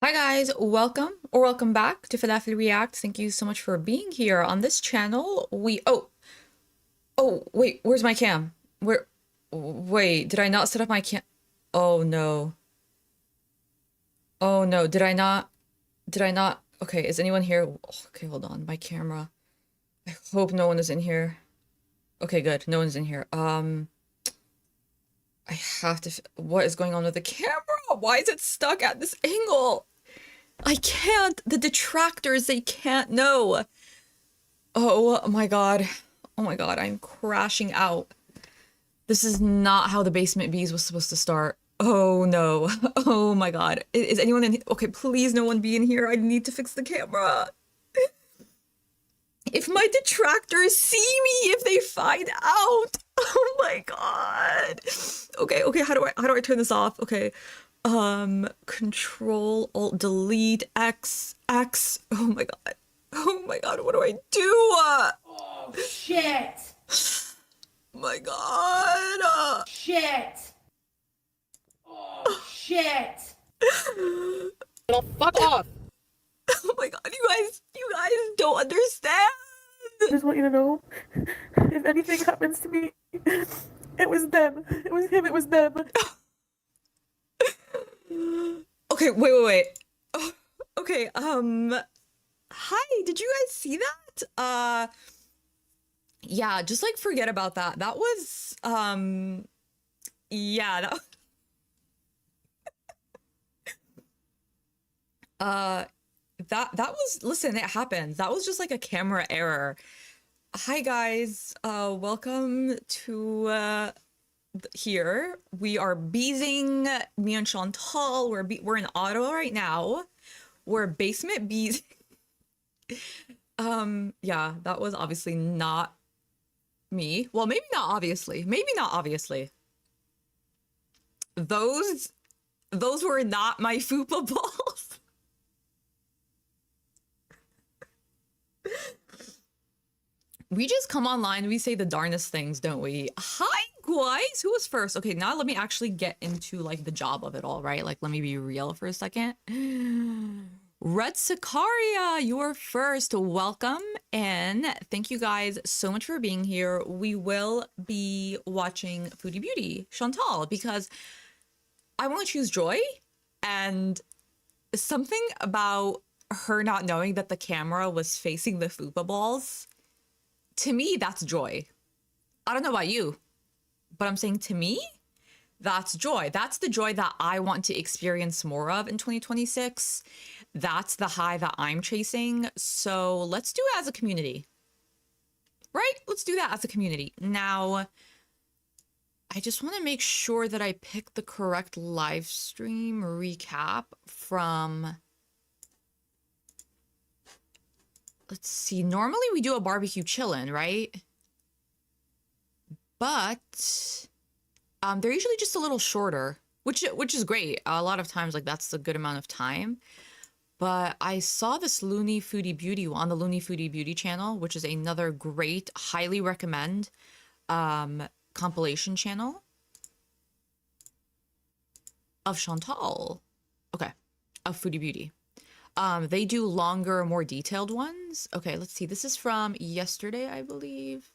Hi guys, welcome back to Falafel Reacts. Thank you so much for being here on this channel. Wait, where's my cam? Wait, did I not set up my cam? Oh no. Oh no, did I not? Okay, is anyone here? Okay, hold on, my camera. I hope no one is in here. Okay, good, no one's in here. I have to, what is going on with the camera? Why is it stuck at this angle? I can't. The detractors, they can't know. Oh my God. Oh my God, I'm crashing out. This is not how the basement bees was supposed to start. Oh no. Oh my God. Is anyone in here? Okay, please no one be in here. I need to fix the camera. If my detractors see me, if they find out. Oh my God. Okay, how do I turn this off? Okay. Control Alt Delete X. Oh my God. Oh my God, what do I do? Oh, shit. My God. Shit. Oh, shit. Oh, fuck off. Oh my God, you guys don't understand. I just want you to know, if anything happens to me, it was them. It was him, it was them. Okay, wait. Oh, okay, hi, did you guys see that? Yeah, just like forget about that. That was, yeah, that was, listen, it happened. That was just like a camera error. Hi guys, welcome to, here. We are beezing, me and Chantal. We're in Ottawa right now. We're basement bees. Yeah, that was obviously not me. Well, maybe not obviously. Maybe not obviously. Those were not my fupa balls. We just come online, we say the darnest things, don't we? Hi guys, who was first? Okay, now let me actually get into like the job of it all, right? Like let me be real for a second. Red Sicaria, you're first. Welcome and thank you guys so much for being here. We will be watching Foodie Beauty, Chantal, because I want to choose Joy, and something about her not knowing that the camera was facing the fupa balls, to me, that's joy. I don't know about you, but I'm saying to me, that's joy. That's the joy that I want to experience more of in 2026. That's the high that I'm chasing. So let's do it as a community, right? Let's do that as a community. Now, I just want to make sure that I pick the correct live stream recap from... Let's see, normally we do a barbecue chillin', right? But they're usually just a little shorter, which is great. A lot of times, like, that's a good amount of time. But I saw this Looney Foodie Beauty on the Looney Foodie Beauty channel, which is another great, highly recommend compilation channel of Chantal. Okay, of Foodie Beauty. They do longer, more detailed ones. Okay, let's see. This is from yesterday, I believe.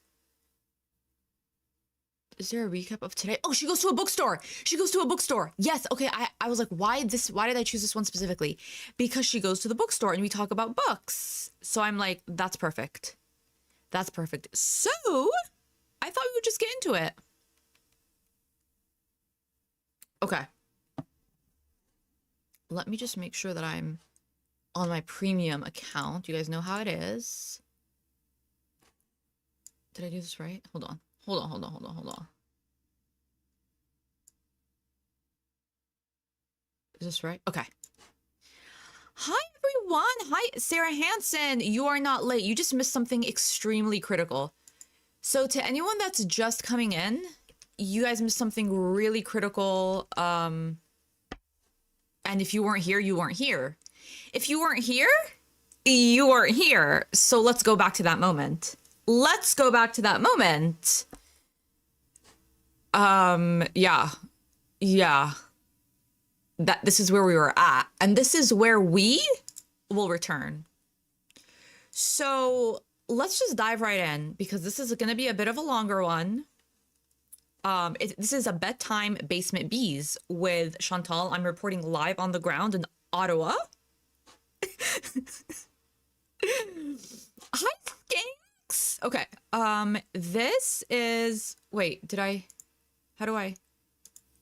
Is there a recap of today? Oh, she goes to a bookstore. She goes to a bookstore. Yes. Okay. I was like, why did I choose this one specifically? Because she goes to the bookstore and we talk about books. So I'm like, that's perfect. That's perfect. So I thought we would just get into it. Okay. Let me just make sure that I'm on my premium account. You guys know how it is. Did I do this right? Hold on. Is this right? Okay. Hi, everyone. Hi, Sarah Hansen. You are not late. You just missed something extremely critical. So to anyone that's just coming in, you guys missed something really critical. And if you weren't here, you weren't here. If you weren't here, you weren't here. So let's go back to that moment. Let's go back to that moment. Yeah. that this is where we were at, and this is where we will return. So let's just dive right in, because this is going to be a bit of a longer one. This is a bedtime basement bees with Chantal. I'm reporting live on the ground in Ottawa. Hi, skinks. Okay. This is, wait,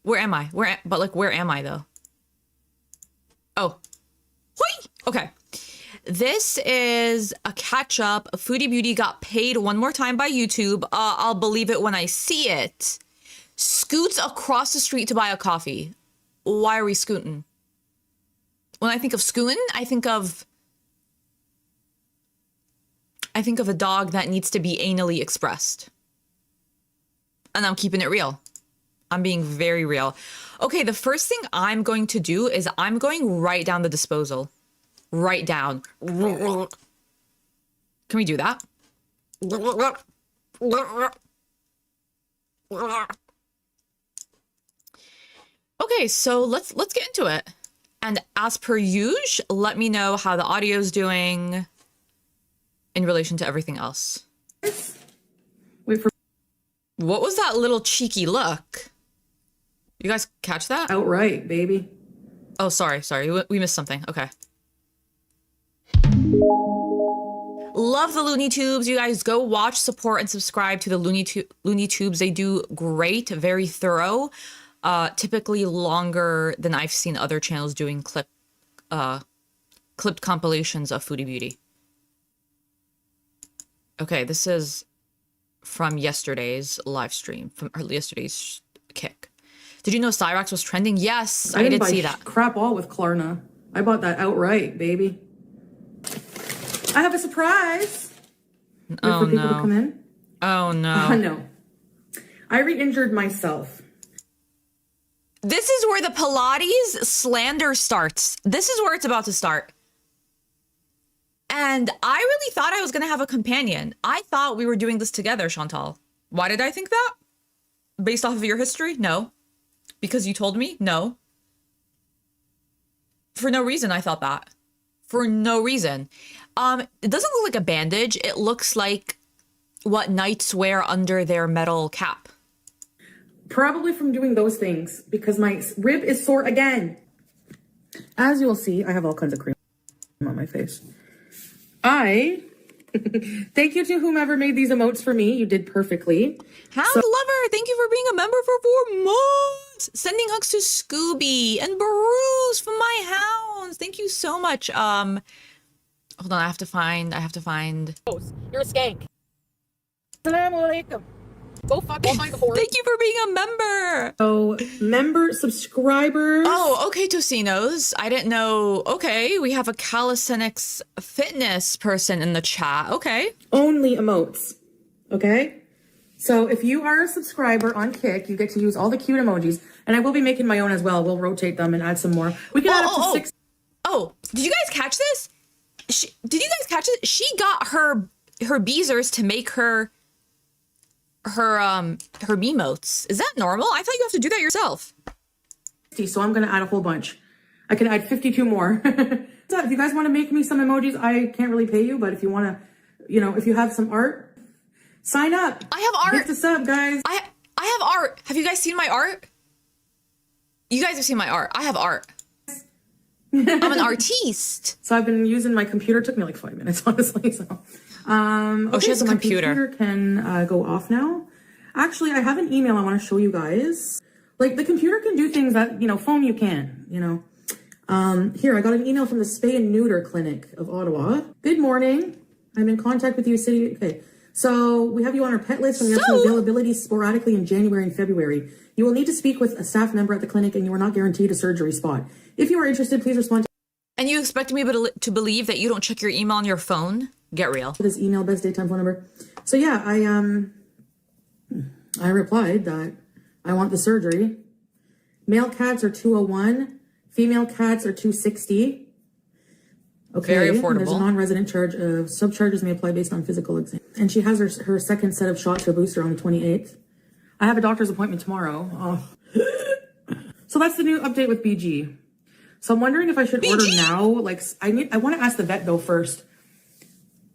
where am I? Where am I though? Oh, Hoi! Okay. This is a catch up. Foodie Beauty got paid one more time by YouTube. I'll believe it when I see it. Scoots across the street to buy a coffee. Why are we scooting? When I think of scooting, I think of a dog that needs to be anally expressed. And I'm keeping it real. I'm being very real. Okay, the first thing I'm going to do is I'm going right down the disposal. Right down. Can we do that? Okay, so let's get into it. And as per usual, let me know how the audio's doing in relation to everything else. Wait for What was that little cheeky look? You guys catch that? outright, baby. Oh, sorry. We missed something. Okay. Love the Looney Tubes. You guys go watch, support, and subscribe to the Looney Tubes. They do great, very thorough. Typically longer than I've seen other channels doing clipped compilations of Foodie Beauty. Okay, this is from yesterday's live stream, from yesterday's kick. Did you know Cyrax was trending? Yes, I did see that. Crap all with Klarna. I bought that outright, baby. I have a surprise. Oh, for people no. to come in. Oh, no. No. I re-injured myself. This is where the Pilates slander starts. This is where it's about to start. And I really thought I was going to have a companion. I thought we were doing this together, Chantal. Why did I think that? Based off of your history? No. Because you told me? No. For no reason, I thought that. For no reason. It doesn't look like a bandage. It looks like what knights wear under their metal cap. Probably from doing those things, because my rib is sore again. As you'll see, I have all kinds of cream on my face. Thank you to whomever made these emotes for me. You did perfectly. Hound Lover, thank you for being a member for 4 months. Sending hugs to Scooby and Bruce from my hounds. Thank you so much. Hold on, I have to find. You're a skank. Assalamu alaikum. Go find the horse. Thank you for being a member. So, member subscribers. Oh, okay, Tocinos. I didn't know. Okay, we have a calisthenics fitness person in the chat. Okay. Only emotes. Okay? So, if you are a subscriber on Kick, you get to use all the cute emojis. And I will be making my own as well. We'll rotate them and add some more. We can add up to 6. Oh, did you guys catch this? Did you guys catch it? She got her beezers to make her emotes. Is that normal? I thought you have to do that yourself. So I'm going to add a whole bunch. I can add 52 more. So if you guys want to make me some emojis, I can't really pay you, but if you want to, if you have some art, sign up. I have art. Hit the sub, guys. I have art. Have you guys seen my art? You guys have seen my art. I have art. I'm an artiste. So I've been using my computer. It took me like 5 minutes, honestly. So, okay, she has a computer. My computer can go off now. Actually, I have an email I want to show you guys. Like, the computer can do things that, phone you can, Here, I got an email from the Spay and Neuter Clinic of Ottawa. Good morning. I'm in contact with you, City. Okay. So we have you on our pet list, and we have some availability sporadically in January and February. You will need to speak with a staff member at the clinic, and you are not guaranteed a surgery spot. If you are interested, please respond to And you expect me to believe that you don't check your email on your phone? Get real. this email, best daytime phone number. So yeah, I replied that I want the surgery. Male cats are $201, female cats are $260. Okay, Very affordable. There's a non-resident charge. Subcharges may apply based on physical exam. And she has her second set of shots, her booster, on the 28th. I have a doctor's appointment tomorrow. Oh. So that's the new update with BG. So I'm wondering if I should order BG? now. Like, I want to ask the vet though first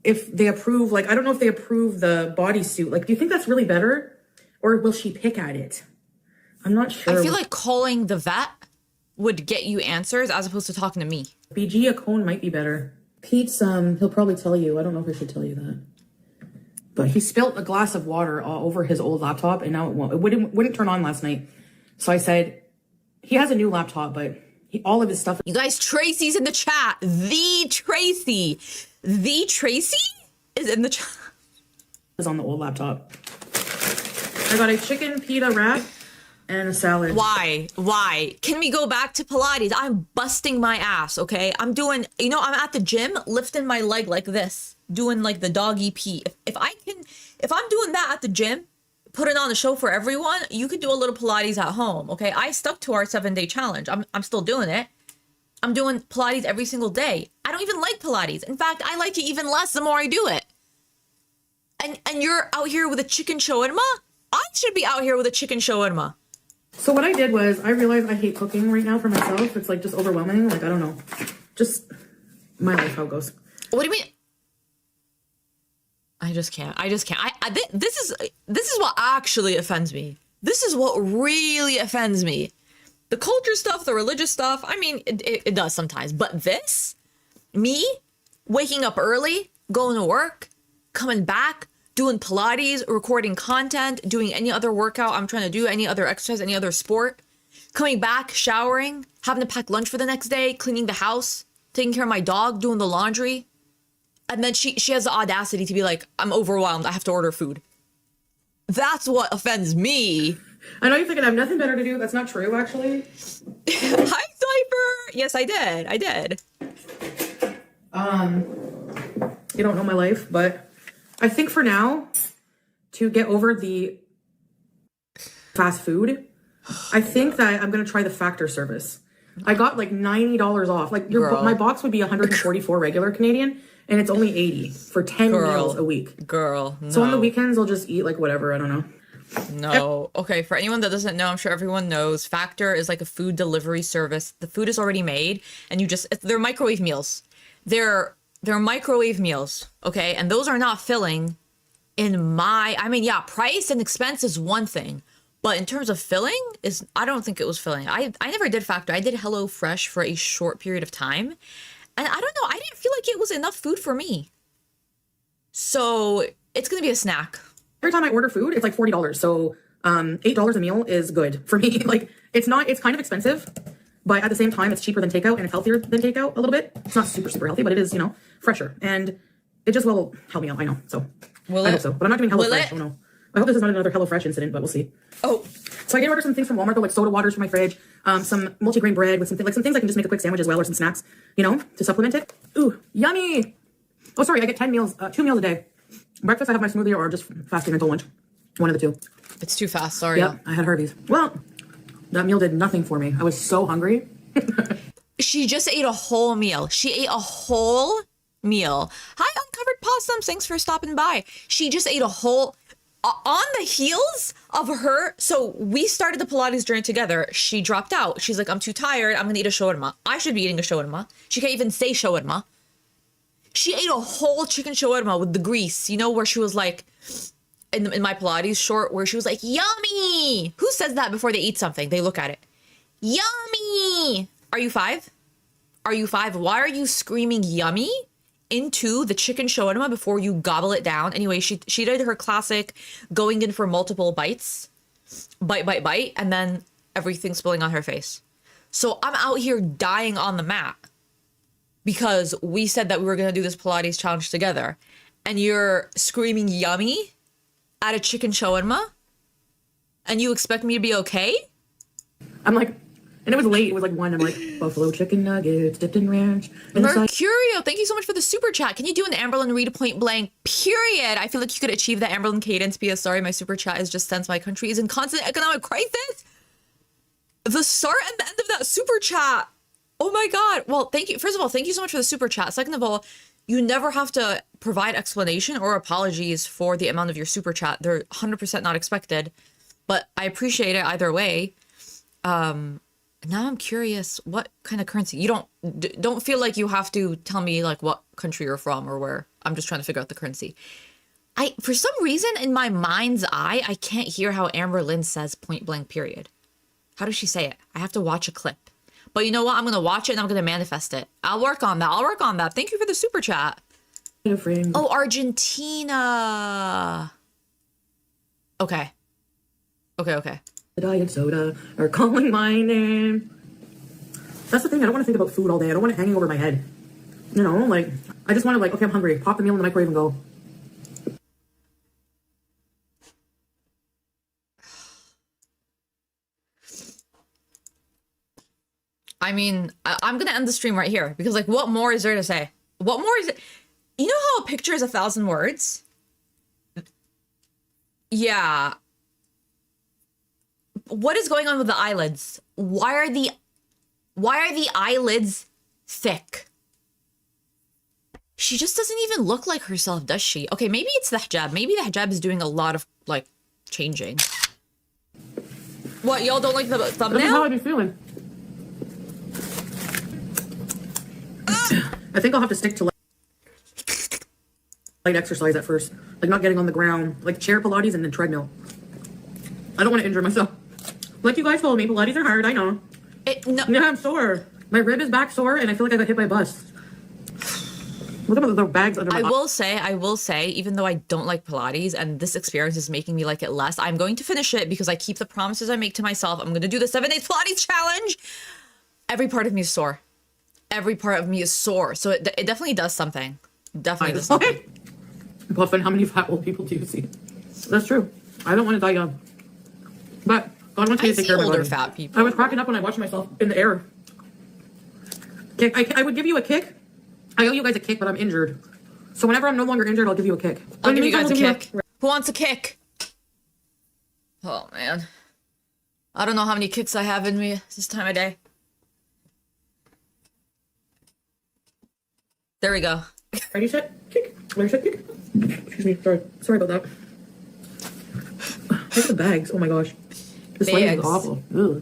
if they approve. Like, I don't know if they approve the bodysuit. Like, do you think that's really better, or will she pick at it? I'm not sure. I feel like calling the vet would get you answers as opposed to talking to me. BG, a cone might be better. Pete's, he'll probably tell you. I don't know if I should tell you that. But he spilt a glass of water all over his old laptop, and now it wouldn't turn on last night. So I said, he has a new laptop, but all of his stuff. You guys, Tracy's in the chat. The Tracy is in the chat. Is on the old laptop. I got a chicken pita wrap and a salad. Why? Can we go back to Pilates? I'm busting my ass, okay? I'm doing, I'm at the gym lifting my leg like this, doing like the doggy pee. If I'm doing that at the gym, putting on the show for everyone, you could do a little Pilates at home, okay? I stuck to our 7-day challenge. I'm still doing it. I'm doing Pilates every single day. I don't even like Pilates. In fact, I like it even less the more I do it. And you're out here with a chicken shawarma? I should be out here with a chicken shawarma. So what I did was, I realized I hate cooking right now for myself. It's like just overwhelming. Like, I don't know. Just my life, how it goes. What do you mean? I just can't. This is what actually offends me. This is what really offends me. The culture stuff, the religious stuff, I mean, it does sometimes. But this, me, waking up early, going to work, coming back, doing Pilates, recording content, doing any other workout I'm trying to do, any other exercise, any other sport, coming back, showering, having to pack lunch for the next day, cleaning the house, taking care of my dog, doing the laundry. And then she has the audacity to be like, I'm overwhelmed, I have to order food. That's what offends me. I know you're thinking I have nothing better to do. That's not true, actually. Hi, Cypher. Yes, I did. You don't know my life, but I think for now, to get over the fast food, I think that I'm going to try the Factor service. I got like $90 off. Like my box would be 144 regular Canadian, and it's only 80 for 10 meals a week. Girl, no. So on the weekends, I'll just eat like whatever. I don't know. No. Okay, for anyone that doesn't know, I'm sure everyone knows, Factor is like a food delivery service. The food is already made, and they're microwave meals. They're microwave meals, okay? And those are not filling price and expense is one thing. But in terms of filling, I don't think it was filling. I never did Factor. I did HelloFresh for a short period of time. And I don't know, I didn't feel like it was enough food for me. So it's going to be a snack. Every time I order food, it's like $40. So $8 a meal is good for me. Like, it's kind of expensive, but at the same time, it's cheaper than takeout, and it's healthier than takeout a little bit. It's not super, super healthy, but it is, fresher. And it just will help me out, I know. So I hope so. But I'm not doing HelloFresh. I don't know. I hope this is not another HelloFresh incident, but we'll see. Oh. So I did order some things from Walmart, though, like soda waters for my fridge, some multigrain bread with some things I can just make a quick sandwich as well, or some snacks, to supplement it. Ooh, yummy. Oh, sorry, I get 2 meals a day. Breakfast, I have my smoothie, or just fasting until lunch. One of the two. It's too fast, sorry. Yep, I had Harvey's. Well, that meal did nothing for me. I was so hungry. She just ate a whole meal. She ate a whole meal. Hi, Uncovered Possums. Thanks for stopping by. She just ate a whole... On the heels of her... So we started the Pilates journey together. She dropped out. She's like, I'm too tired. I'm going to eat a shawarma. I should be eating a shawarma. She can't even say shawarma. She ate a whole chicken shawarma with the grease, where she was like, in my Pilates short, where she was like, yummy. Who says that before they eat something? They look at it. Yummy. Are you 5? Are you 5? Why are you screaming yummy into the chicken shawarma before you gobble it down? Anyway, she did her classic going in for multiple bites. Bite, and then everything spilling on her face. So I'm out here dying on the mat because we said that we were going to do this Pilates challenge together. And you're screaming yummy at a chicken shawarma? And you expect me to be okay? I'm like, and it was late. It was like 1. I'm like, buffalo chicken nuggets dipped in ranch. And Mercurio, thank you so much for the super chat. Can you do an Amberlynn Reid point blank, period? I feel like you could achieve the Amberlynn cadence. P.S. Sorry, my super chat is just since my country is in constant economic crisis. The start and the end of that super chat. Oh my God. Well, thank you. First of all, thank you so much for the super chat. Second of all, you never have to provide explanation or apologies for the amount of your super chat. They're 100% not expected, but I appreciate it either way. Now I'm curious, what kind of currency? You don't feel like you have to tell me like what country you're from or where. I'm just trying to figure out the currency. For some reason in my mind's eye, I can't hear how Amber Lynn says point blank period. How does she say it? I have to watch a clip. But you know what? I'm going to watch it and I'm going to manifest it. I'll work on that. I'll work on that. Thank you for the super chat. Oh, Argentina. Okay. Okay. The diet soda are calling my name. That's the thing. I don't want to think about food all day. I don't want it hanging over my head. You know, like, I just want to like, okay, I'm hungry. Pop the meal in the microwave and go. I mean, I'm going to end the stream right here because like, what more is there to say? What more is it? You know how a picture is 1,000 words? Yeah. What is going on with the eyelids? Why are the eyelids thick? She just doesn't even look like herself, does she? Okay, maybe it's the hijab. Maybe the hijab is doing a lot of like changing. What, y'all don't like the thumbnail? That's how I be feeling. I think I'll have to stick to light exercise at first. Like not getting on the ground. Like chair Pilates and then treadmill. I don't want to injure myself. Like you guys told me, Pilates are hard, I know. No. Yeah, I'm sore. My rib is back sore and I feel like I got hit by a bus. Look at the bags under my I will say, even though I don't like Pilates and this experience is making me like it less, I'm going to finish it because I keep the promises I make to myself. I'm going to do the 7 days Pilates challenge. Every part of me is sore. Every part of me is sore. So it definitely does something. Definitely does something. Buffin, how many fat old people do you see? That's true. I don't want to die young. But God wants me to take care of my older body. fat people. I was cracking up when I watched myself in the air. I would give you a kick. I owe you guys a kick, but I'm injured. So whenever I'm no longer injured, I'll give you a kick. I'll give you guys a kick. Who wants a kick? Oh, man. I don't know how many kicks I have in me this time of day. There we go. Ready, set, kick. Ready, set, kick. Excuse me. Sorry about that. Look at the bags. Oh my gosh. This lighting is awful. Ugh.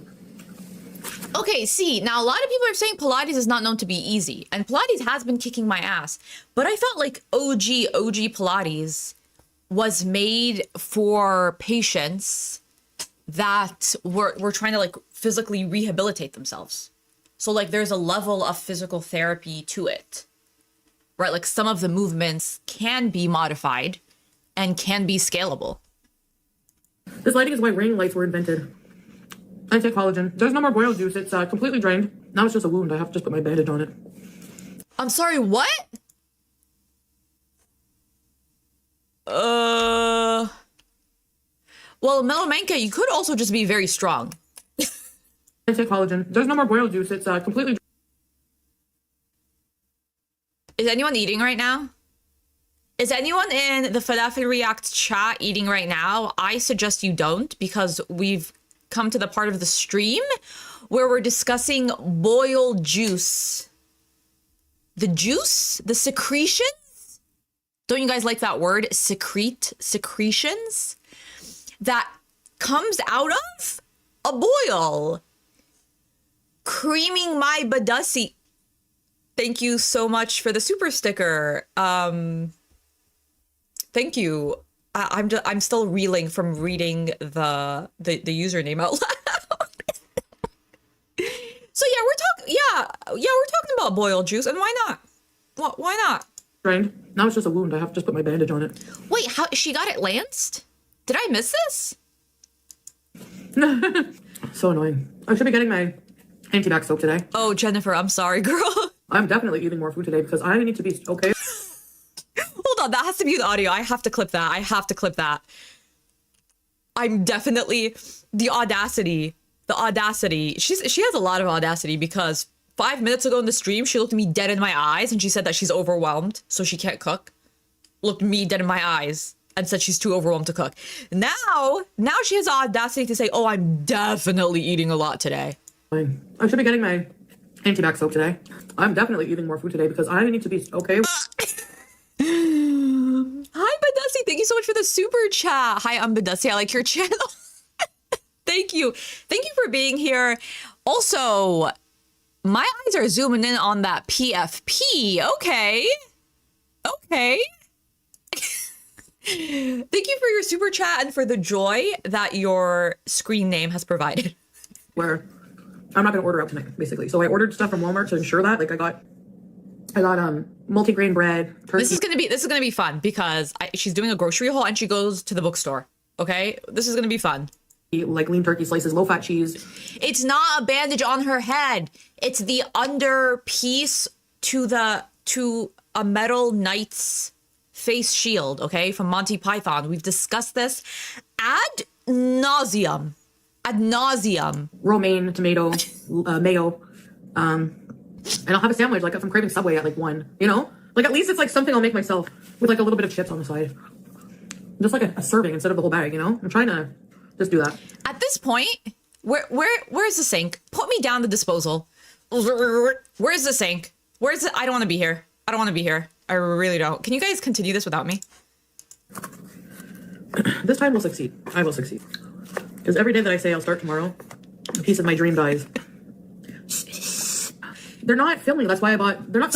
Okay, see, now a lot of people are saying Pilates is not known to be easy, and Pilates has been kicking my ass, but I felt like OG Pilates was made for patients that were trying to like physically rehabilitate themselves. So like there's a level of physical therapy to it, right? Like some of the movements can be modified and can be scalable. This lighting is why ring lights were invented. I take collagen. There's no more boiled juice. It's completely drained. Now it's just a wound. I have to just put my bandage on it. I'm sorry, what? Well, Melomanka, you could also just be very strong. I take collagen. There's no more boiled juice. It's completely. Is anyone eating right now? Is anyone in the Falafel React chat eating right now? I suggest you don't, because we've come to the part of the stream where we're discussing boiled juice. The juice? The secretions? Don't you guys like that word? Secretions? That comes out of a boil. Creaming my badassi. Thank you so much for the super sticker. Thank you. I'm still reeling from reading the username out loud. So yeah, we're talking about boiled juice, and why not? Why not? Drained. Now it's just a wound. I have to just put my bandage on it. Wait, how she got it lanced? Did I miss this? So annoying. I should be getting my anti-bac soap today. Oh, Jennifer, I'm sorry, girl. I'm definitely eating more food today because I need to be okay. Hold on, that has to be the audio. I have to clip that. I'm definitely the audacity. She has a lot of audacity because 5 minutes ago in the stream, she looked me dead in my eyes and she said that she's overwhelmed, so she can't cook. Looked me dead in my eyes and said she's too overwhelmed to cook. Now she has the audacity to say, oh, I'm definitely eating a lot today. I should be getting my anti-bac soap today. I'm definitely eating more food today because I need to be okay. Hi, Badussi. Thank you so much for the super chat. Hi, I'm Badussi. I like your channel. Thank you. Thank you for being here. Also, my eyes are zooming in on that PFP. Okay. Okay. Thank you for your super chat and for the joy that your screen name has provided. Where I'm not gonna order out tonight, basically. So I ordered stuff from Walmart to ensure that. Like I got multigrain bread, turkey. This is gonna be fun because she's doing a grocery haul and she goes to the bookstore. Okay, this is gonna be fun. Like lean turkey slices, low fat cheese. It's not a bandage on her head. It's the under piece to a metal knight's face shield. Okay, from Monty Python. We've discussed this ad nauseum. Ad nauseum. Romaine, tomato, mayo, and I'll have a sandwich. Like if I'm craving Subway at like 1, you know, like at least it's like something I'll make myself with like a little bit of chips on the side, just like a serving instead of the whole bag. You know, I'm trying to just do that. At this point, where's the sink? Put me down the disposal. Where's the sink? Where's it? I don't want to be here. I don't want to be here. I really don't. Can you guys continue this without me? This time we'll succeed. I will succeed. Because every day that I say I'll start tomorrow, a piece of my dream dies. They're not filming. That's why I bought. They're not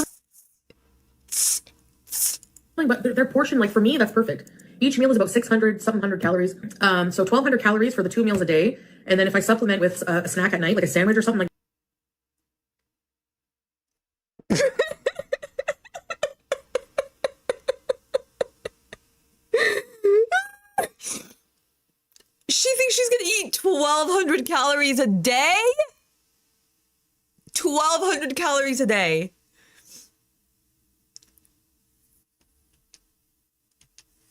filming, but they're portioned. Like for me, that's perfect. Each meal is about 700 calories. So 1,200 calories for the 2 meals a day. And then if I supplement with a snack at night, like a sandwich or something like. She thinks she's gonna eat 1,200 calories a day? 1,200 calories a day.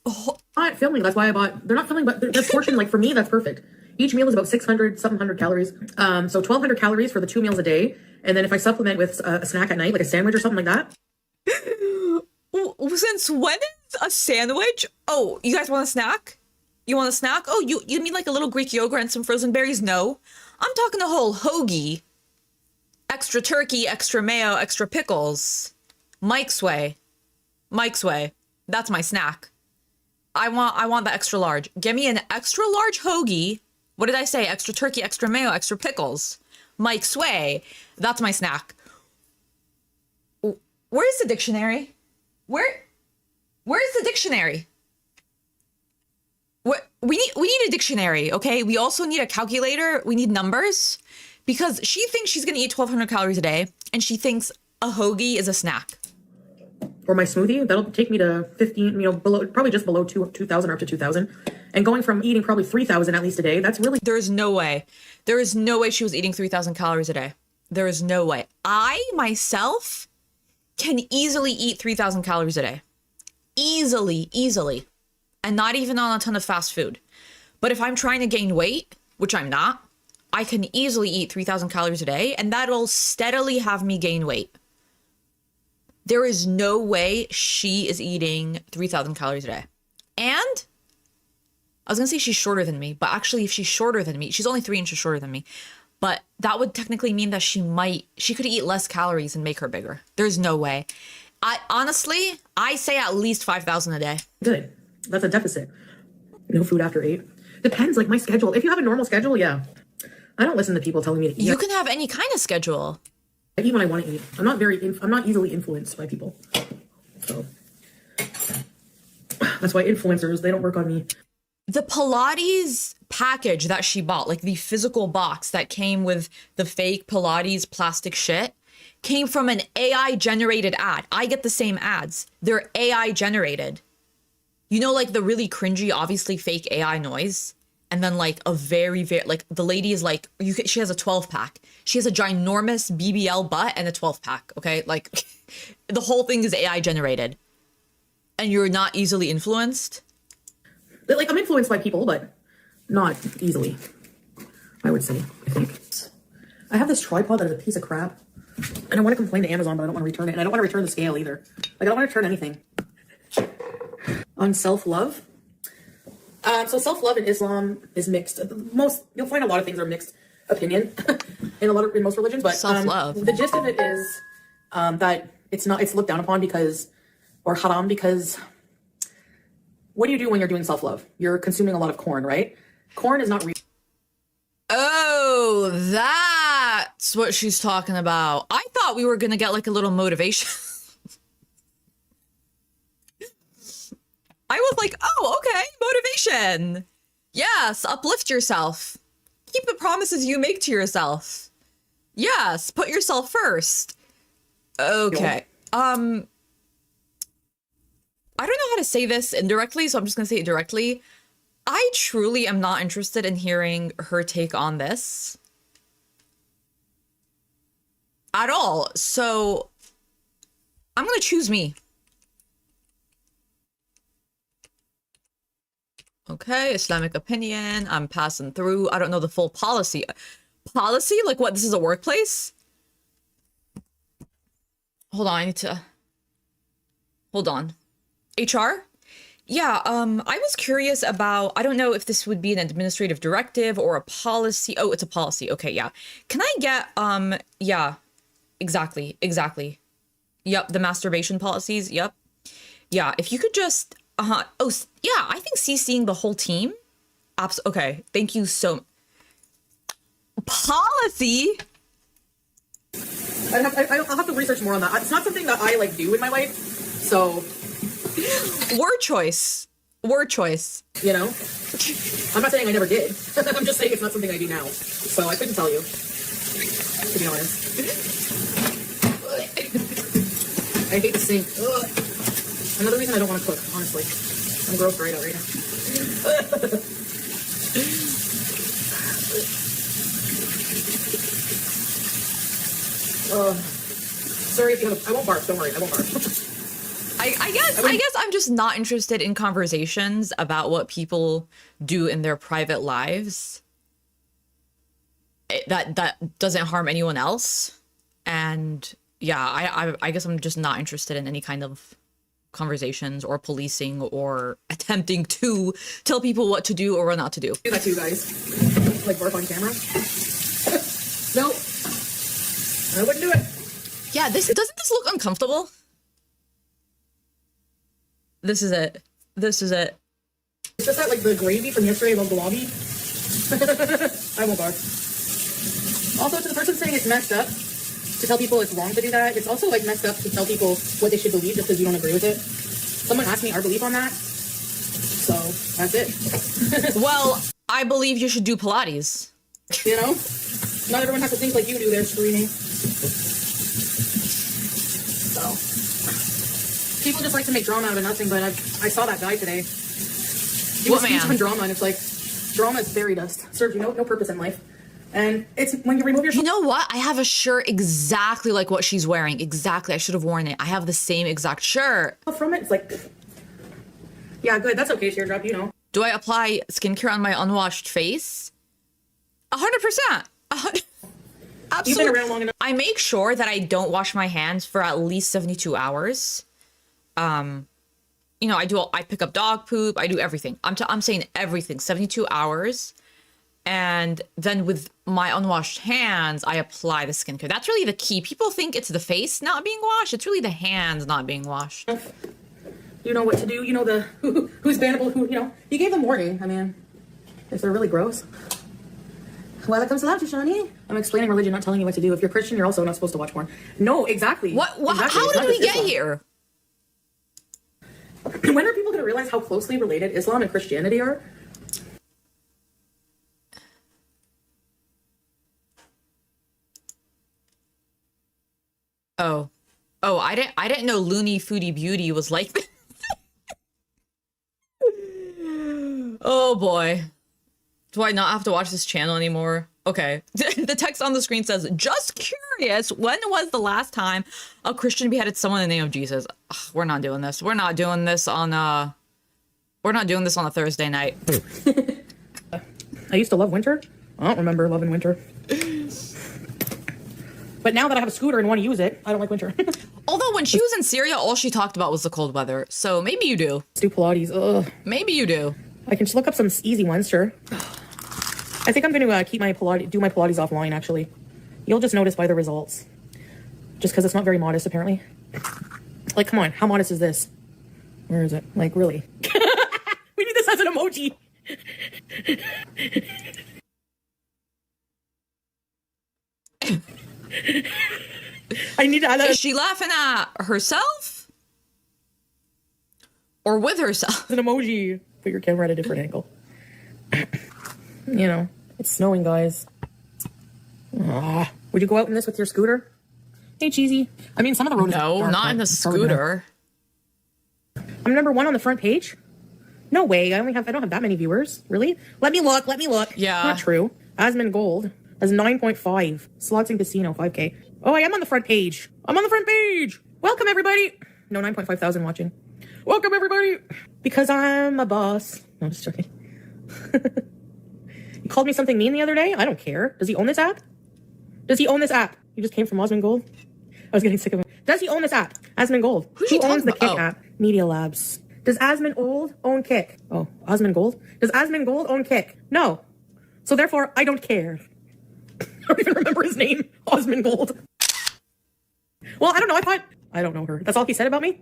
Oh. Not filming. That's why I bought. They're not filming, but they're portioned. Like for me, that's perfect. Each meal is about 700 calories. So 1,200 calories for the 2 meals a day. And then if I supplement with a snack at night, like a sandwich or something like that. Since when is a sandwich? Oh, you guys want a snack? You want a snack? Oh, you mean like a little Greek yogurt and some frozen berries? No. I'm talking a whole hoagie. Extra turkey, extra mayo, extra pickles. Mike's way. Mike's way. That's my snack. I want the extra large. Give me an extra large hoagie. What did I say? Extra turkey, extra mayo, extra pickles. Mike's way. That's my snack. Where's the dictionary? Where's the dictionary? We need a dictionary, okay? We also need a calculator. We need numbers because she thinks she's gonna eat 1,200 calories a day and she thinks a hoagie is a snack. Or my smoothie, that'll take me to 15, you know, probably just below 2,000 or up to 2,000. And going from eating probably 3,000 at least a day, that's really... There is no way. There is no way she was eating 3,000 calories a day. There is no way. I, myself, can easily eat 3,000 calories a day. Easily. And not even on a ton of fast food. But if I'm trying to gain weight, which I'm not, I can easily eat 3,000 calories a day, and that'll steadily have me gain weight. There is no way she is eating 3,000 calories a day. And I was gonna say she's shorter than me, but actually if she's shorter than me, she's only 3 inches shorter than me. But that would technically mean that she could eat less calories and make her bigger. There's no way. Honestly, I say at least 5,000 a day. Good. That's a deficit. No food after 8. Depends, like my schedule. If you have a normal schedule, yeah. I don't listen to people telling me to eat. You can have any kind of schedule. I eat when I want to eat. I'm not easily influenced by people. So that's why influencers, they don't work on me. The Pilates package that she bought, like the physical box that came with the fake Pilates plastic shit, came from an AI generated ad. I get the same ads. They're AI generated. You know, like the really cringy, obviously fake AI noise. And then like a very, like the lady is like, she has a 12 pack. She has a ginormous BBL butt and a 12 pack. Okay. Like the whole thing is AI generated and you're not easily influenced. Like I'm influenced by people, but not easily, I would say, I think. I have this tripod that is a piece of crap and I want to complain to Amazon, but I don't want to return it. And I don't want to return the scale either. Like I don't want to return anything. On self-love. So self-love in Islam is mixed. You'll find a lot of things are mixed opinion in most religions, but self-love. The gist of it is that it's looked down upon or haram because what do you do when you're doing self-love? You're consuming a lot of corn, right? Corn is not real. Oh, that That's what she's talking about. I thought we were gonna get like a little motivation. I was like, oh, okay, motivation. Yes, uplift yourself. Keep the promises you make to yourself. Yes, put yourself first. Okay. I don't know how to say this indirectly, so I'm just gonna say it directly. I truly am not interested in hearing her take on this at all. So I'm gonna choose me. Okay, Islamic opinion. I'm passing through. I don't know the full policy. Policy? Like what? This is a workplace? Hold on, I need to... Hold on. HR? Yeah, I was curious about... I don't know if this would be an administrative directive or a policy. Oh, it's a policy. Okay, yeah. Can I get, yeah. Exactly. Yep, the masturbation policies. Yep. Yeah, if you could just... Oh, yeah, I think CCing the whole team. Okay, thank you so... Policy? I'll have to research more on that. It's not something that I, like, do in my life, so... Word choice. Word choice. You know? I'm not saying I never did. I'm just saying it's not something I do now. So I couldn't tell you, to be honest. I hate the sink. Ugh. Another reason I don't want to cook, honestly. I'm grossed right out right now. Sorry if you have I won't barf, don't worry, I won't barf. I guess I'm just not interested in conversations about what people do in their private lives. That doesn't harm anyone else. And yeah, I guess I'm just not interested in any kind of conversations or policing or attempting to tell people what to do or what not to do. Do that too, guys. Like barf on camera. Nope. I wouldn't do it. Yeah, doesn't this look uncomfortable? This is it. This is it. It's just that, like, the gravy from yesterday above the lobby. I won't barf. Also, to the person saying it's messed up to tell people it's wrong to do that, it's also, like, messed up to tell people what they should believe just because you don't agree with it. Someone asked me our belief on that, so that's it. Well, I believe you should do Pilates. You know? Not everyone has to think like you do, they're screaming. So... people just like to make drama out of nothing, but I saw that guy today. He was huge on drama, and it's like, drama is fairy dust. Serves you no purpose in life. And it's when you remove your... You know what? I have a shirt exactly like what she's wearing. Exactly. I should have worn it. I have the same exact shirt. From it, it's like... yeah, good. That's okay, Teardrop, you know. Do I apply skincare on my unwashed face? 100%. Absolutely. You've been around long enough. I make sure that I don't wash my hands for at least 72 hours. You know, I pick up dog poop. I do everything. I'm saying everything, 72 hours. And then with my unwashed hands, I apply the skincare. That's really the key. People think it's the face not being washed. It's really the hands not being washed. You know what to do. You know who's bannable, who, you know. You gave them warning. I mean, if they're really gross. Well, it comes to that, Shani. I'm explaining religion, not telling you what to do. If you're Christian, you're also not supposed to watch porn. No, exactly. What exactly. How did we get here? When are people going to realize how closely related Islam and Christianity are? Oh, I didn't know Looney Foodie Beauty was like this. Oh boy. Do I not have to watch this channel anymore? Okay. The text on the screen says, just curious, when was the last time a Christian beheaded someone in the name of Jesus? Ugh, we're not doing this. We're not doing this on a Thursday night. I used to love winter. I don't remember loving winter. But now that I have a scooter and want to use it, I don't like winter. Although when she was in Syria, all she talked about was the cold weather. So maybe you do. Let's do Pilates. Ugh. Maybe you do. I can just look up some easy ones, sure. I think I'm going to do my Pilates offline, actually. You'll just notice by the results. Just because it's not very modest, apparently. Like, come on. How modest is this? Where is it? Like, really? We need this as an emoji. I need to add that Is she laughing at herself? Or with herself? as an emoji. Put your camera at a different angle. You know, it's snowing, guys. Would you go out in this with your scooter? Hey, Cheesy. I mean, some of the road is No, dark, not but in the it's probably gonna- scooter. I'm number 1 on the front page? No way. I don't have that many viewers. Really? Let me look. Yeah. Not true. Asmon Gold has 9.5. Slots and Casino, 5K. Oh, I am on the front page. I'm on the front page. Welcome, everybody. No, 9.5 thousand watching. Welcome, everybody. Because I'm a boss. No, just joking. You called me something mean the other day? I don't care. Does he own this app? Does he own this app? You just came from Osmond Gold? I was getting sick of him. Does he own this app? Asmond Gold. Who's she Who owns talking the about? Kick app? Media Labs. Does Asmond Old own Kick? Oh, Osmond Gold? Does Asmond Gold own Kick? No. So therefore, I don't care. I don't even remember his name. Osmond Gold. Well, I don't know. I don't know her. That's all he said about me?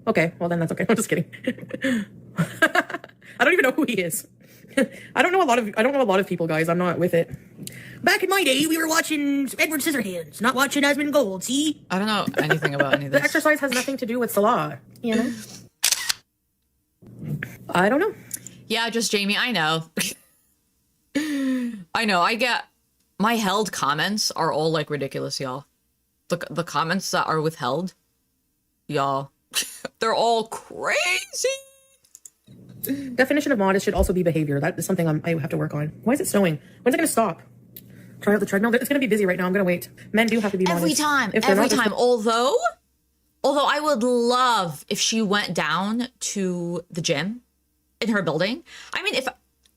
Okay, well then that's okay. I'm just kidding. I don't even know who he is. I don't know a lot of people, guys. I'm not with it. Back in my day, we were watching Edward Scissorhands, not watching Asmond Gold, see? I don't know anything about any of The this. exercise has nothing to do with Salah, you know? I don't know. Yeah, just Jamie, I know. I know, I get... My held comments are all, like, ridiculous, y'all. The comments that are withheld, y'all, they're all crazy. Definition of modest should also be behavior. That is something I have to work on. Why is it snowing? When's it going to stop? Try out the treadmill. It's going to be busy right now. I'm going to wait. Men do have to be modest. Every time, If they're every not, they're time. Although I would love if she went down to the gym in her building. I mean, if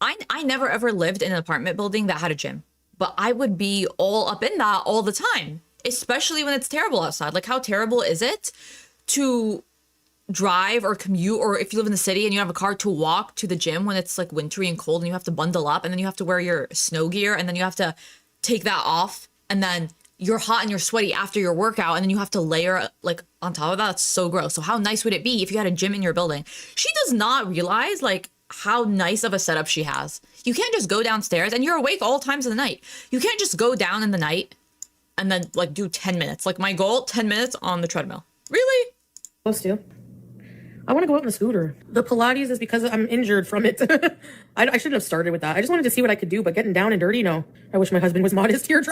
I never ever lived in an apartment building that had a gym, but I would be all up in that all the time, especially when it's terrible outside. Like, how terrible is it to drive or commute, or if you live in the city and you have a car, to walk to the gym when it's like wintry and cold and you have to bundle up and then you have to wear your snow gear and then you have to take that off and then you're hot and you're sweaty after your workout and then you have to layer like on top of that. That's so gross. So how nice would it be if you had a gym in your building? She does not realize like how nice of a setup she has. You can't just go downstairs, and you're awake all times of the night. You can't just go down in the night and then like do 10 minutes. Like my goal, 10 minutes on the treadmill. Really? supposed to. I want to go out on the scooter. The Pilates is because I'm injured from it. I shouldn't have started with that. I just wanted to see what I could do, but getting down and dirty, no. I wish my husband was modest here.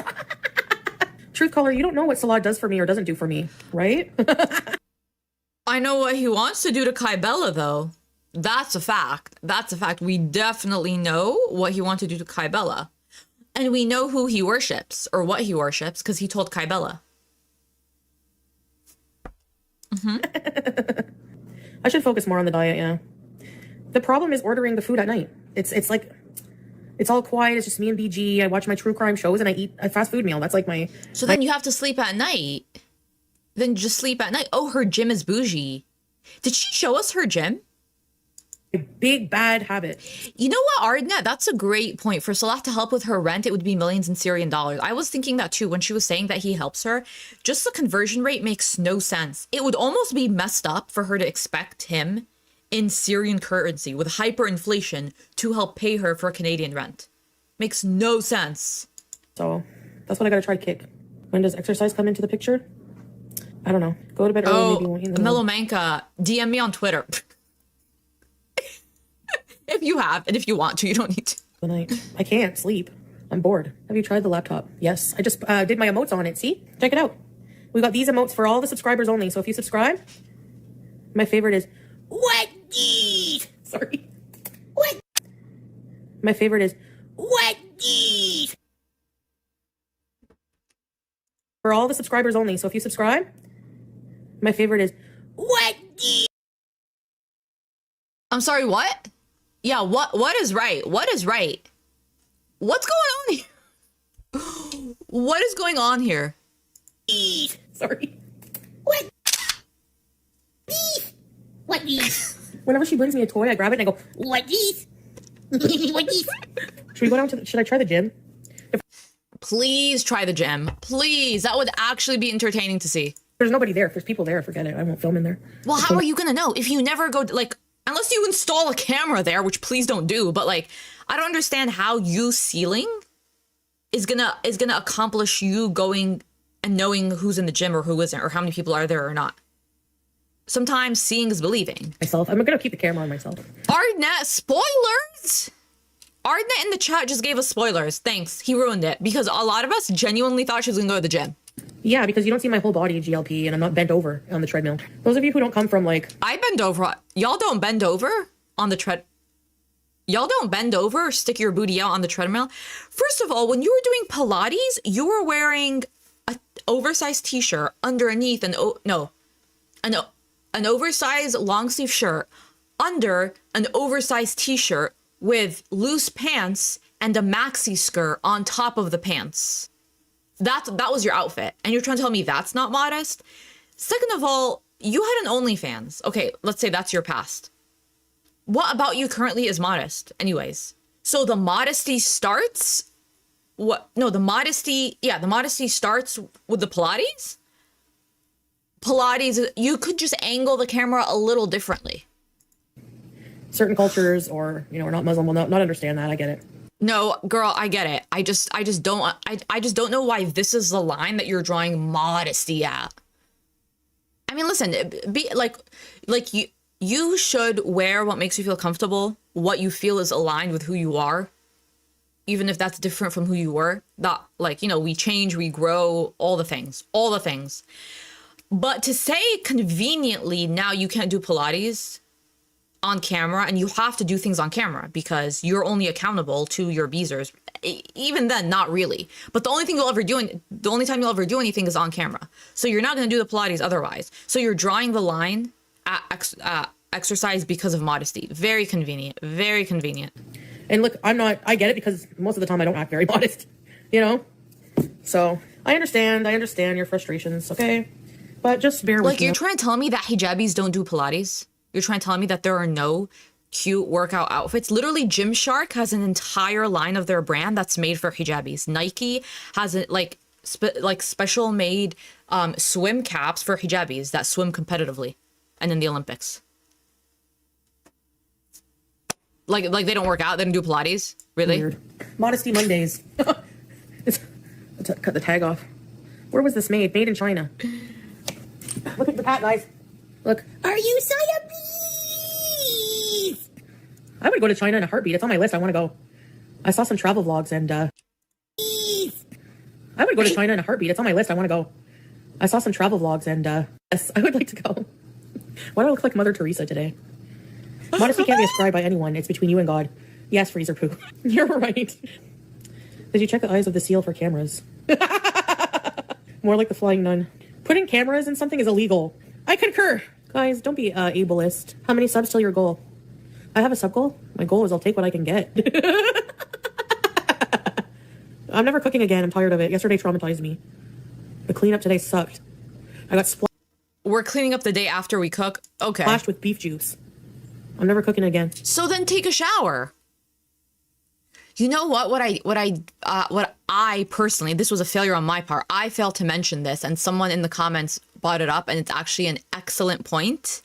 Truth caller, you don't know what Salah does for me or doesn't do for me, right? I know what he wants to do to Kybella, though. That's a fact. That's a fact. We definitely know what he wants to do to Kybella. And we know who he worships, or what he worships, because he told Kybella. I should focus more on the diet, yeah. The problem is ordering the food at night. It's like, it's all quiet. It's just me and BG. I watch my true crime shows and I eat a fast food meal. That's like my... So then you have to sleep at night. Then just sleep at night. Oh, her gym is bougie. Did she show us her gym? big bad habit. You know what, Ardna? That's a great point. For Salah to help with her rent, it would be millions in Syrian dollars. I was thinking that too when she was saying that he helps her. Just the conversion rate makes no sense. It would almost be messed up for her to expect him in Syrian currency with hyperinflation to help pay her for Canadian rent. Makes no sense. So that's what I gotta try to kick. When does exercise come into the picture? I don't know. Go to bed early, Oh, maybe you won't eat in the middle. Melomanka, DM me on Twitter. If you have, and if you want to, you don't need to. The night. I can't sleep. I'm bored. Have you tried the laptop? Yes. I just did my emotes on it. See? Check it out. We got these emotes for all the subscribers only. So if you subscribe, my favorite is what geez. Sorry. What? My favorite is what geez. For all the subscribers only. So if you subscribe, my favorite is what geez. I'm sorry, what? Yeah, what is right? What is right? What's going on here? What is going on here? Sorry. What? What these? Whenever she brings me a toy, I grab it and I go, What these? What these? should we go down to should I try the gym? Please try the gym. Please. That would actually be entertaining to see. There's nobody there. If there's people there, forget it. I won't film in there. Well, how are you going to know if you never go, like, unless you install a camera there, which please don't do, but like, I don't understand how you sealing is gonna accomplish you going and knowing who's in the gym or who isn't, or how many people are there or not. Sometimes seeing is believing. Myself. I'm gonna keep the camera on myself. Ardnet, spoilers! Ardnet in the chat just gave us spoilers. Thanks. He ruined it because a lot of us genuinely thought she was gonna go to the gym. Yeah, because you don't see my whole body in GLP and I'm not bent over on the treadmill. Those of you who don't come from like... I bend over. Y'all don't bend over on the Y'all don't bend over or stick your booty out on the treadmill. First of all, when you were doing Pilates, you were wearing an oversized t-shirt underneath an oversized long sleeve shirt under an oversized t-shirt with loose pants and a maxi skirt on top of the pants. That was your outfit. And you're trying to tell me that's not modest? Second of all, you had an OnlyFans. Okay, let's say that's your past. What about you currently is modest anyways? So the modesty starts the modesty starts with the Pilates? Pilates, you could just angle the camera a little differently. Certain cultures or, you know, we're not Muslim will not understand that. I get it. No, girl, I get it. I just don't know why this is the line that you're drawing modesty at. I mean, listen, be like you should wear what makes you feel comfortable, what you feel is aligned with who you are, even if that's different from who you were. That, like, you know, we change, we grow, all the things. But to say conveniently now you can't do Pilates on camera, and you have to do things on camera because you're only accountable to your beezers. Even then, not really. But the only time you'll ever do anything is on camera. So you're not going to do the Pilates otherwise. So you're drawing the line at exercise because of modesty. Very convenient. Very convenient. And look, I get it because most of the time I don't act very modest, you know? So I understand your frustrations, okay? But just bear with me. Like, you're trying to tell me that hijabis don't do Pilates? You're trying to tell me that there are no cute workout outfits? Literally, Gymshark has an entire line of their brand that's made for hijabis. Nike has special made swim caps for hijabis that swim competitively and in the Olympics. Like they don't work out, they don't do Pilates? Really? Weird. Modesty Mondays. Cut the tag off. Where was this made? Made in China. Look at the cat, guys. Look. Are you Siamese? I would go to China in a heartbeat. It's on my list. I want to go. I saw some travel vlogs and I would go to China in a heartbeat. It's on my list. I want to go. I saw some travel vlogs and yes, I would like to go. Why do I look like Mother Teresa today? Modesty can't be ascribed by anyone. It's between you and God. Yes, freezer poo. You're right. Did you check the eyes of the seal for cameras? More like the flying nun. Putting cameras in something is illegal. I concur. Guys, don't be ableist. How many subs till your goal? I have a sub goal. My goal is I'll take what I can get. I'm never cooking again. I'm tired of it. Yesterday traumatized me. The cleanup today sucked. I got We're cleaning up the day after we cook. Okay. splashed with beef juice. I'm never cooking again. So then take a shower. You know what? What I personally, this was a failure on my part. I failed to mention this, and someone in the comments brought it up, and it's actually an excellent point.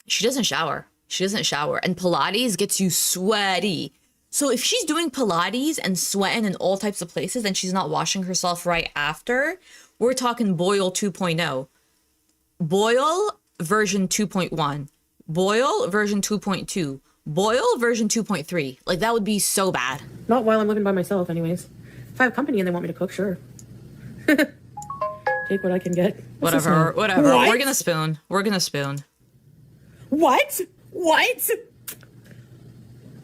She doesn't shower. And Pilates gets you sweaty. So if she's doing Pilates and sweating in all types of places and she's not washing herself right after, we're talking boil 2.0. Boil version 2.1. Boil version 2.2. Boil version 2.3. Like, that would be so bad. Not while I'm living by myself, anyways. If I have company and they want me to cook, sure. Take what I can get. Whatever. What? We're gonna spoon. What?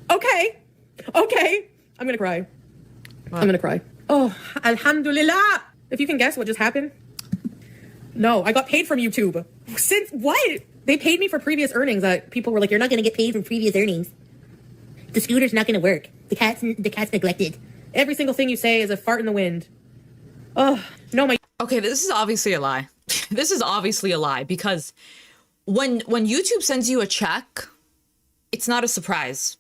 Okay. I'm gonna cry. What? I'm gonna cry. Oh, alhamdulillah. If you can guess what just happened. No, I got paid from YouTube. Since what? They paid me for previous earnings. People were like, You're not gonna get paid from previous earnings. The scooter's not gonna work. The cat's neglected. every single thing you say is a fart in the wind. Oh, no, my... Okay, this is obviously a lie. This is obviously a lie because when YouTube sends you a check, it's not a surprise.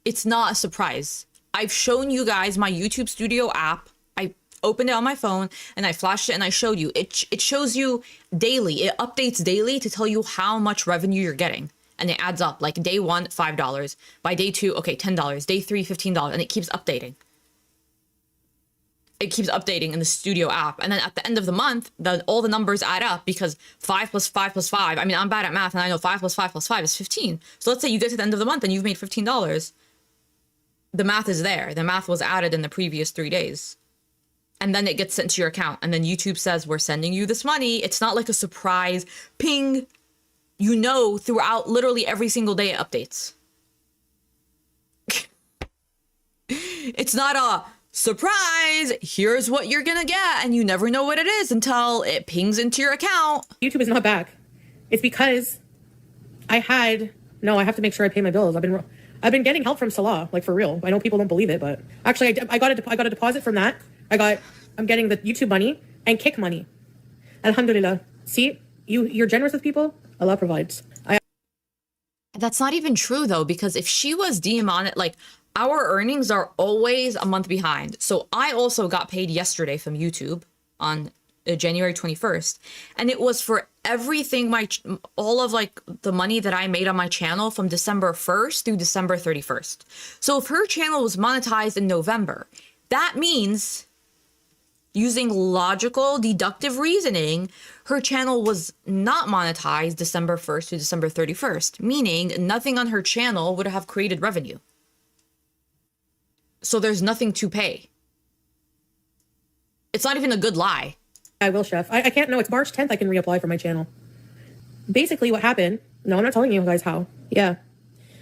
It's not a surprise. I've shown you guys my YouTube Studio app. I opened it on my phone and I flashed it and I showed you. It shows you daily. It updates daily to tell you how much revenue you're getting. And it adds up. Like day one, $5. By day two, okay, $10. Day three, $15. And it keeps updating. it keeps updating in the studio app. And then at the end of the month, all the numbers add up because 5 plus 5 plus 5. I mean, I'm bad at math and I know 5 plus 5 plus 5 is 15. So let's say you get to the end of the month and you've made $15. The math is there. The math was added in the previous 3 days. And then it gets sent to your account. And then YouTube says, we're sending you this money. It's not like a surprise ping. You know, throughout literally every single day it updates. It's not a surprise, here's what you're gonna get, and you never know what it is until it pings into your account. YouTube is not back. It's because I have to make sure I pay my bills. I've been getting help from Salah, like for real. I know people don't believe it, but actually I got a deposit from that. I'm getting the YouTube money and Kick money. Alhamdulillah. See, you're generous with people, Allah provides. That's not even true though, because if she was demonetized, like our earnings are always a month behind. So I also got paid yesterday from YouTube on January 21st. And it was for everything, all of like the money that I made on my channel from December 1st through December 31st. So if her channel was monetized in November, that means using logical deductive reasoning, her channel was not monetized December 1st to December 31st, meaning nothing on her channel would have created revenue. So there's nothing to pay. It's not even a good lie. I will, Chef. I can't, no, it's March 10th I can reapply for my channel. Basically what happened, no, I'm not telling you guys how. Yeah.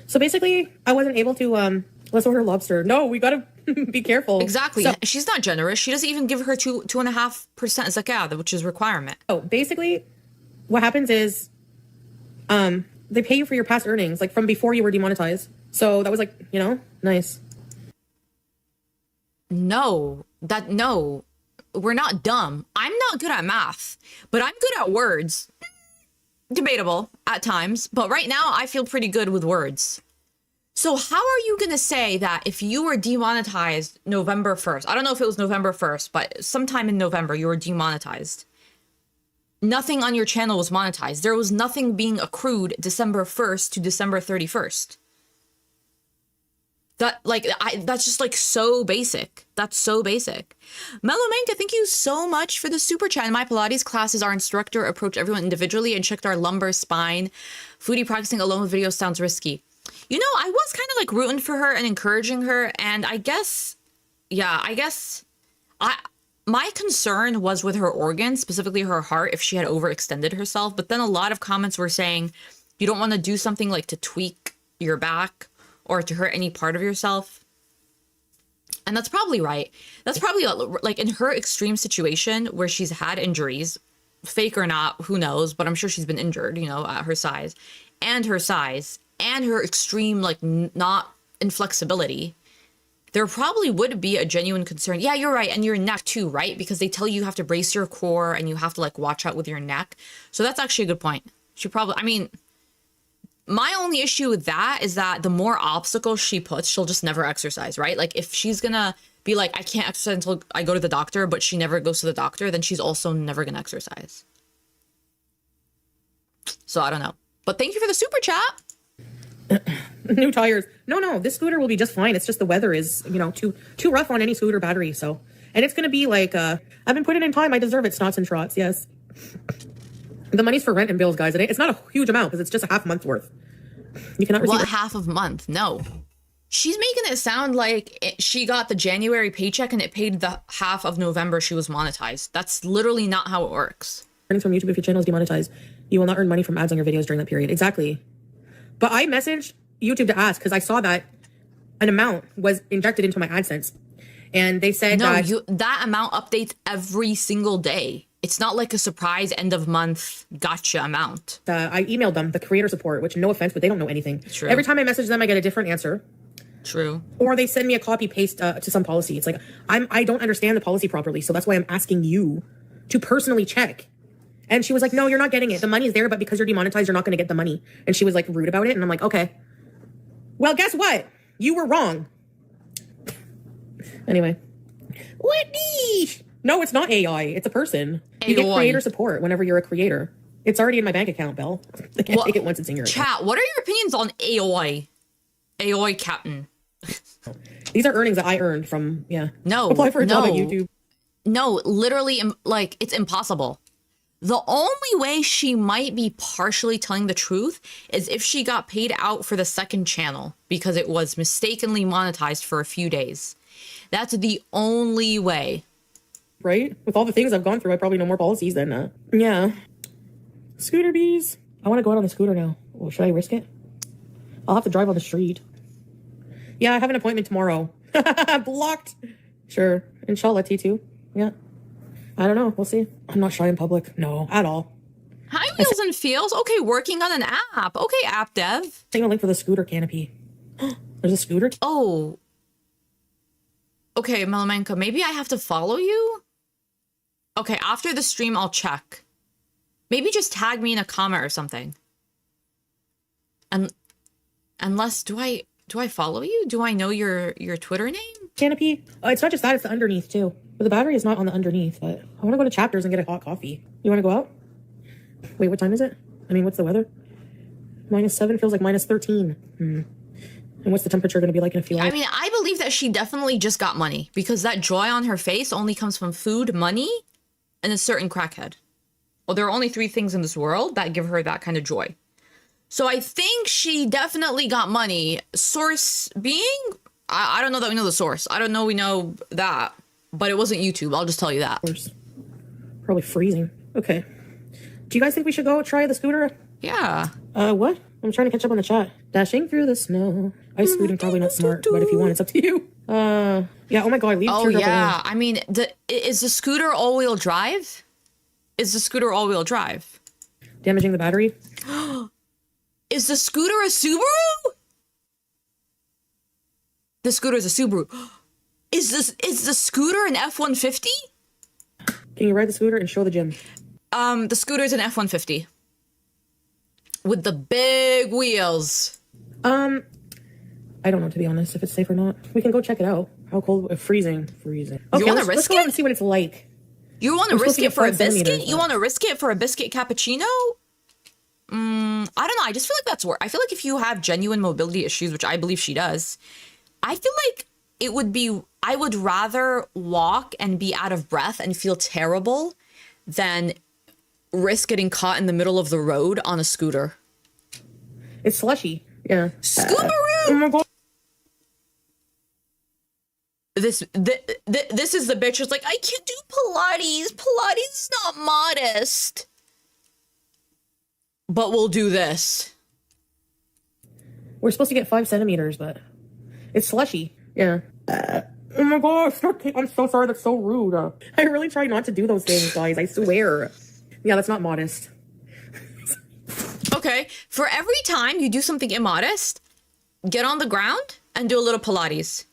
So basically I wasn't able to, let's order lobster. No, we gotta be careful. Exactly. So, she's not generous. She doesn't even give her 2.5% zakah, which is requirement. oh, basically what happens is, they pay you for your past earnings, like from before you were demonetized. So that was like, nice. No, we're not dumb. I'm not good at math, but I'm good at words. Debatable at times, but right now I feel pretty good with words. So how are you going to say that if you were demonetized November 1st, I don't know if it was November 1st, but sometime in November you were demonetized. Nothing on your channel was monetized. There was nothing being accrued December 1st to December 31st. That's just like so basic. That's so basic. Melomanka, thank you so much for the super chat. In my Pilates classes, our instructor approached everyone individually and checked our lumbar spine. Foodie practicing alone with videos sounds risky. You know, I was kind of like rooting for her and encouraging her. And I guess, my concern was with her organs, specifically her heart, if she had overextended herself. But then a lot of comments were saying, you don't want to do something like to tweak your back or to hurt any part of yourself. And that's probably right. That's probably like in her extreme situation where she's had injuries, fake or not, who knows, but I'm sure she's been injured, at her size and her extreme, like not inflexibility. There probably would be a genuine concern. Yeah, you're right. And your neck too, right? Because they tell you have to brace your core and you have to like watch out with your neck. So that's actually a good point. My only issue with that is that the more obstacles she puts, she'll just never exercise, right? Like if she's gonna be like, I can't exercise until I go to the doctor, but she never goes to the doctor, then she's also never gonna exercise. So I don't know. But thank you for the super chat. New tires. No, this scooter will be just fine. It's just the weather is, too rough on any scooter battery. So, and it's going to be like, I've been putting in time. I deserve it. Snots and trots. Yes. The money's for rent and bills, guys. It's not a huge amount because it's just a half month's worth. You cannot receive half of month? No. She's making it sound like she got the January paycheck and it paid the half of November she was monetized. That's literally not how it works. Earnings from YouTube if your channel is demonetized. You will not earn money from ads on your videos during that period. Exactly. But I messaged YouTube to ask because I saw that an amount was injected into my AdSense. And they said that amount updates every single day. It's not like a surprise end of month gotcha amount. I emailed them, the creator support, which no offense, but they don't know anything. True. Every time I message them, I get a different answer. True. Or they send me a copy paste to some policy. It's like, I don't understand the policy properly. So that's why I'm asking you to personally check. And she was like, no, you're not getting it. The money's there, but because you're demonetized, you're not going to get the money. And she was like rude about it. And I'm like, okay. Well, guess what? You were wrong. Anyway. Whitney! No, it's not AI. It's a person. You get creator support whenever you're a creator. It's already in my bank account, Belle. I can't take it once it's in your account. Chat, what are your opinions on AOI? AOI captain. These are earnings that I earned from, No. apply for a job at YouTube. No, literally, like, it's impossible. The only way she might be partially telling the truth is if she got paid out for the second channel because it was mistakenly monetized for a few days. That's the only way. Right? With all the things I've gone through, I probably know more policies than that. Yeah. Scooter bees. I want to go out on the scooter now. Well, should I risk it? I'll have to drive on the street. Yeah, I have an appointment tomorrow. Blocked. Sure. Inshallah, T2. Yeah. I don't know. We'll see. I'm not shy in public. No, at all. Hi, Wheels and Feels. Okay, working on an app. Okay, app dev. Taking a link for the scooter canopy. There's a scooter. Oh. Okay, Melamenka, maybe I have to follow you? Okay, after the stream, I'll check. Maybe just tag me in a comment or something. Unless, do I follow you? Do I know your Twitter name? Canopy. Oh, it's not just that, it's the underneath too. But the battery is not on the underneath, but I want to go to Chapters and get a hot coffee. You want to go out? Wait, what time is it? I mean, what's the weather? -7 feels like -13. And what's the temperature going to be like in a few hours? I mean, I believe that she definitely just got money because that joy on her face only comes from food, money, and a certain crackhead. Well, there are only 3 things in this world that give her that kind of joy. So I think she definitely got money. Source being, I don't know that we know the source. I don't know we know that, but it wasn't YouTube. I'll just tell you that. Probably freezing. Okay. Do you guys think we should go try the scooter? Yeah. What? I'm trying to catch up on the chat. Dashing through the snow. Ice scooting, probably not smart, but if you want, it's up to you. Yeah, oh my god, leave Oh yeah, I mean, is the scooter all-wheel drive? Is the scooter all-wheel drive? Damaging the battery? Is the scooter a Subaru? The scooter is a Subaru. Is the scooter an F-150? Can you ride the scooter and show the gym? The scooter is an F-150. With the big wheels. I don't know, to be honest, if it's safe or not. We can go check it out. How cold? Freezing. Okay, let's go out and see what it's like. You want to risk it for a biscuit? But... You want to risk it for a biscuit cappuccino? I don't know. I just feel like that's where I feel like if you have genuine mobility issues, which I believe she does, I feel like it would be, I would rather walk and be out of breath and feel terrible than risk getting caught in the middle of the road on a scooter. It's slushy. Yeah. Scoobaroo! Oh my god. This is the bitch who's like, I can't do Pilates. Pilates is not modest. But we'll do this. We're supposed to get 5 centimeters, but it's slushy. Yeah. Oh my gosh. I'm so sorry. That's so rude. I really try not to do those things, guys. I swear. Yeah, that's not modest. Okay. For every time you do something immodest, get on the ground and do a little Pilates.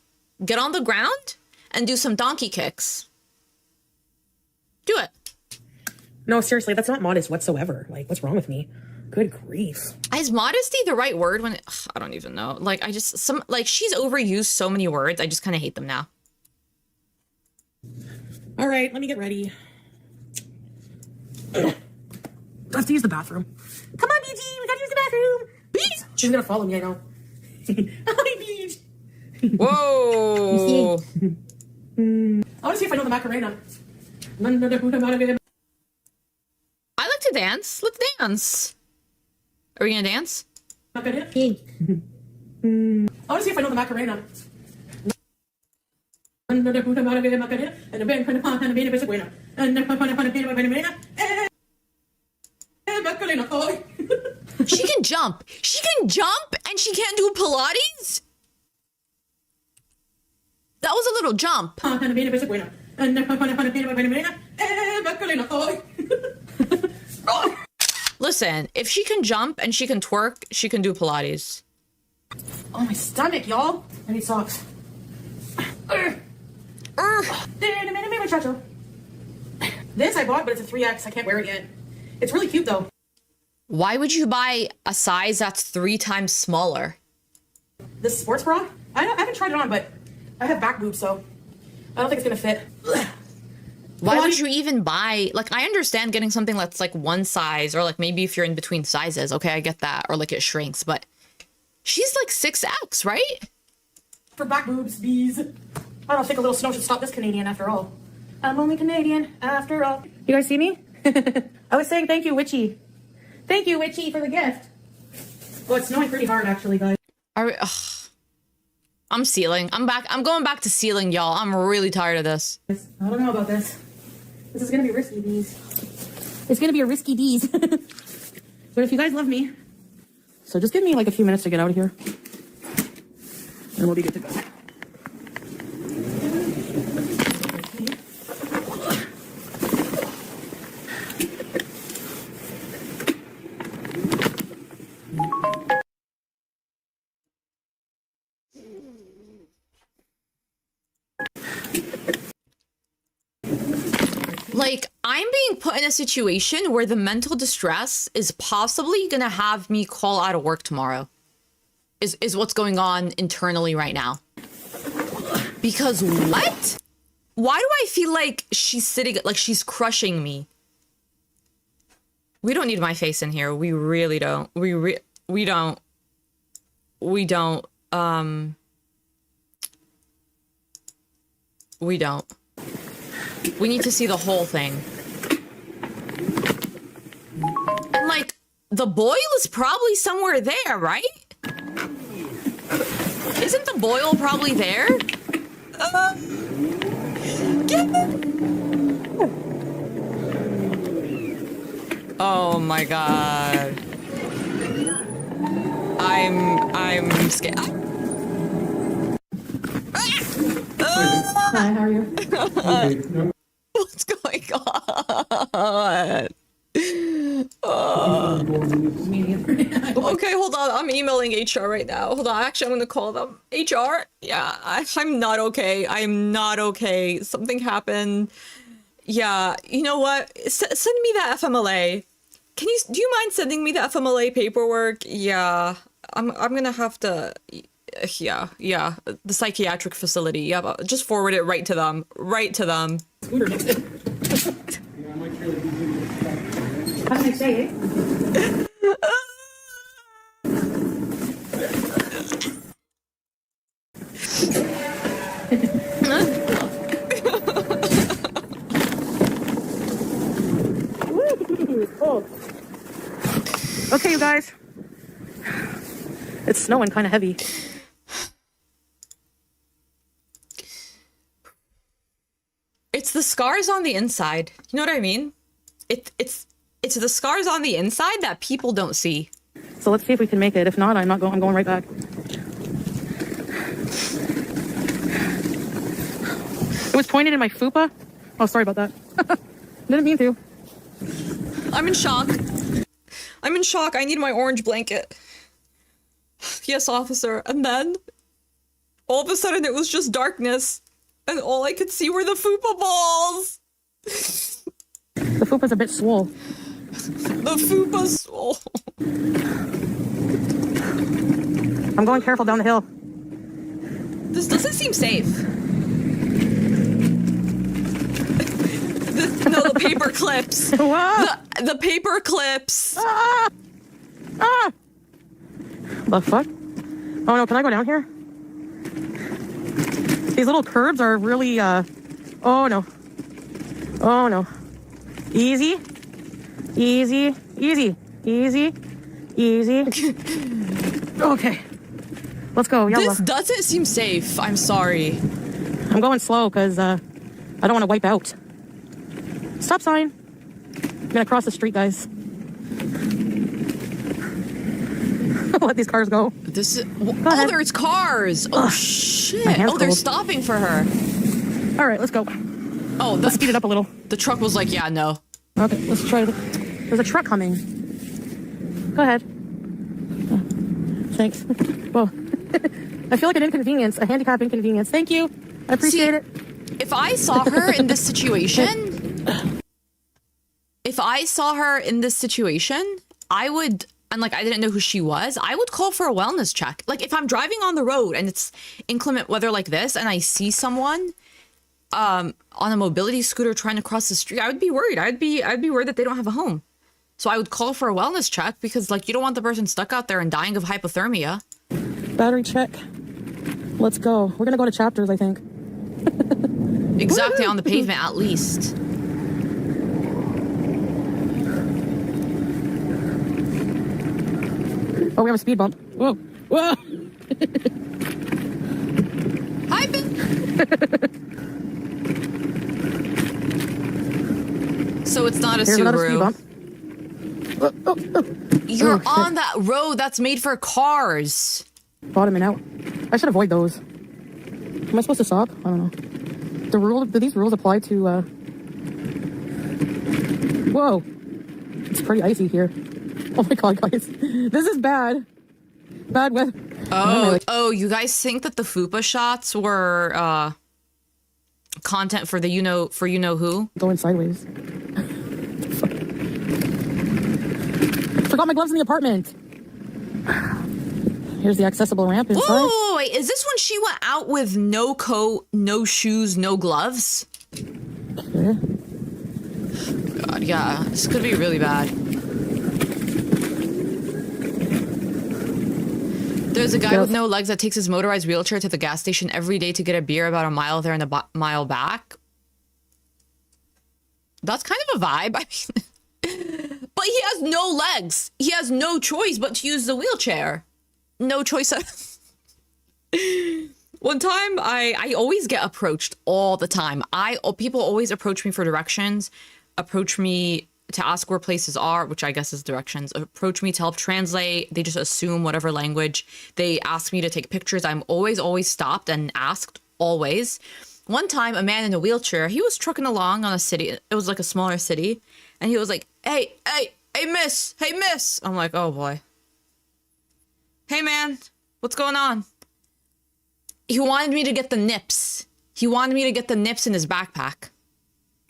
Get on the ground and do some donkey kicks. Do it. No, seriously, that's not modest whatsoever. Like, what's wrong with me? Good grief. Is modesty the right word when I don't even know. Like, she's overused so many words. I just kind of hate them now. All right, let me get ready. Let's use the bathroom. Come on, BG, we gotta use the bathroom. BEEZE! She's gonna follow me, I know. Hi, BEEZE. Whoa. I wanna see if I know the Macarena. I like to dance. Let's dance. Are we gonna dance? I wanna see if I know the Macarena. She can jump. She can jump and she can't do Pilates? That was a little jump. Listen, if she can jump and she can twerk, she can do Pilates. Oh, my stomach, y'all. I need socks. This I bought, but it's a 3X. I can't wear it yet. It's really cute, though. Why would you buy a size that's 3 times smaller? This sports bra? I haven't tried it on, but I have back boobs, so I don't think it's gonna fit. Why would you even buy, like, I understand getting something that's like one size, or like maybe if you're in between sizes, okay, I get that, or like it shrinks, but she's like 6X, right? For back boobs, BEEZE. I don't think a little snow should stop this Canadian after all. I'm only Canadian after all. You guys see me? I was saying thank you, Witchy. Thank you, Witchy, for the gift. Oh, it's snowing pretty hard, actually, guys. I'm sealing. I'm back. I'm going back to sealing, y'all. I'm really tired of this. I don't know about this. This is gonna be risky, bees. It's gonna be a risky bees. But if you guys love me, so just give me like a few minutes to get out of here, and we'll be good to go. Like, I'm being put in a situation where the mental distress is possibly gonna have me call out of work tomorrow. Is what's going on internally right now. Because what? Why do I feel like she's sitting, like she's crushing me? We don't need my face in here. We really don't. We don't. We don't. We don't. We need to see the whole thing. And like, the boil is probably somewhere there, right? Isn't the boil probably there? Get it! Oh my god. I'm scared. Hi, how are you? What's going on? Okay, hold on. I'm emailing HR right now. Hold on. Actually, I'm going to call them. HR? Yeah, I'm not okay. I'm not okay. Something happened. Yeah, you know what? Send me that FMLA. Do you mind sending me the FMLA paperwork? Yeah, I'm going to have to... Yeah, the psychiatric facility. Yeah, just forward it right to them. Right to them. Scooter next to How can I say it? Cold. Okay, you guys. It's snowing kind of heavy. It's the scars on the inside. You know what I mean? It's the scars on the inside that people don't see. So let's see if we can make it. If not, I'm going right back. It was pointed in my fupa. Oh, sorry about that. Didn't mean to. I'm in shock. I'm in shock. I need my orange blanket. Yes, officer. And then all of a sudden it was just darkness. And all I could see were the fupa balls. The fupa's a bit swole. The fupa's swole. I'm going careful down the hill. This doesn't seem safe. The paper clips. The paper clips. Ah! The fuck? Oh no, can I go down here? These little curbs are really, oh no. Oh no. Easy. Easy. Easy. Easy. Easy. Okay. Let's go. Yalla. This doesn't seem safe. I'm sorry. I'm going slow because, I don't want to wipe out. Stop sign. I'm gonna cross the street, guys. Let these cars go. This is... Go Oh, ahead. there's cars. Oh, shit. Oh, they're cold. stopping for her. All right, let's go. Oh, Let's speed it up a little. The truck was like, yeah, no. Okay, let's try. There's a truck coming. Go ahead. Oh, thanks. Whoa. I feel like an inconvenience, a handicap inconvenience. Thank you. I appreciate it. If I saw her in this situation, I would, and like I didn't know who she was, I would call for a wellness check. Like if I'm driving on the road and it's inclement weather like this and I see someone on a mobility scooter trying to cross the street, I would be worried. I'd be worried that they don't have a home. So I would call for a wellness check because like you don't want the person stuck out there and dying of hypothermia. Battery check. Let's go. We're gonna go to chapters, I think. Exactly, on the pavement at least. Oh, we have a speed bump. Whoa. Whoa. Hi, So it's not a Here's another speed Subaru. bump. You're Oh, on that road that's made for cars. Bottoming out. I should avoid those. Am I supposed to stop? I don't know. Do these rules apply to, Whoa. It's pretty icy here. Oh my god, guys. This is bad. Bad weather. Oh, you guys think that the Fupa shots were content for the you know who? Going sideways. Forgot my gloves in the apartment. Here's the accessible ramp inside. Whoa, wait, is this when she went out with no coat, no shoes, no gloves? Okay. God, yeah, this could be really bad. There's a guy with no legs that takes his motorized wheelchair to the gas station every day to get a beer about a mile there and a mile back. That's kind of a vibe. I mean, but he has no legs. He has no choice but to use the wheelchair. No choice. One time, I always get approached all the time. People always approach me for directions, approach me to ask where places are, which I guess is directions, approach me to help translate. They just assume whatever language. They ask me to take pictures. I'm always stopped and asked, always. One time, a man in a wheelchair, he was trucking along on a city. It was like a smaller city. And he was like, hey, miss. I'm like, oh boy. Hey, man, what's going on? He wanted me to get the nips. He wanted me to get the nips in his backpack.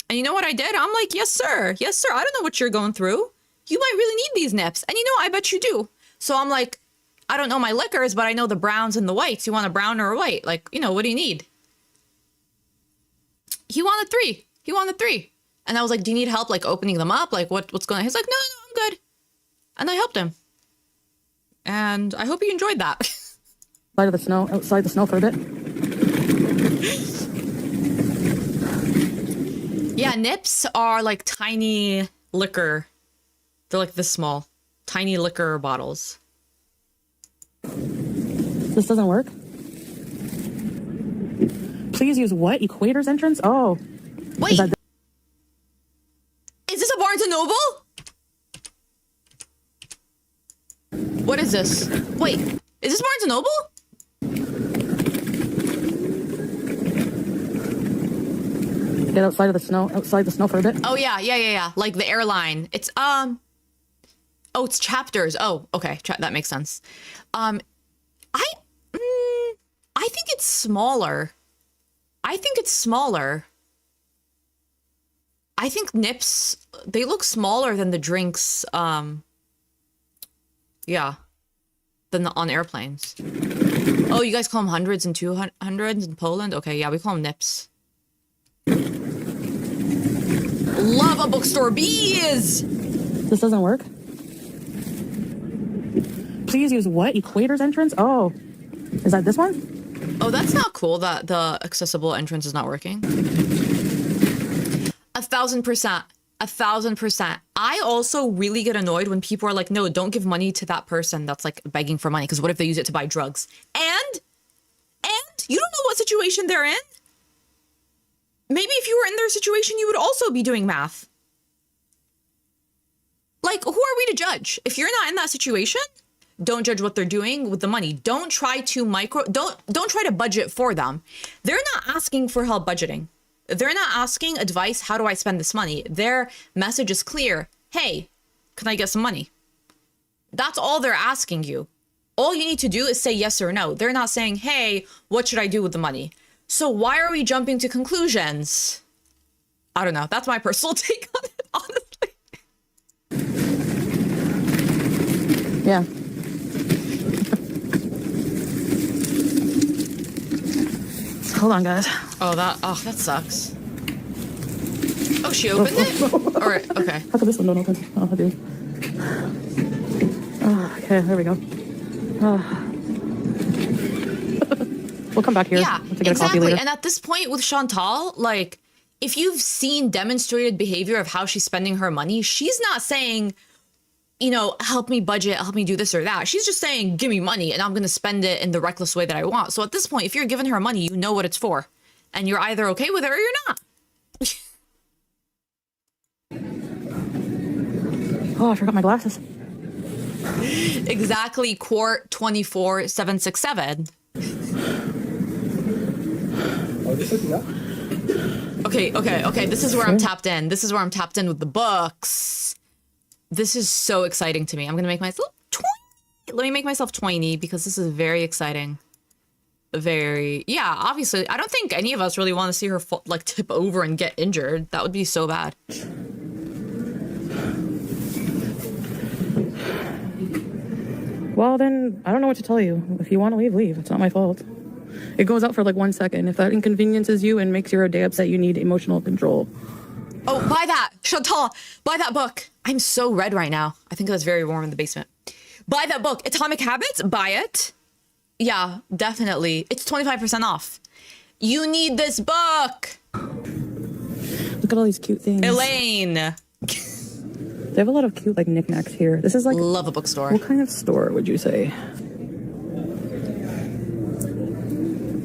And you know what I did? I'm like, yes, sir. Yes, sir. I don't know what you're going through. You might really need these nips. And you know, I bet you do. So I'm like, I don't know my liquors, but I know the browns and the whites. You want a brown or a white? Like, you know, what do you need? He wanted three. And I was like, do you need help, like, opening them up? Like, what's going on? He's like, no, I'm good. And I helped him. And I hope you enjoyed that. Outside the snow for a bit. Yeah, nips are like tiny liquor. They're like this small. Tiny liquor bottles. This doesn't work. Please use what? Equator's entrance? Oh. Wait. Is this a Barnes & Noble? What is this? Wait. Is this Barnes & Noble? Get outside the snow for a bit. Oh, yeah. Like the airline. It's, oh, it's chapters. Oh, okay. That makes sense. I think it's smaller. I think nips, they look smaller than the drinks, yeah, than on airplanes. Oh, you guys call them hundreds and 200s in Poland? Okay, yeah, we call them nips. Love a bookstore. BEEZE! This doesn't work. Please use what? Equator's entrance? Oh. Is that this one? Oh, that's not cool that the accessible entrance is not working. 1,000%. 1,000%. I also really get annoyed when people are like, no, don't give money to that person that's like begging for money, because what if they use it to buy drugs? And you don't know what situation they're in. Maybe if you were in their situation, you would also be doing math. Like, who are we to judge? If you're not in that situation, don't judge what they're doing with the money. Don't try to don't try to budget for them. They're not asking for help budgeting. They're not asking advice, how do I spend this money? Their message is clear. Hey, can I get some money? That's all they're asking you. All you need to do is say yes or no. They're not saying, hey, what should I do with the money? So why are we jumping to conclusions? I don't know. That's my personal take on it, honestly. Yeah. Hold on, guys. Oh, that sucks. Oh, she opened it? All right, okay. How come this one don't open? Oh, I do. Oh, okay, there we go. We'll come back here. Yeah, to get a coffee exactly. later. And at this point with Chantal, like, if you've seen demonstrated behavior of how she's spending her money, she's not saying, you know, help me budget, help me do this or that. She's just saying, give me money and I'm going to spend it in the reckless way that I want. So at this point, if you're giving her money, you know what it's for. And you're either okay with it or you're not. Oh, I forgot my glasses. Exactly, quart 24767. Okay. This is where I'm tapped in. This is where I'm tapped in with the books. This is so exciting to me. I'm gonna make myself 20. Let me make myself 20 because this is very exciting. Yeah, obviously, I don't think any of us really want to see her like tip over and get injured. That would be so bad. Well, then, I don't know what to tell you. If you want to leave, leave. It's not my fault. It goes out for like 1 second. If that inconveniences you and makes your day upset, you need emotional control. Oh, buy that. Chantal, buy that book. I'm so red right now. I think it was very warm in the basement. Buy that book. Atomic Habits, buy it. Yeah, definitely. It's 25% off. You need this book. Look at all these cute things. Elaine. They have a lot of cute like knickknacks here. This is like Love a bookstore. What kind of store would you say?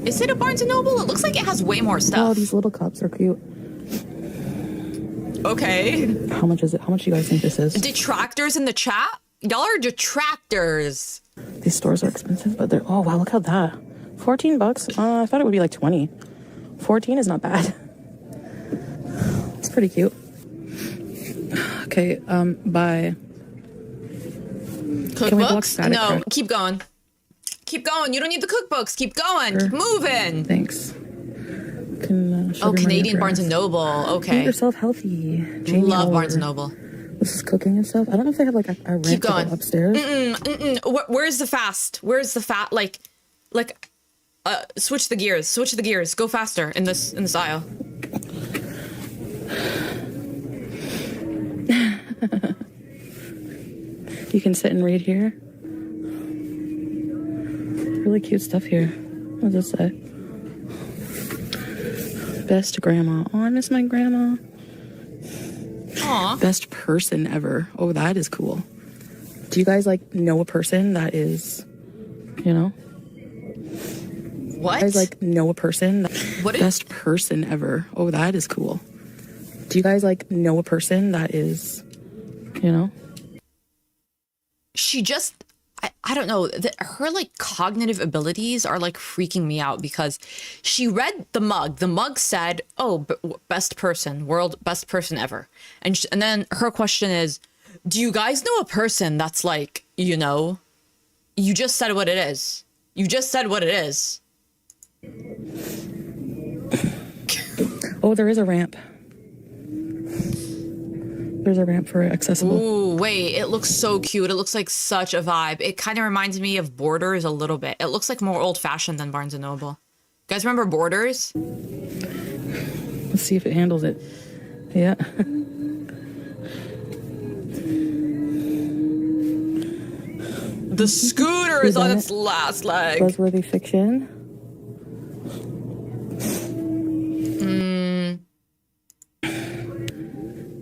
Is it a Barnes & Noble? It looks like it has way more Oh, stuff. these little cups are cute. Okay. How much is it? How much do you guys think this is? Detractors in the chat? Y'all are detractors. These stores are expensive, but they're, oh wow, look at that. 14 bucks? I thought it would be like 20. 14 is not bad. It's pretty cute. Okay, bye. Can we block Cookbooks? static No, crash? keep going. Keep going. You don't need the cookbooks. Keep going. Keep moving. Thanks. Oh, Canadian Barnes & Noble. Keep Okay. yourself healthy. Jamie Love Oliver. Barnes & Noble. This is cooking and stuff. I don't know if they have like a ramp Keep to go going. upstairs. Where's the fast? Where's the fat? Switch the gears. Switch the gears. Go faster in this aisle. You can sit and read here. Really cute stuff here. What does it say? Best grandma. Oh, I miss my grandma. Aw. Best person ever. Oh, that is cool. Do you guys like know a person that is, you know? What? You guys like know a person that What is- best person ever. Oh, that is cool. Do you guys like know a person that is, you know? She just, I don't know, her like cognitive abilities are like freaking me out because she read the mug. The mug said, oh, best person, world best person ever. And then her question is, do you guys know a person that's like, you know, you just said what it is. You just said what it is. Oh, there is a ramp. There's a ramp for accessible. Ooh, wait, it looks so cute. It looks like such a vibe. It kind of reminds me of Borders a little bit. It looks like more old-fashioned than Barnes & Noble. You guys remember Borders? Let's see if it handles it. Yeah. The scooter is on its last leg. Buzzworthy fiction.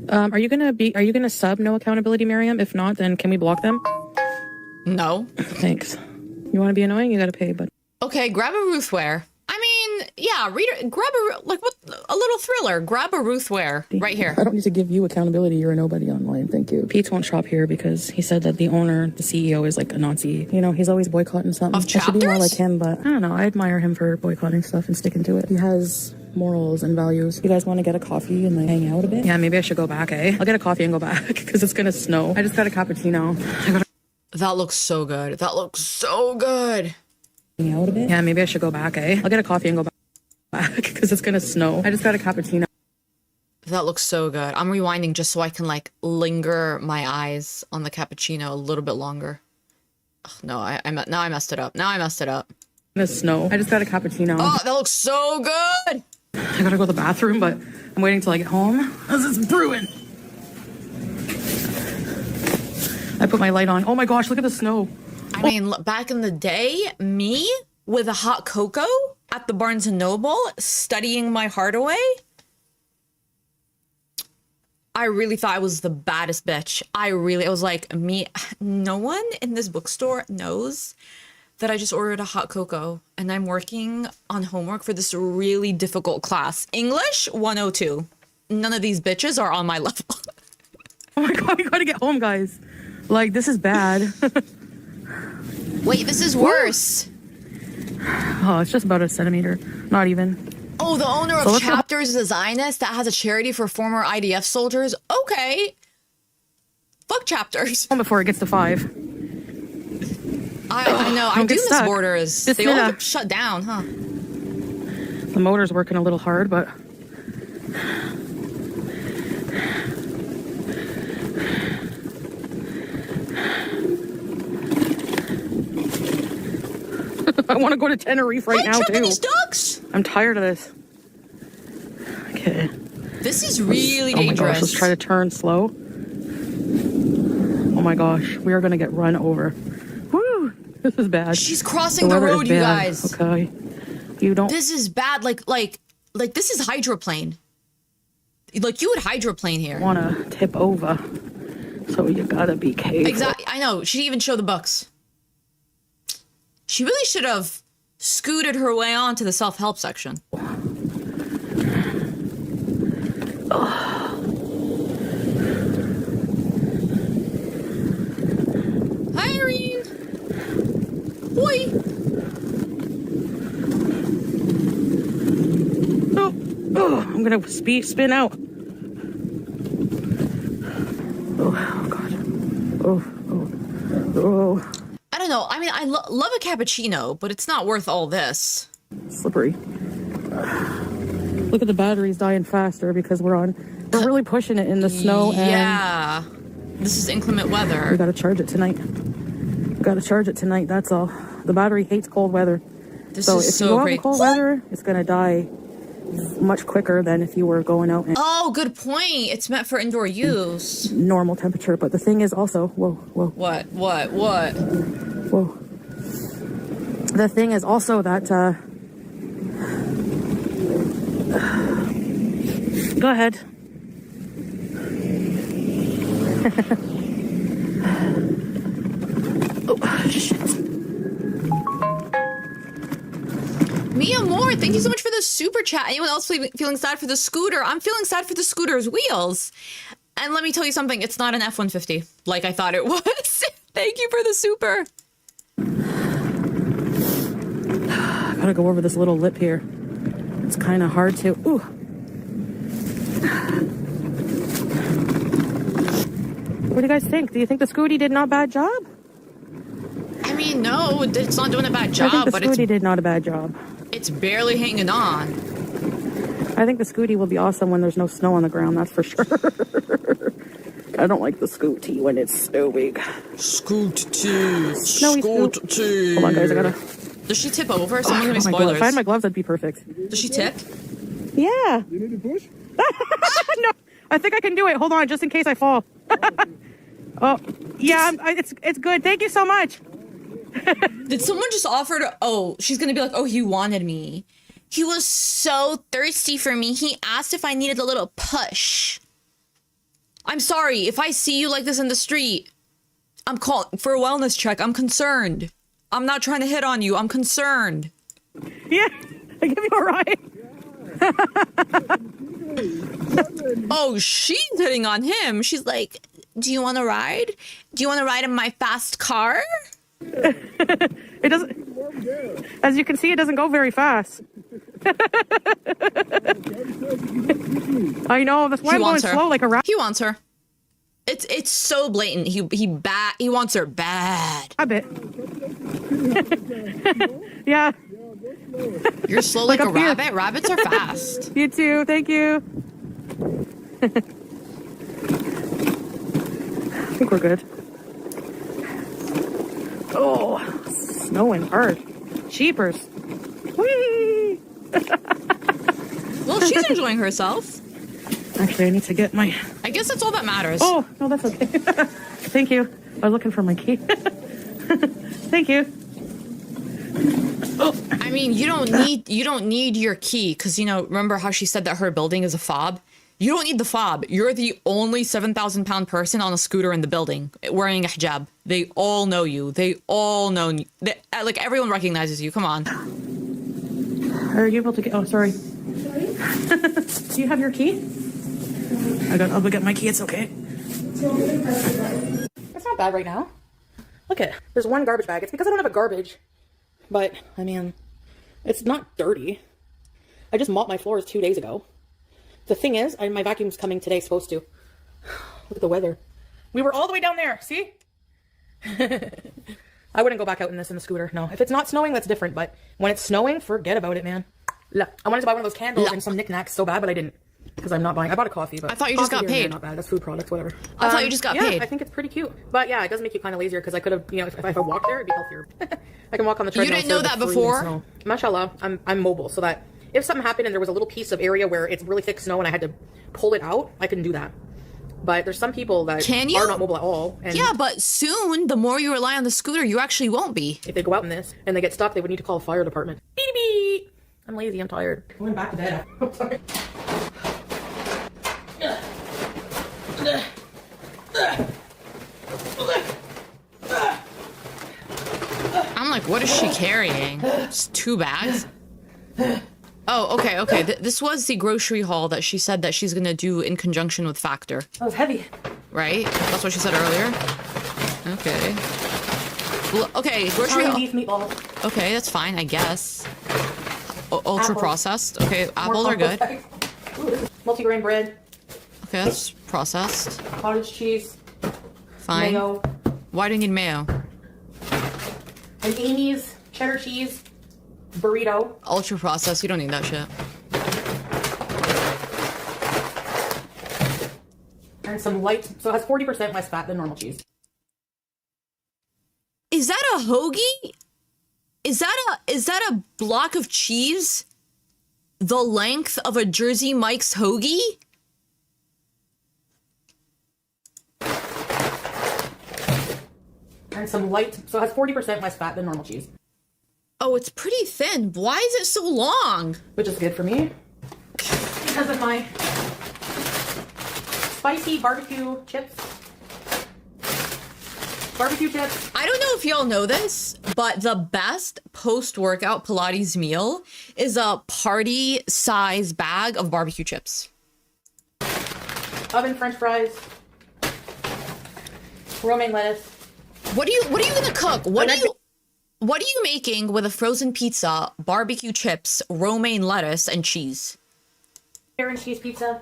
Are you gonna sub no accountability, Miriam? If not, then can we block them? No. Thanks. You want to be annoying? You gotta pay, but Okay, grab a Ruthware. I mean, yeah, grab a little thriller. Grab a Ruthware right here. I don't need to give you accountability. You're a nobody online. Thank you. Pete won't shop here because he said that the owner, the CEO, is like a Nazi. You know, he's always boycotting something. Of I should be more chapters? like him, but I don't know. I admire him for boycotting stuff and sticking to it. He has morals and values. You guys want to get a coffee and like hang out a bit? Yeah, maybe I should go back, eh? I'll get a coffee and go back because it's gonna snow. I just got a cappuccino. That looks so good. That looks so good. Hang out a bit? Yeah, maybe I should go back, eh? I'll get a coffee and go back because it's gonna snow. I just got a cappuccino. That looks so good. I'm rewinding just so I can like linger my eyes on the cappuccino a little bit longer. Ugh, no, now I messed it up. Now I messed it up. The snow. I just got a cappuccino. Oh, that looks so good. I gotta go to the bathroom, but I'm waiting till I get home. This is brewing. I put my light on. Oh my gosh, look at the snow. I mean, back in the day, me with a hot cocoa at the Barnes & Noble studying my heart away, I really thought I was the baddest bitch. I was like, no one in this bookstore knows that I just ordered a hot cocoa and I'm working on homework for this really difficult class. English 102. None of these bitches are on my level. Oh my God, we gotta get home, guys. Like, this is bad. Wait, this is worse. Oh, it's just about a centimeter. Not even. Oh, the owner of Chapters is a Zionist that has a charity for former IDF soldiers. Okay. Fuck Chapters. Before it gets to 5. I know. I do miss stuck. Borders. They all shut down, huh? The motor's working a little hard, but... I want to go to Tenerife right now, too. These ducks. I'm tired of this. Okay. This is really dangerous. Oh my gosh, let's try to turn slow. Oh my gosh, we are going to get run over. Woo! This is bad. She's crossing the road, you guys. Okay. You don't... This is bad. Like this is hydroplane. Like, you would hydroplane here. Want to tip over. So you gotta be careful. Exactly. I know. She didn't even show the books. She really should have scooted her way onto the self-help section. Hi, Irene. Boy. Oh, I'm gonna spin out. Oh God. Oh. I don't know. I mean, I love a cappuccino, but it's not worth all this. Slippery. Look at the batteries dying faster because we're really pushing it in the snow. Yeah. This is inclement weather. We gotta charge it tonight. That's all. The battery hates cold weather. So if you go out in cold weather, it's gonna die much quicker than if you were going out in good point. It's meant for indoor use. Normal temperature. But the thing is also, whoa. What? Whoa. The thing is also that, go ahead. Oh, shit. Mia Moore, thank you so much for the super chat. Anyone else feeling sad for the scooter? I'm feeling sad for the scooter's wheels. And let me tell you something, it's not an F-150 like I thought it was. Thank you for the super. I gotta go over this little lip here. It's kind of hard to... Ooh. What do you guys think? Do you think the Scooty did not a bad job? I mean, no, it's not doing a bad job, I think the but Scooty did not a bad job. It's barely hanging on. I think the Scooty will be awesome when there's no snow on the ground, that's for sure. I don't like the Scooty when it's snowing. Scooty. Snowy Scooty. Hold on, guys, I gotta... Does she tip over? Someone's gonna make spoilers. If I had my gloves, that'd be perfect. Does she tip? Yeah. You need to push? No, I think I can do it. Hold on, just in case I fall. Oh, yeah, it's good. Thank you so much. Did someone just offer to... Oh, she's gonna be like, oh, he wanted me. He was so thirsty for me. He asked if I needed a little push. I'm sorry. If I see you like this in the street, I'm calling for a wellness check. I'm concerned. I'm not trying to hit on you. I'm concerned. Yeah, I give you a ride. Oh, she's hitting on him. She's like, do you want to ride? Do you want to ride in my fast car? It doesn't... As you can see, it doesn't go very fast. I know, that's why I'm going slow like a rat. He wants her. It's so blatant. He wants her bad. A bit. Yeah. You're slow like a rabbit. Rabbits are fast. You too. Thank you. I think we're good. Oh, snowing hard. Cheapers. Whee! Well, she's enjoying herself. Actually, I need to get my... I guess that's all that matters. Oh, no, that's okay. Thank you. I was looking for my key. Thank you. I mean, you don't need your key because, you know, remember how she said that her building is a fob? You don't need the fob. You're the only 7,000-pound person on a scooter in the building wearing a hijab. They all know you. They all know you. Like, everyone recognizes you. Come on. Are you able to get... Oh, sorry. Do you have your key? I'll go get my key. It's okay. It's not bad right now. Look at... There's one garbage bag. It's because I don't have a garbage. But, I mean, it's not dirty. I just mopped my floors 2 days ago. The thing is, my vacuum's coming today, supposed to. Look at the weather. We were all the way down there, see? I wouldn't go back out in the scooter, no. If it's not snowing, that's different, but when it's snowing, forget about it, man. I wanted to buy one of those candles and some knickknacks so bad, but I didn't. Because I'm not buying. I bought a coffee, but... I thought you just got paid. Not bad. That's food products, whatever. I thought you just got paid. Yeah, I think it's pretty cute. But yeah, it does make you kind of lazier, because I could have, you know, if I walked there, it'd be healthier. I can walk on the treadmill. You didn't know that before? Mashallah, I'm mobile, so that if something happened and there was a little piece of area where it's really thick snow and I had to pull it out, I can do that. But there's some people that are not mobile at all. And yeah, but soon, the more you rely on the scooter, you actually won't be. if they go out in this and they get stuck, they would need to call a fire department. Beep, beep. I'm lazy, I'm tired. I went back to bed. I'm sorry. I'm like, what is she carrying? Just 2 bags? Oh, okay. This was the grocery haul that she said that she's gonna do in conjunction with Factor. That was heavy. Right? That's what she said earlier? Okay. Well, okay, grocery haul. Beef meatballs. Okay, that's fine, I guess. Ultra processed. Okay, apples are good. Ooh, multigrain bread. Okay, that's processed. Cottage cheese. Fine. Mayo. Why do you need mayo? And Amy's cheddar cheese burrito. Ultra processed, you don't need that shit. And some light, so it has 40% less fat than normal cheese. Is that a hoagie? Is that a block of cheese the length of a Jersey Mike's hoagie? And some light, so it has 40% less fat than normal cheese. Oh, it's pretty thin. Why is it so long? Which is good for me. Because of my spicy barbecue chips. Barbecue chips. I don't know if y'all know this, but the best post-workout Pilates meal is a party size bag of barbecue chips. Oven French fries. Romaine lettuce. What are you gonna cook? What are you making with a frozen pizza, barbecue chips, romaine lettuce, and cheese? Beer and cheese pizza.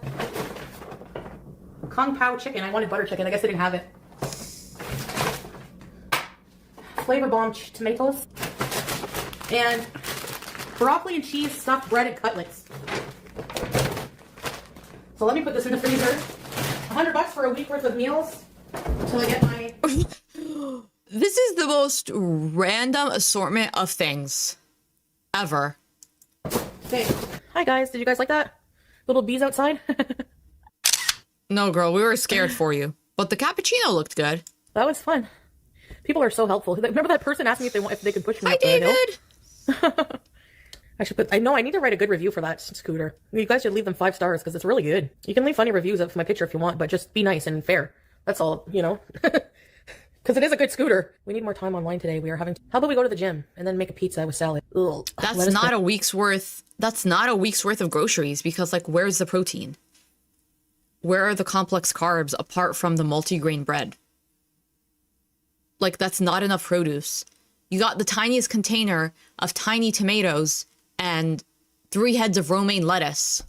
Kung Pao chicken. I wanted butter chicken. I guess they didn't have it. Flavor bomb tomatoes. And broccoli and cheese stuffed breaded cutlets. So let me put this in the freezer. $100 for a week worth of meals until I get my... This is the most random assortment of things ever. Okay. Hi guys, did you guys like that? Little bees outside? No, girl, we were scared for you. But the cappuccino looked good. That was fun. People are so helpful. Remember that person asked me if they could push me Hi, up the hill? David! I need to write a good review for that scooter. You guys should leave them 5 stars because it's really good. You can leave funny reviews of my picture if you want, but just be nice and fair. That's all, you know? Because it is a good scooter. We need more time online today. How about we go to the gym and then make a pizza with salad? Ugh. That's not a week's worth. That's not a week's worth of groceries because, like, where's the protein? Where are the complex carbs apart from the multigrain bread? Like, that's not enough produce. You got the tiniest container of tiny tomatoes and 3 heads of romaine lettuce.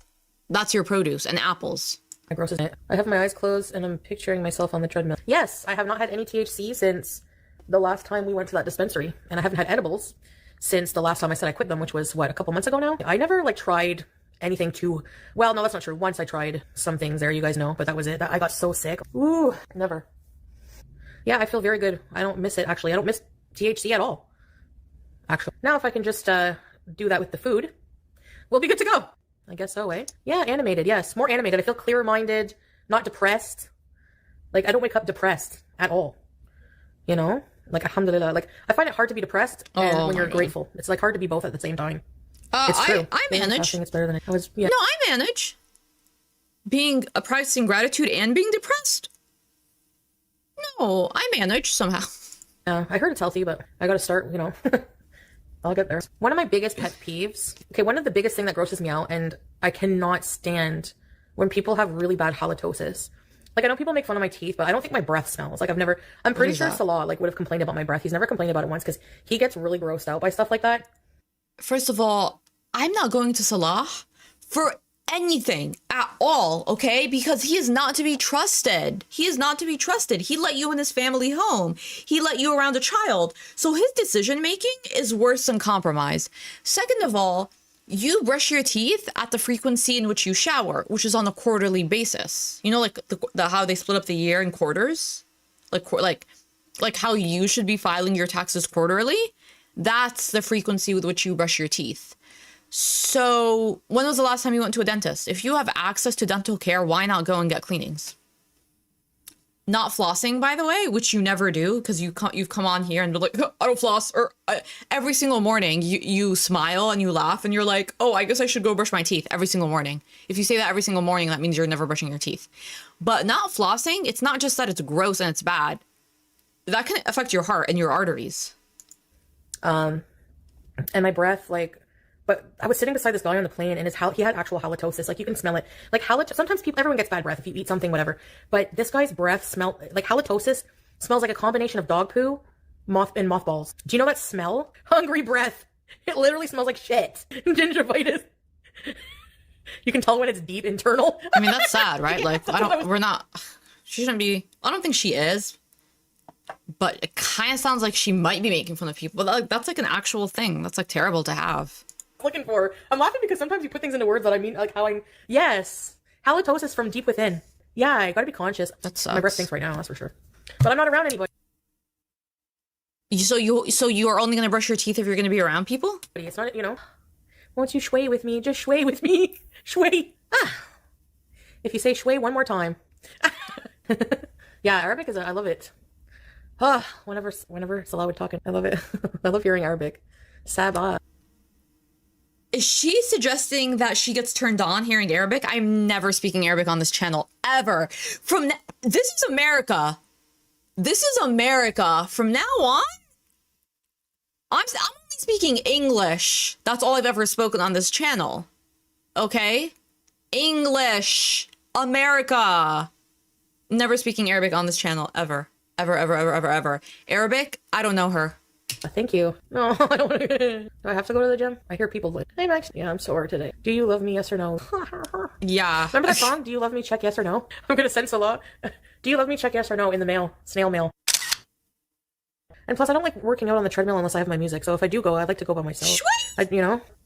That's your produce, and apples. My gross, isn't it? I have my eyes closed and I'm picturing myself on the treadmill. Yes, I have not had any THC since the last time we went to that dispensary. And I haven't had edibles since the last time I said I quit them, which was, what, a couple months ago now? I never, like, tried anything too... Well, no, that's not true. Once I tried some things there, you guys know, but that was it. I got so sick. Ooh, never. Yeah, I feel very good. I don't miss it, actually. I don't miss THC at all, actually. Now, if I can just do that with the food, we'll be good to go. I guess so, eh? Yeah, animated, yes. More animated. I feel clear-minded, not depressed. Like, I don't wake up depressed at all. You know? Like, alhamdulillah. Like, I find it hard to be depressed and Oh when you're my God. grateful. It's like hard to be both at the same time. It's true. I manage. It's better than it was. Yeah. No, I manage. Practicing gratitude and being depressed? No, I manage somehow. I heard it's healthy, but I gotta start, you know. I'll get there. One of my biggest pet peeves. Okay, one of the biggest thing that grosses me out, and I cannot stand when people have really bad halitosis. Like, I know people make fun of my teeth, but I don't think my breath smells. Like, I'm pretty sure Salah, like, would have complained about my breath. He's never complained about it once because he gets really grossed out by stuff like that. First of all, I'm not going to Salah for anything at all, okay? Because he is not to be trusted. He is not to be trusted. He let you in his family home. He let you around a child. So his decision making is worse than compromise. Second of all, you brush your teeth at the frequency in which you shower, which is on a quarterly basis. You know, like how they split up the year in quarters, like how you should be filing your taxes quarterly. That's the frequency with which you brush your teeth. So when was the last time you went to a dentist? If you have access to dental care, why not go and get cleanings? Not flossing, by the way, which you never do because you've come on here and be like, I don't floss. Or every single morning you smile and you laugh and you're like, oh, I guess I should go brush my teeth every single morning. If you say that every single morning, that means you're never brushing your teeth. But not flossing, it's not just that it's gross and it's bad. That can affect your heart and your arteries. And my breath, like, but I was sitting beside this guy on the plane and he had actual halitosis. Like, you can smell it. Like, sometimes everyone gets bad breath if you eat something, whatever. But this guy's breath smelled, like, halitosis smells like a combination of dog poo, and mothballs. Do you know that smell? Hungry breath. It literally smells like shit. Gingivitis. You can tell when it's deep internal. I mean, that's sad, right? Like, she shouldn't be, I don't think she is. But it kind of sounds like she might be making fun of people. But that's like an actual thing. That's like terrible to have. I'm laughing because sometimes you put things into words that I mean, like yes, halitosis from deep within. Yeah, I gotta be conscious. That sucks. My breath stinks right now, that's for sure. But I'm not around anybody. So you are only gonna brush your teeth if you're gonna be around people? It's not, you know. Won't you shway with me? Just shway with me. Shway. If you say shway one more time. Yeah, Arabic I love it. Whenever Salah would talk, I love it. I love hearing Arabic. Sabah. Is she suggesting that she gets turned on hearing Arabic? I'm never speaking Arabic on this channel, ever. This is America. This is America. From now on, I'm only speaking English. That's all I've ever spoken on this channel. Okay? English. America. Never speaking Arabic on this channel, ever. Ever, ever, ever, ever, ever. Arabic, I don't know her. Thank you. No, I don't want to. Do I have to go to the gym? I hear people like, hey Max, yeah, I'm sore today. Do you love me, yes or no? Yeah. Remember that song, Do You Love Me, check yes or no? I'm going to send Salah. Do you love me, check yes or no in the mail, snail mail. And plus, I don't like working out on the treadmill unless I have my music. So if I do go, I'd like to go by myself.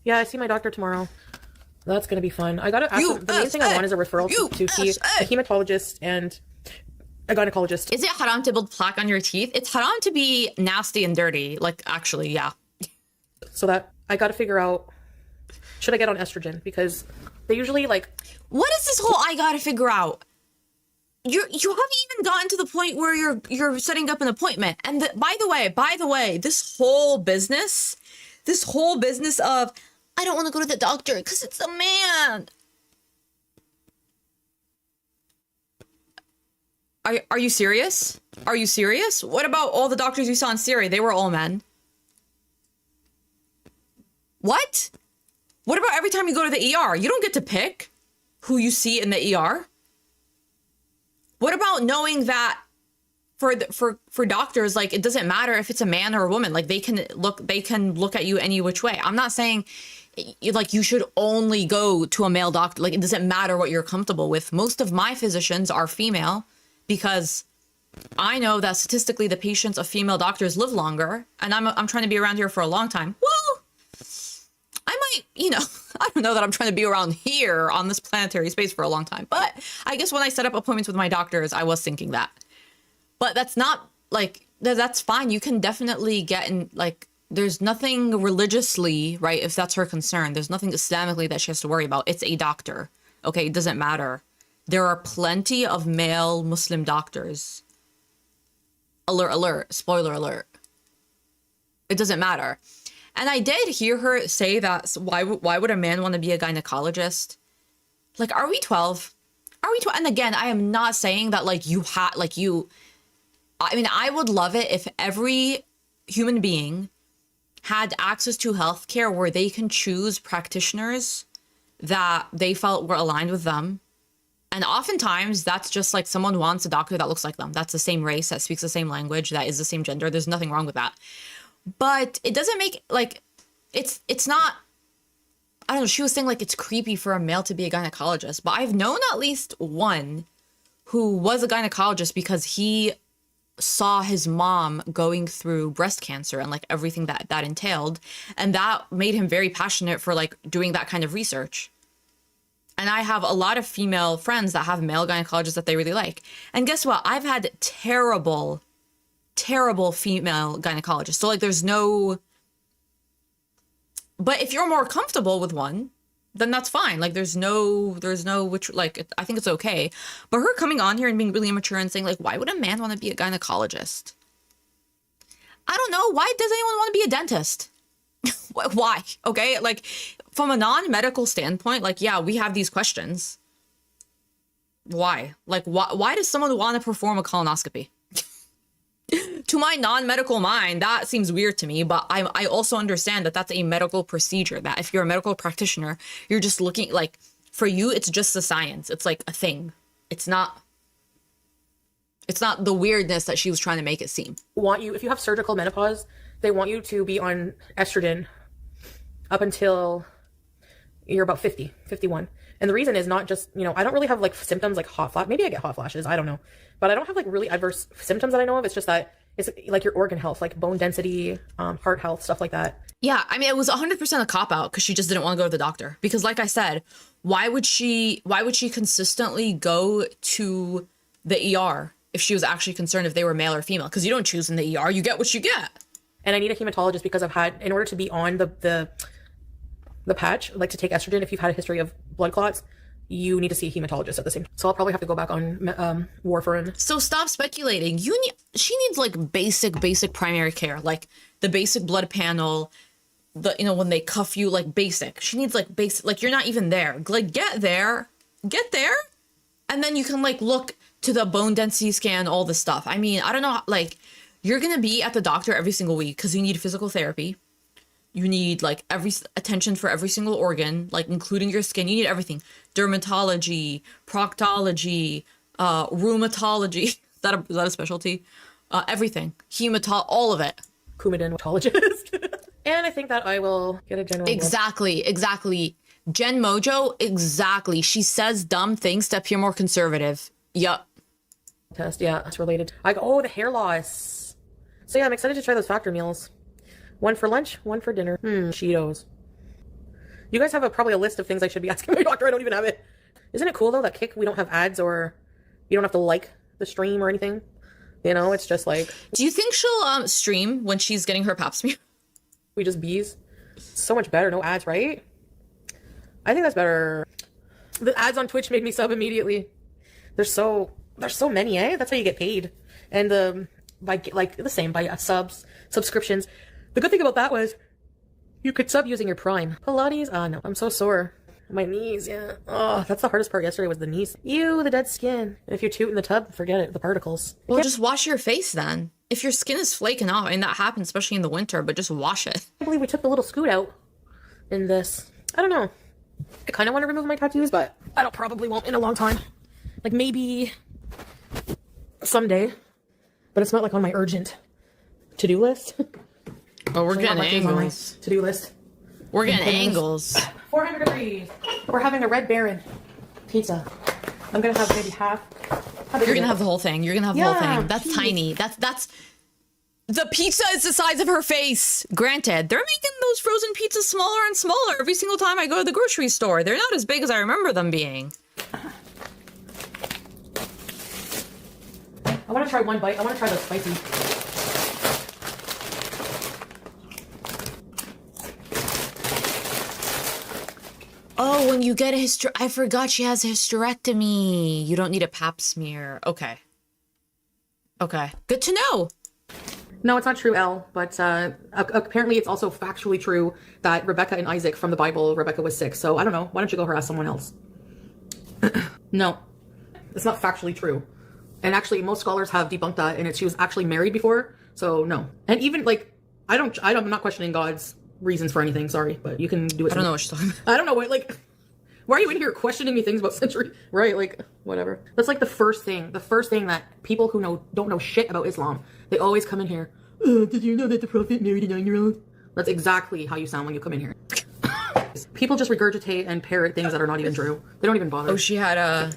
Yeah, I see my doctor tomorrow. That's going to be fun. I got to ask him, the main thing I want is a referral to see a hematologist and a gynecologist. Is it haram to build plaque on your teeth? It's haram to be nasty and dirty. Like, actually, yeah. So that I got to figure out, should I get on estrogen? Because they usually like... What is this whole I got to figure out? You haven't even gotten to the point where you're setting up an appointment. And by the way, this whole business of, I don't want to go to the doctor because it's a man. Are you serious? Are you serious? What about all the doctors you saw in Syria? They were all men. What? What about every time you go to the ER? You don't get to pick who you see in the ER. What about knowing that for doctors, like, it doesn't matter if it's a man or a woman, like they can look at you any which way. I'm not saying like you should only go to a male doctor. Like, it doesn't matter what you're comfortable with. Most of my physicians are female because I know that statistically the patients of female doctors live longer, and I'm trying to be around here for a long time. Well, I might, I don't know that I'm trying to be around here on this planetary space for a long time, but I guess when I set up appointments with my doctors, I was thinking that. But that's not, like, that's fine. You can definitely get in, like, there's nothing religiously, right, if that's her concern. There's nothing Islamically that she has to worry about. It's a doctor, okay? It doesn't matter. There are plenty of male Muslim doctors. Alert, alert, spoiler alert. It doesn't matter. And I did hear her say that why would a man want to be a gynecologist? Like, are we 12? Are we 12? And again, I am not saying that like I mean, I would love it if every human being had access to healthcare where they can choose practitioners that they felt were aligned with them. And oftentimes that's just like someone wants a doctor that looks like them. That's the same race, that speaks the same language, that is the same gender. There's nothing wrong with that. But it doesn't make like, it's not, I don't know, she was saying like it's creepy for a male to be a gynecologist, but I've known at least one who was a gynecologist because he saw his mom going through breast cancer and like everything that entailed. And that made him very passionate for like doing that kind of research. And I have a lot of female friends that have male gynecologists that they really like. And guess what? I've had terrible female gynecologists. So like there's no, but if you're more comfortable with one, then that's fine. Like there's no which like I think it's okay. But her coming on here and being really immature and saying like, why would a man want to be a gynecologist? I don't know. Why does anyone want to be a dentist? Why? Okay, like from a non-medical standpoint, like yeah, we have these questions. Why? Like why does someone want to perform a colonoscopy? To my non-medical mind, that seems weird to me, but I also understand that that's a medical procedure, that if you're a medical practitioner, you're just looking, like, for you, it's just a science. It's like a thing. It's not the weirdness that she was trying to make it seem. If you have surgical menopause, they want you to be on estrogen up until you're about 50, 51. And the reason is not just, I don't really have like symptoms like hot flash. Maybe I get hot flashes. I don't know. But I don't have like really adverse symptoms that I know of. It's just that it's like your organ health, like bone density, heart health, stuff like that. Yeah, I mean, it was 100% a cop-out because she just didn't want to go to the doctor. Because like I said, why would she consistently go to the ER if she was actually concerned if they were male or female? Because you don't choose in the ER, you get what you get. And I need a hematologist because in order to be on the patch, like to take estrogen, if you've had a history of blood clots, you need to see a hematologist at the same time. So I'll probably have to go back on warfarin. So stop speculating. She needs like basic primary care, like the basic blood panel, when they cuff you, like basic. She needs like basic, like you're not even there. Like get there, and then you can like look to the bone density scan, all this stuff. I mean, I don't know, like you're gonna be at the doctor every single week because you need physical therapy. You need like every attention for every single organ, like including your skin. You need everything. Dermatology, proctology, rheumatology. Is that a specialty? Everything. All of it. Coumadin-ologist. And I think that I will get a general Exactly. Jen Mojo, exactly. She says dumb things to appear more conservative. Yup. Test, yeah, it's related. The hair loss. So yeah, I'm excited to try those factor meals. One for lunch, one for dinner. Cheetos. You guys have probably a list of things I should be asking my doctor. I don't even have it. Isn't it cool though that Kick, we don't have ads or you don't have to like the stream or anything? It's just like. Do you think she'll stream when she's getting her pap smear? We just BEEZE. So much better. No ads, right? I think that's better. The ads on Twitch made me sub immediately. There's so many, eh? That's how you get paid. And by subscriptions. The good thing about that was you could sub using your Prime. Pilates? Oh no, I'm so sore. My knees, yeah. Oh, that's the hardest part yesterday was the knees. Ew, the dead skin. And if you toot in the tub, forget it, the particles. Well, just wash your face then. If your skin is flaking off, and that happens especially in the winter, but just wash it. I believe we took the little scoot out in this. I don't know. I kind of want to remove my tattoos, but I probably won't in a long time. Like maybe someday. But it's not like on my urgent to-do list. Oh, we're getting angles. To-do list. We're getting angles. 400 degrees. We're having a Red Baron pizza. I'm gonna have maybe half. You're gonna have the whole thing. You're gonna have the whole thing. That's tiny. That's. The pizza is the size of her face. Granted, they're making those frozen pizzas smaller and smaller every single time I go to the grocery store. They're not as big as I remember them being. I want to try one bite. I want to try the spicy. Oh, when you get a I forgot she has a hysterectomy. You don't need a pap smear. Okay. Okay. Good to know. No, it's not true, Elle, but apparently it's also factually true that Rebecca and Isaac from the Bible, Rebecca was 6. So I don't know. Why don't you go harass someone else? No, it's not factually true. And actually, most scholars have debunked that, and she was actually married before. So no. And even like, I'm not questioning God's reasons for anything. Sorry, but you can do it. I don't know what she's talking about. I don't know what, like, why are you in here questioning me things about century? Right, like, whatever. That's like the first thing that people who don't know shit about Islam, they always come in here. Did you know that the Prophet married a 9-year-old? That's exactly how you sound when you come in here. People just regurgitate and parrot things that are not even true. They don't even bother. Oh, she had a...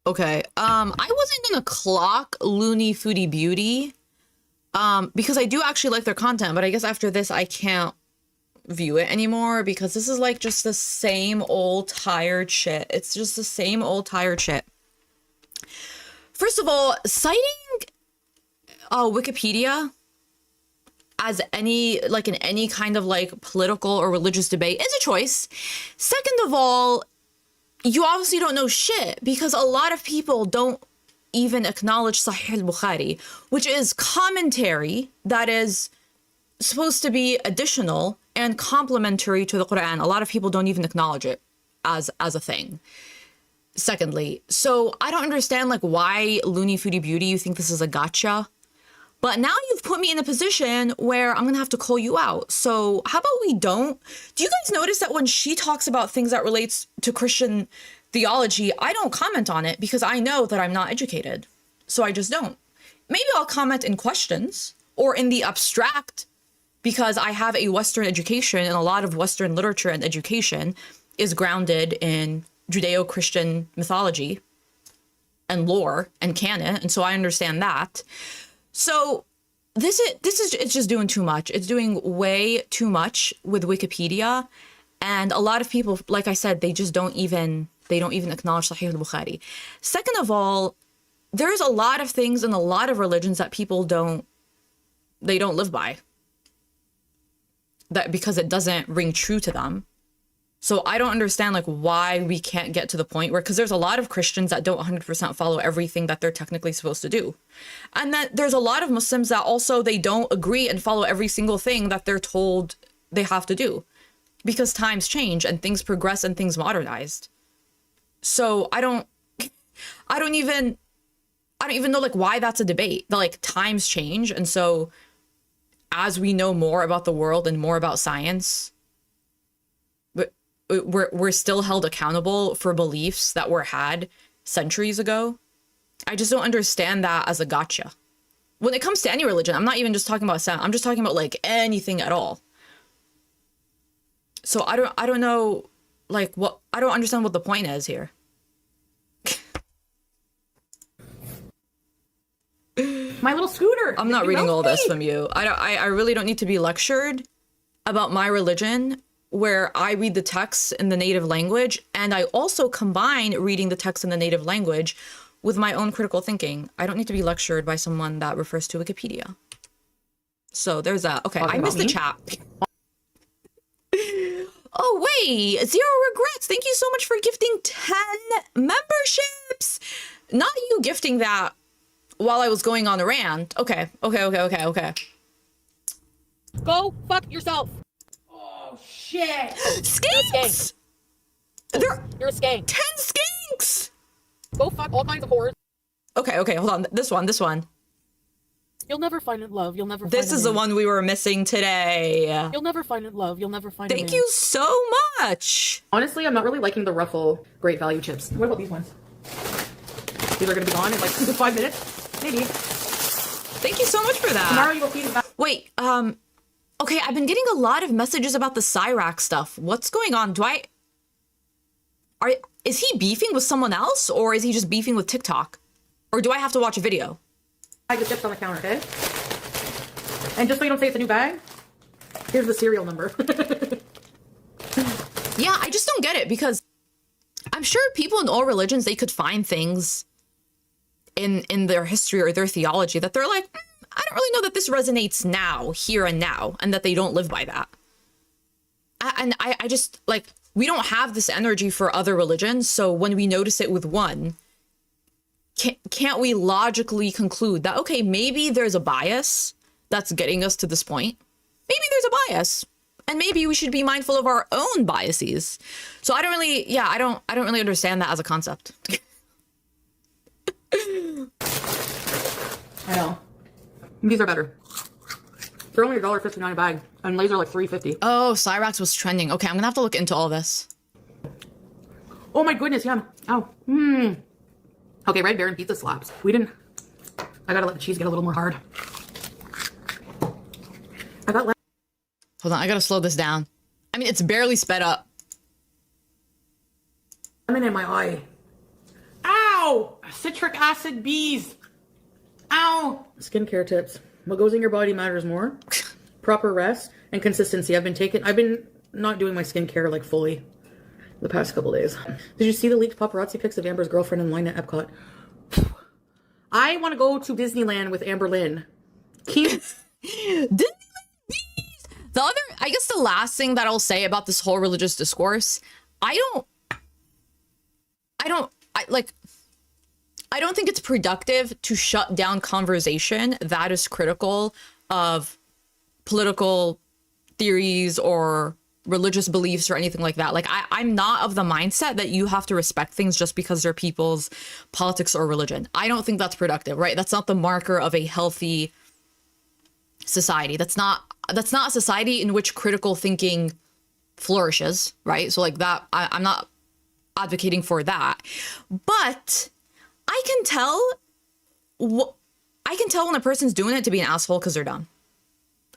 Okay, I wasn't gonna clock Looney Foodie Beauty, because I do actually like their content, but I guess after this I can't view it anymore because this is like just the same old tired shit. It's just the same old tired shit. First of all, citing Wikipedia as any in any kind of like political or religious debate is a choice. Second of all, you obviously don't know shit because a lot of people don't even acknowledge Sahih al-Bukhari, which is commentary that is supposed to be additional and complementary to the Quran. A lot of people don't even acknowledge it as a thing. Secondly, so I don't understand like why Looney Foodie Beauty, you think this is a gotcha? But now you've put me in a position where I'm gonna have to call you out. So how about we don't? Do you guys notice that when she talks about things that relates to Christian theology, I don't comment on it because I know that I'm not educated. So I just don't. Maybe I'll comment in questions or in the abstract because I have a Western education and a lot of Western literature and education is grounded in Judeo-Christian mythology and lore and canon. And so I understand that. So this is it's just doing too much. It's doing way too much with Wikipedia. And a lot of people, like I said, they don't even acknowledge Sahih al-Bukhari. Second of all, there's a lot of things in a lot of religions that people don't live by. That because it doesn't ring true to them. So I don't understand like why we can't get to the point where, because there's a lot of Christians that don't 100% follow everything that they're technically supposed to do. And then there's a lot of Muslims that also, they don't agree and follow every single thing that they're told they have to do because times change and things progress and things modernized. So I don't even know like why that's a debate. The like times change. And so as we know more about the world and more about science, we're still held accountable for beliefs that were had centuries ago. I just don't understand that as a gotcha. When it comes to any religion, I'm not even just talking about Islam. I'm just talking about like anything at all. So I don't know like what, I don't understand what the point is here. My little scooter. I'm not reading all this from you. I really don't need to be lectured about my religion where I read the text in the native language, and I also combine reading the text in the native language with my own critical thinking. I don't need to be lectured by someone that refers to Wikipedia. So there's that. Okay, I missed the chat. Oh, wait, Zero Regrets. Thank you so much for gifting 10 memberships. Not you gifting that while I was going on a rant. Okay. Go fuck yourself. Oh, shit. Skinks! You're a skank. 10 skinks! Go fuck all kinds of whores. Okay, hold on. This one. You'll never find it, love. You'll never find This is the one we were missing today. You'll never find it, love. You'll never find it. Thank you so much. Honestly, I'm not really liking the Ruffle Great Value chips. What about these ones? These are gonna be gone in like 2 to 5 minutes. Maybe. Thank you so much for that. Tomorrow you will see that. Wait, okay, I've been getting a lot of messages about the Cyrac stuff. What's going on? Is he beefing with someone else, or is he just beefing with TikTok? Or do I have to watch a video? I the chips on the counter, okay? And just so you don't say it's a new bag, here's the serial number. Yeah, I just don't get it, because I'm sure people in all religions, they could find things in their history or their theology that they're like, I don't really know that this resonates now, here and now, and that they don't live by that. I just, like, we don't have this energy for other religions, so when we notice it with one, can't we logically conclude that, okay, maybe there's a bias that's getting us to this point? Maybe there's a bias, and maybe we should be mindful of our own biases. So I don't really, yeah, I don't really understand that as a concept. I know. These are better. They're only $1.59 a bag, and Lay's are like $3.50. Oh, Cyrax was trending. Okay, I'm gonna have to look into all this. Oh my goodness, yum. Oh, Okay, Red Baron pizza slaps. I gotta let the cheese get a little more hard. Hold on, I gotta slow this down. I mean, it's barely sped up. Lemon in my eye. Ow! Citric acid BEEZE. Ow! Skincare tips. What goes in your body matters more. Proper rest and consistency. I've been not doing my skincare like fully the past couple days. Did you see the leaked paparazzi pics of Amber's girlfriend in line at Epcot? I want to go to Disneyland with Amber Lynn. Disneyland BEEZE! I guess the last thing that I'll say about this whole religious discourse, I don't think it's productive to shut down conversation that is critical of political theories or religious beliefs or anything like that. Like, I'm not of the mindset that you have to respect things just because they're people's politics or religion. I don't think that's productive, right? That's not the marker of a healthy society. That's not a society in which critical thinking flourishes, right? So like that, I'm not advocating for that, but I can tell when a person's doing it to be an asshole because they're dumb.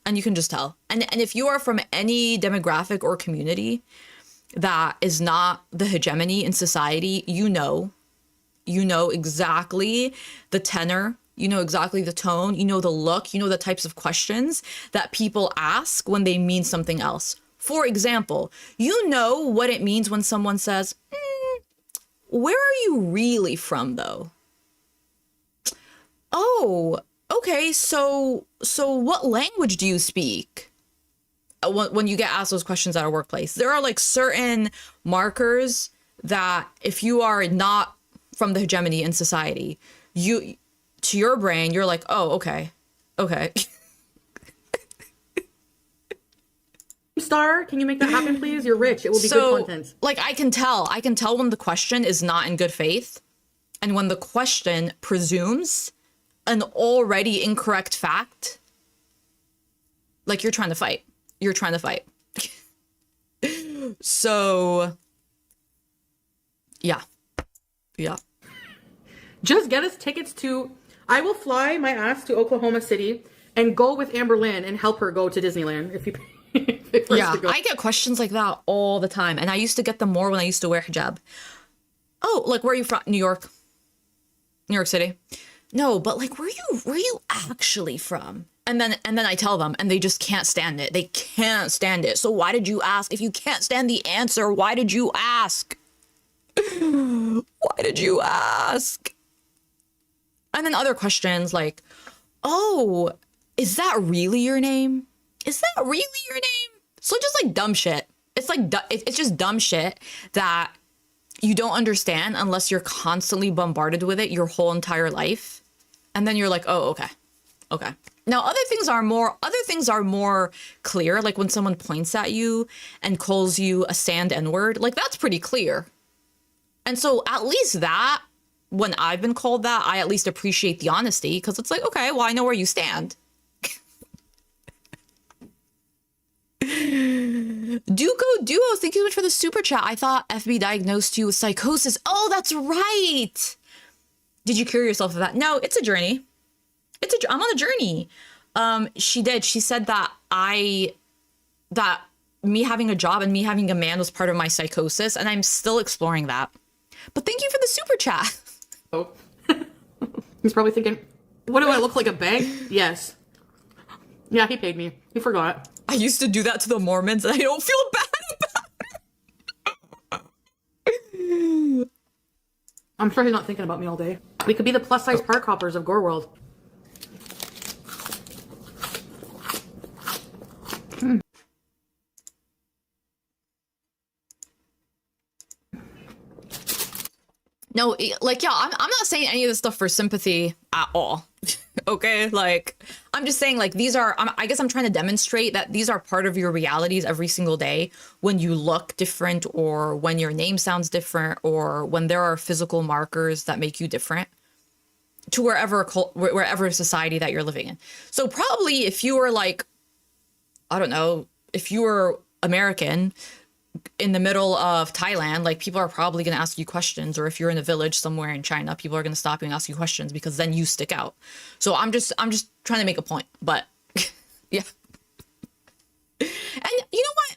And you can just tell. And if you are from any demographic or community that is not the hegemony in society, you know exactly the tenor, you know exactly the tone, you know the look, you know the types of questions that people ask when they mean something else. For example, you know what it means when someone says, where are you really from though? Oh, okay, so what language do you speak? When you get asked those questions at a workplace, there are like certain markers that if you are not from the hegemony in society, to your brain, you're like, oh, okay. Star, can you make that happen, please? You're rich. It will be good content. Like, I can tell when the question is not in good faith and when the question presumes an already incorrect fact. Like, you're trying to fight. So, yeah. Just get us tickets to... I will fly my ass to Oklahoma City and go with Amber Lynn and help her go to Disneyland if you pay for us to go. I get questions like that all the time. And I used to get them more when I used to wear hijab. Oh, like, where are you from? New York City. No, but like, where are you actually from? And then I tell them and they just can't stand it. They can't stand it. So why did you ask? If you can't stand the answer, why did you ask? Why did you ask? And then other questions like, oh, is that really your name? Is that really your name? So just like dumb shit. It's like, it's just dumb shit that you don't understand unless you're constantly bombarded with it your whole entire life. And then you're like, oh, okay. Now, other things are more clear. Like when someone points at you and calls you a sand N-word, like that's pretty clear. And so at least that, when I've been called that, I at least appreciate the honesty because it's like, okay, well, I know where you stand. Duco Duo, thank you so much for the super chat. I thought FB diagnosed you with psychosis. Oh, that's right. Did you cure yourself of that? No, it's a journey. I'm on a journey. She did. She said that me having a job and me having a man was part of my psychosis, and I'm still exploring that. But thank you for the super chat. Oh. He's probably thinking, what do I look like, a bank? Yes. Yeah, he paid me. He forgot. I used to do that to the Mormons and I don't feel bad about it. I'm sure he's not thinking about me all day. We could be the plus size park hoppers of gorlworld. No, like, yeah, I'm not saying any of this stuff for sympathy at all. Okay, like, I'm just saying, like, these are, I guess I'm trying to demonstrate that these are part of your realities every single day when you look different, or when your name sounds different, or when there are physical markers that make you different to wherever society that you're living in. So probably if you were like, I don't know, if you were American in the middle of Thailand, like, people are probably going to ask you questions. Or if you're in a village somewhere in China, people are going to stop you and ask you questions because then you stick out. So I'm just trying to make a point, but yeah. And you know what?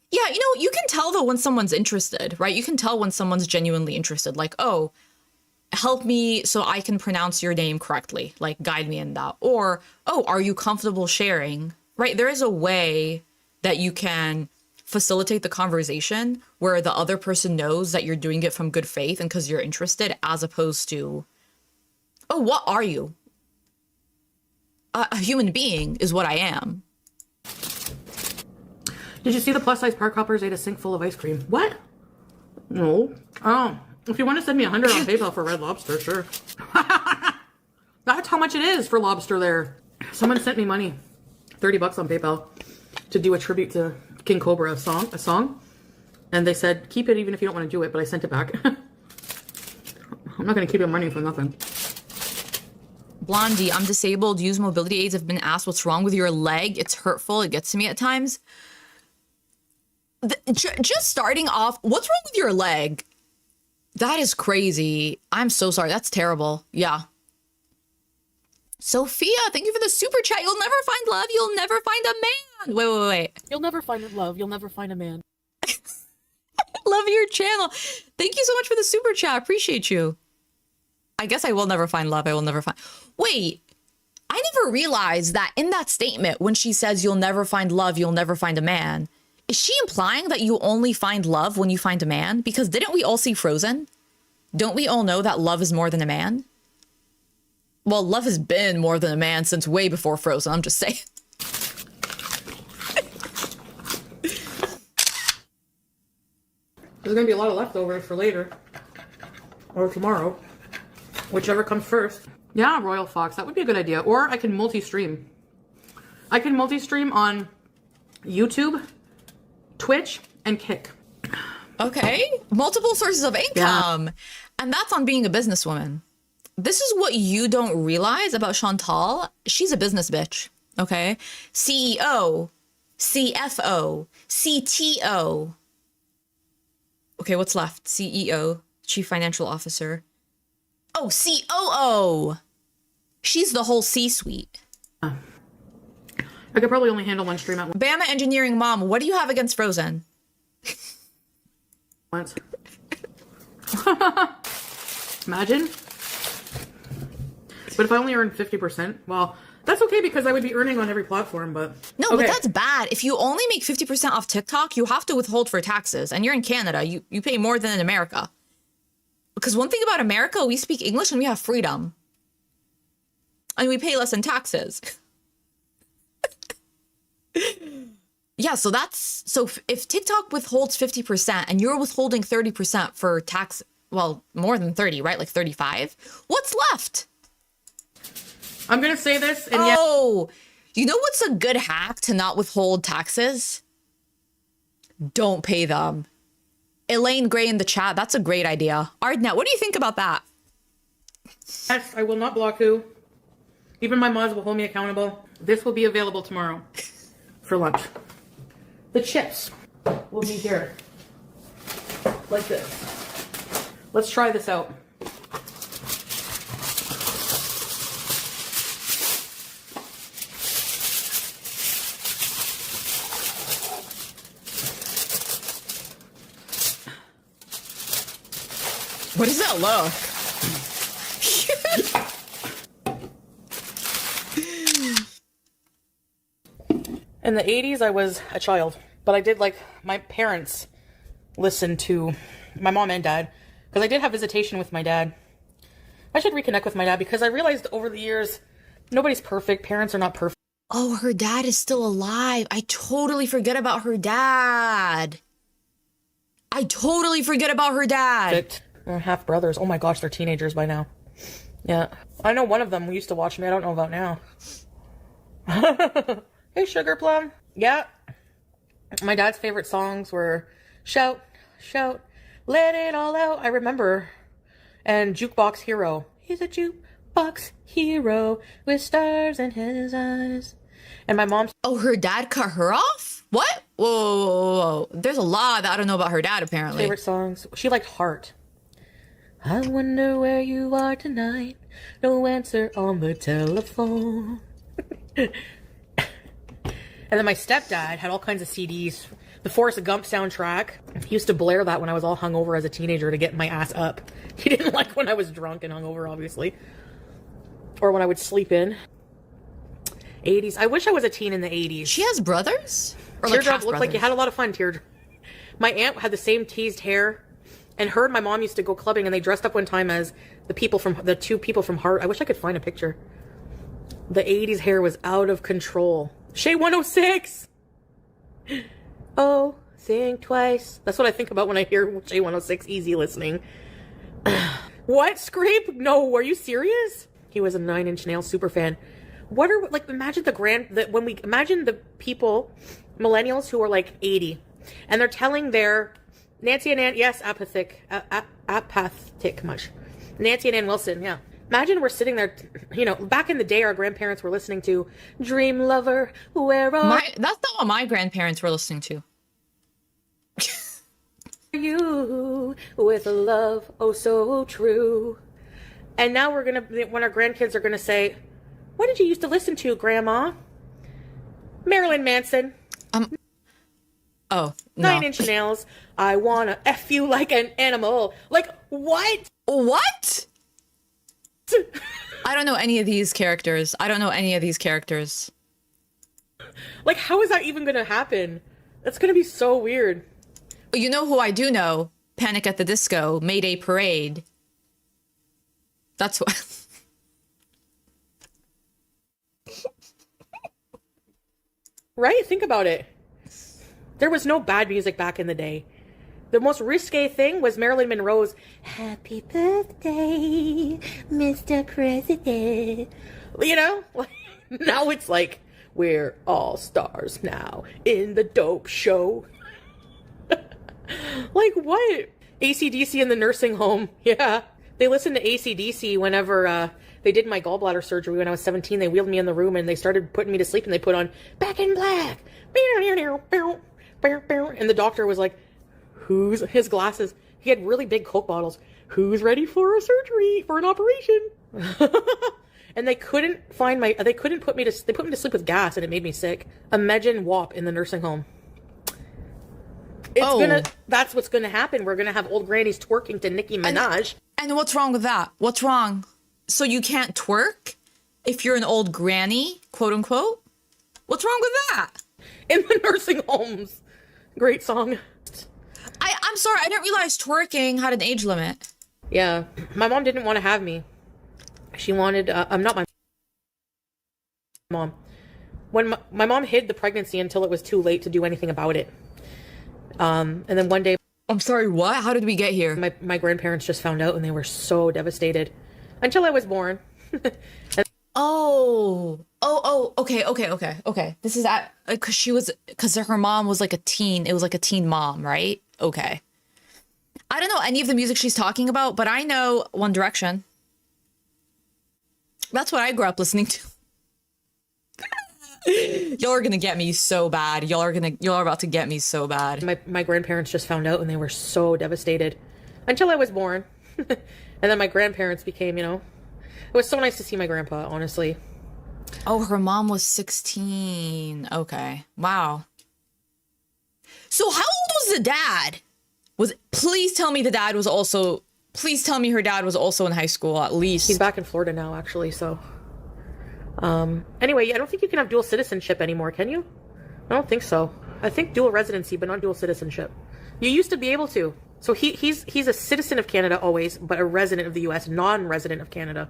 Yeah, you know, you can tell though when someone's interested, right? You can tell when someone's genuinely interested, like, oh, help me so I can pronounce your name correctly, like, guide me in that. Or, oh, are you comfortable sharing, right? There is a way that you can facilitate the conversation where the other person knows that you're doing it from good faith and because you're interested, as opposed to, oh, what are you? A human being is what I am. Did you see the plus size park hoppers ate a sink full of ice cream? What? No. Oh, if you want to send me $100 on PayPal for Red Lobster, sure. That's how much it is for lobster there. Someone sent me money, $30 on PayPal, to do a tribute to King Cobra, a song, and they said keep it even if you don't want to do it, but I sent it back. I'm not going to keep your money for nothing. Blondie, I'm disabled, use mobility aids. Have been asked what's wrong with your leg. It's hurtful. It gets to me at times. Just starting off, what's wrong with your leg? That is crazy. I'm so sorry. That's terrible. Yeah. Sophia, thank you for the super chat. You'll never find love. You'll never find a man. Wait. You'll never find love. You'll never find a man. Love your channel. Thank you so much for the super chat. Appreciate you. I guess I will never find love. I will never find. Wait, I never realized that in that statement, when she says you'll never find love, you'll never find a man, is she implying that you only find love when you find a man? Because didn't we all see Frozen? Don't we all know that love is more than a man? Well, love has been more than a man since way before Frozen. I'm just saying. There's going to be a lot of leftovers for later. Or tomorrow. Whichever comes first. Yeah, Royal Fox. That would be a good idea. Or I can multi-stream. I can multi-stream on YouTube, Twitch, and Kick. Okay. Multiple sources of income. Yeah. And that's on being a businesswoman. This is what you don't realize about Chantal. She's a business bitch. Okay. CEO, CFO, CTO. Okay, what's left? CEO, Chief Financial Officer. Oh, COO. She's the whole C-suite. I could probably only handle one stream at once. Bama Engineering Mom, what do you have against Frozen? Once. Imagine. But if I only earn 50%, well, that's okay because I would be earning on every platform, but... No, okay. But that's bad. If you only make 50% off TikTok, you have to withhold for taxes. And you're in Canada. You pay more than in America. Because one thing about America, we speak English and we have freedom. And we pay less in taxes. Yeah, so that's... So if TikTok withholds 50% and you're withholding 30% for tax... Well, more than 30, right? Like 35. What's left? I'm going to say this. And oh, you know what's a good hack to not withhold taxes? Don't pay them. Elaine Gray in the chat. That's a great idea. Ardnet, what do you think about that? Yes, I will not block you. Even my mods will hold me accountable. This will be available tomorrow for lunch. The chips will be here. Like this. Let's try this out. What does that look? In the 80s, I was a child, but I did like my parents listen to my mom and dad because I did have visitation with my dad. I should reconnect with my dad because I realized over the years, nobody's perfect. Parents are not perfect. Oh, her dad is still alive. I totally forget about her dad. Or half brothers. Oh my gosh, they're teenagers by now. Yeah. I know one of them used to watch me. I don't know about now. Hey, Sugar Plum. Yeah. My dad's favorite songs were Shout, Shout, Let It All Out. I remember. And Jukebox Hero. He's a jukebox hero with stars in his eyes. And my mom's... Oh, her dad cut her off? What? Whoa, whoa, whoa, whoa. There's a lot that I don't know about her dad, apparently. Favorite songs. She liked Heart. I wonder where you are tonight. No answer on the telephone. And then my stepdad had all kinds of CDs. The Forrest Gump soundtrack. He used to blare that when I was all hungover as a teenager to get my ass up. He didn't like when I was drunk and hungover, obviously. Or when I would sleep in. 80s. I wish I was a teen in the 80s. She has brothers? Or Teardrop looked like you had a lot of fun, Teardrop. My aunt had the same teased hair. And her and my mom used to go clubbing, and they dressed up one time as the two people from Heart. I wish I could find a picture. The 80s hair was out of control. Shay 106! Oh, think twice. That's what I think about when I hear Shay 106 easy listening. What? Scrape? No, are you serious? He was a 9 Inch Nails super fan. What are, like, imagine imagine the people, millennials who are like 80, and they're telling their Nancy and Ann, yes, apathic much. Nancy and Ann Wilson, yeah. Imagine we're sitting there, back in the day, our grandparents were listening to Dream Lover, where are That's not what my grandparents were listening to. you with a love oh so true. And now when our grandkids are gonna say, what did you used to listen to, Grandma? Marilyn Manson. Oh, no. 9 Inch Nails. I wanna F you like an animal. Like, what? What? I don't know any of these characters. Like, how is that even gonna happen? That's gonna be so weird. You know who I do know? Panic at the Disco, Mayday Parade. That's what... Right? Think about it. There was no bad music back in the day. The most risque thing was Marilyn Monroe's Happy Birthday, Mr. President. Now it's like, we're all stars now in the dope show. Like, what? AC/DC in the nursing home. Yeah. They listened to AC/DC whenever they did my gallbladder surgery when I was 17. They wheeled me in the room and they started putting me to sleep, and they put on Back in Black. And the doctor was like, his glasses, he had really big Coke bottles. Who's ready for a surgery, for an operation? And they couldn't put me to sleep with gas, and it made me sick. Imagine WAP in the nursing home. That's what's gonna happen. We're gonna have old grannies twerking to Nicki Minaj. And what's wrong with that? What's wrong? So you can't twerk if you're an old granny, quote unquote? What's wrong with that? In the nursing homes. Great song. I'm sorry, I didn't realize twerking had an age limit. Yeah. My mom didn't want to have me. She wanted, I'm not my mom. When my mom hid the pregnancy until it was too late to do anything about it. And then one day... I'm sorry, what? How did we get here? My grandparents just found out, and they were so devastated. Until I was born. Okay. This is because her mom was like a teen. It was like a teen mom, right? Okay. I don't know any of the music she's talking about, but I know One Direction. That's what I grew up listening to. Y'all are gonna get me so bad. Y'all are about to get me so bad. My grandparents just found out, and they were so devastated. Until I was born. And then my grandparents became, it was so nice to see my grandpa, honestly. Oh, her mom was 16. Okay. Wow. So how old was the dad? Please tell me her dad was also in high school, at least. He's back in Florida now, actually, so. Anyway, I don't think you can have dual citizenship anymore, can you? I don't think so. I think dual residency, but not dual citizenship. You used to be able to. So he's a citizen of Canada always, but a resident of the U.S., non-resident of Canada.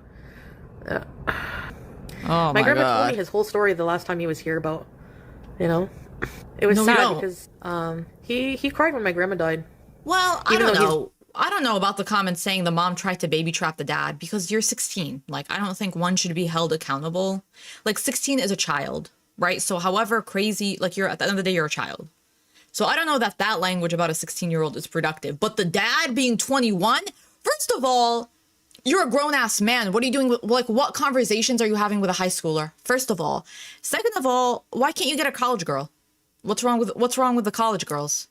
Oh my grandpa told me his whole story the last time he was here about, it was sad because he cried when my grandma died. Well, I don't know. I don't know about the comments saying the mom tried to baby trap the dad, because you're 16. Like, I don't think one should be held accountable. Like, 16 is a child, right? So however crazy, like, you're at the end of the day, you're a child. So I don't know that that language about a 16-year-old is productive. But the dad being 21, first of all, you're a grown-ass man. What are you doing with, like, what conversations are you having with a high schooler? First of all. Second of all, why can't you get a college girl? What's wrong with the college girls?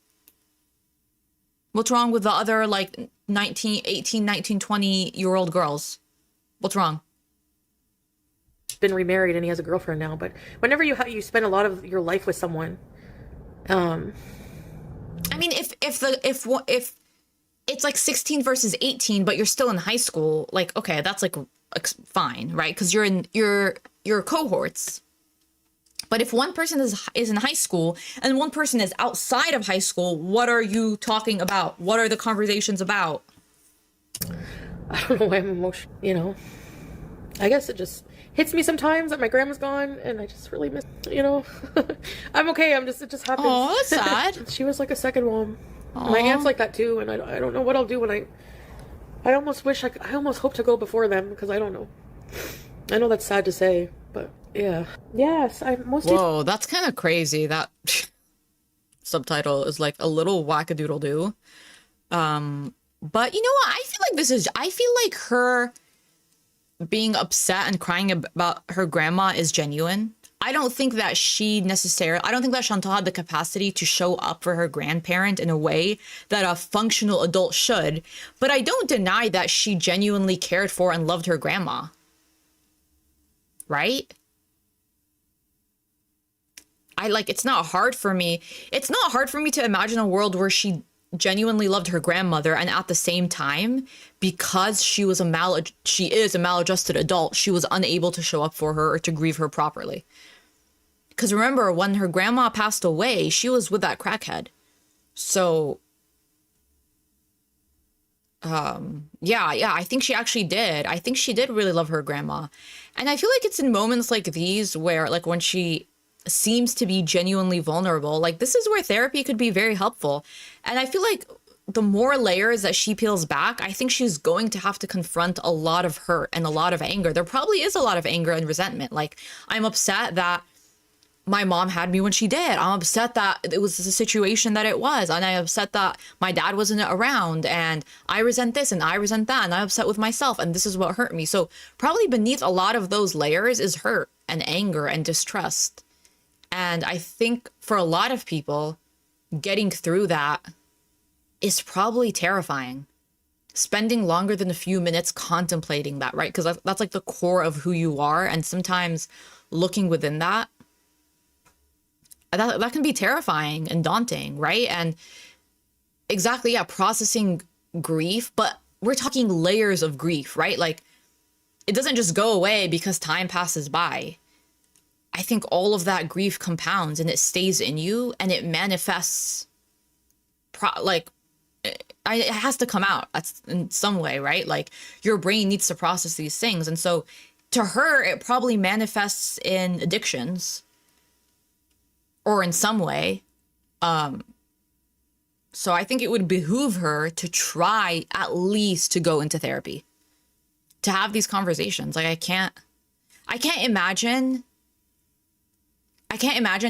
What's wrong with the other, like, 18, 19, 20-year-old girls? What's wrong? Been remarried and he has a girlfriend now, but whenever you spend a lot of your life with someone, I mean, if it's like 16 versus 18, but you're still in high school, like, okay, that's like fine, right? Because you're in your cohorts. But if one person is in high school and one person is outside of high school, what are you talking about? What are the conversations about? I don't know why I'm emotional, you know. I guess it just hits me sometimes that my grandma's gone and I just really miss, you know. I'm okay, it just happens. Oh, that's sad. She was like a second mom. My aunt's like that too, and I don't know what I'll do when I almost wish I almost hope to go before them, because I don't know. I know that's sad to say, but yeah. Yes, I'm mostly... Whoa, that's kind of crazy. That subtitle is like a little wackadoodle-doo. But you know what? I feel like her being upset and crying about her grandma is genuine. I don't think that Chantal had the capacity to show up for her grandparent in a way that a functional adult should. But I don't deny that she genuinely cared for and loved her grandma. Right? It's not hard for me to imagine a world where she genuinely loved her grandmother, and at the same time, because she is a maladjusted adult, she was unable to show up for her or to grieve her properly. Because remember, when her grandma passed away, she was with that crackhead. So, yeah, I think she actually did. I think she did really love her grandma. And I feel like it's in moments like these where, like, when she seems to be genuinely vulnerable, like, this is where therapy could be very helpful. And I feel like the more layers that she peels back, I think she's going to have to confront a lot of hurt and a lot of anger. There probably is a lot of anger and resentment. Like, I'm upset that my mom had me when she did. I'm upset that it was the situation that it was. And I'm upset that my dad wasn't around, and I resent this and I resent that, and I'm upset with myself, and this is what hurt me. So probably beneath a lot of those layers is hurt and anger and distrust. And I think for a lot of people, getting through that is probably terrifying. Spending longer than a few minutes contemplating that, right? Because that's like the core of who you are. And sometimes looking within that can be terrifying and daunting, right? And exactly, yeah, processing grief, but we're talking layers of grief, right? Like, it doesn't just go away because time passes by. I think all of that grief compounds and it stays in you, and it manifests it has to come out in some way, right? Like, your brain needs to process these things. And so to her, it probably manifests in addictions or in some way. So I think it would behoove her to try at least to go into therapy, to have these conversations. Like, I can't imagine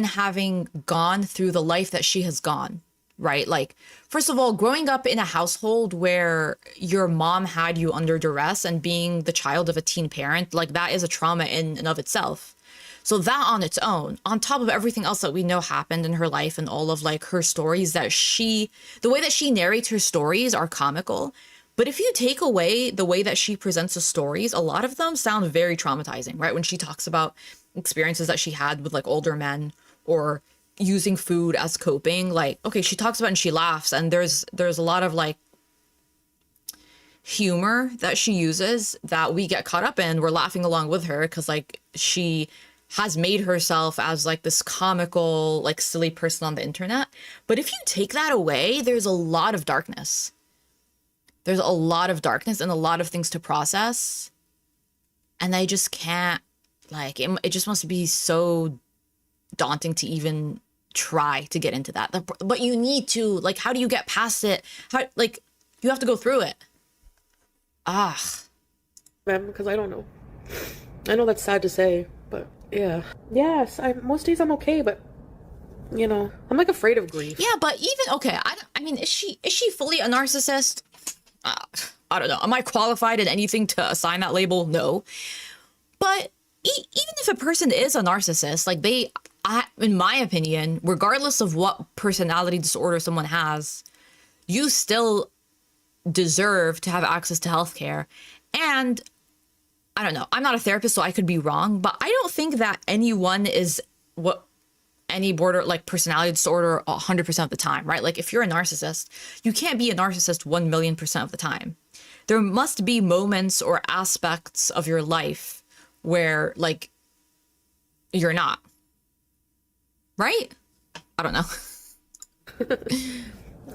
having gone through the life that she has gone, right? Like, first of all, growing up in a household where your mom had you under duress and being the child of a teen parent, like, that is a trauma in and of itself. So that on its own, on top of everything else that we know happened in her life and all of, like, her stories the way that she narrates her stories are comical. But if you take away the way that she presents the stories, a lot of them sound very traumatizing, right? When she talks about experiences that she had with, like, older men or using food as coping, like, okay, she talks about it and she laughs, and there's a lot of, like, humor that she uses that we get caught up in. We're laughing along with her because, like, she has made herself as, like, this comical, like, silly person on the internet. But if you take that away, there's a lot of darkness. There's a lot of darkness and a lot of things to process. And I just can't, like, it just must be so daunting to even try to get into that. But you need to, like, how do you get past it? How, like, You have to go through it. Ah. Because I don't know. I know that's sad to say, but yeah. Yes, most days I'm okay, but you know, I'm like afraid of grief. Yeah, but even okay, I mean, is she fully a narcissist? I don't know. Am I qualified in anything to assign that label? No. But even if a person is a narcissist, like in my opinion, regardless of what personality disorder someone has, you still deserve to have access to healthcare. And I don't know. I'm not a therapist, so I could be wrong, but I don't think that anyone is any personality disorder 100% of the time, right? Like if you're a narcissist, you can't be a narcissist 1,000,000% of the time. There must be moments or aspects of your life where like you're not, right? I don't know.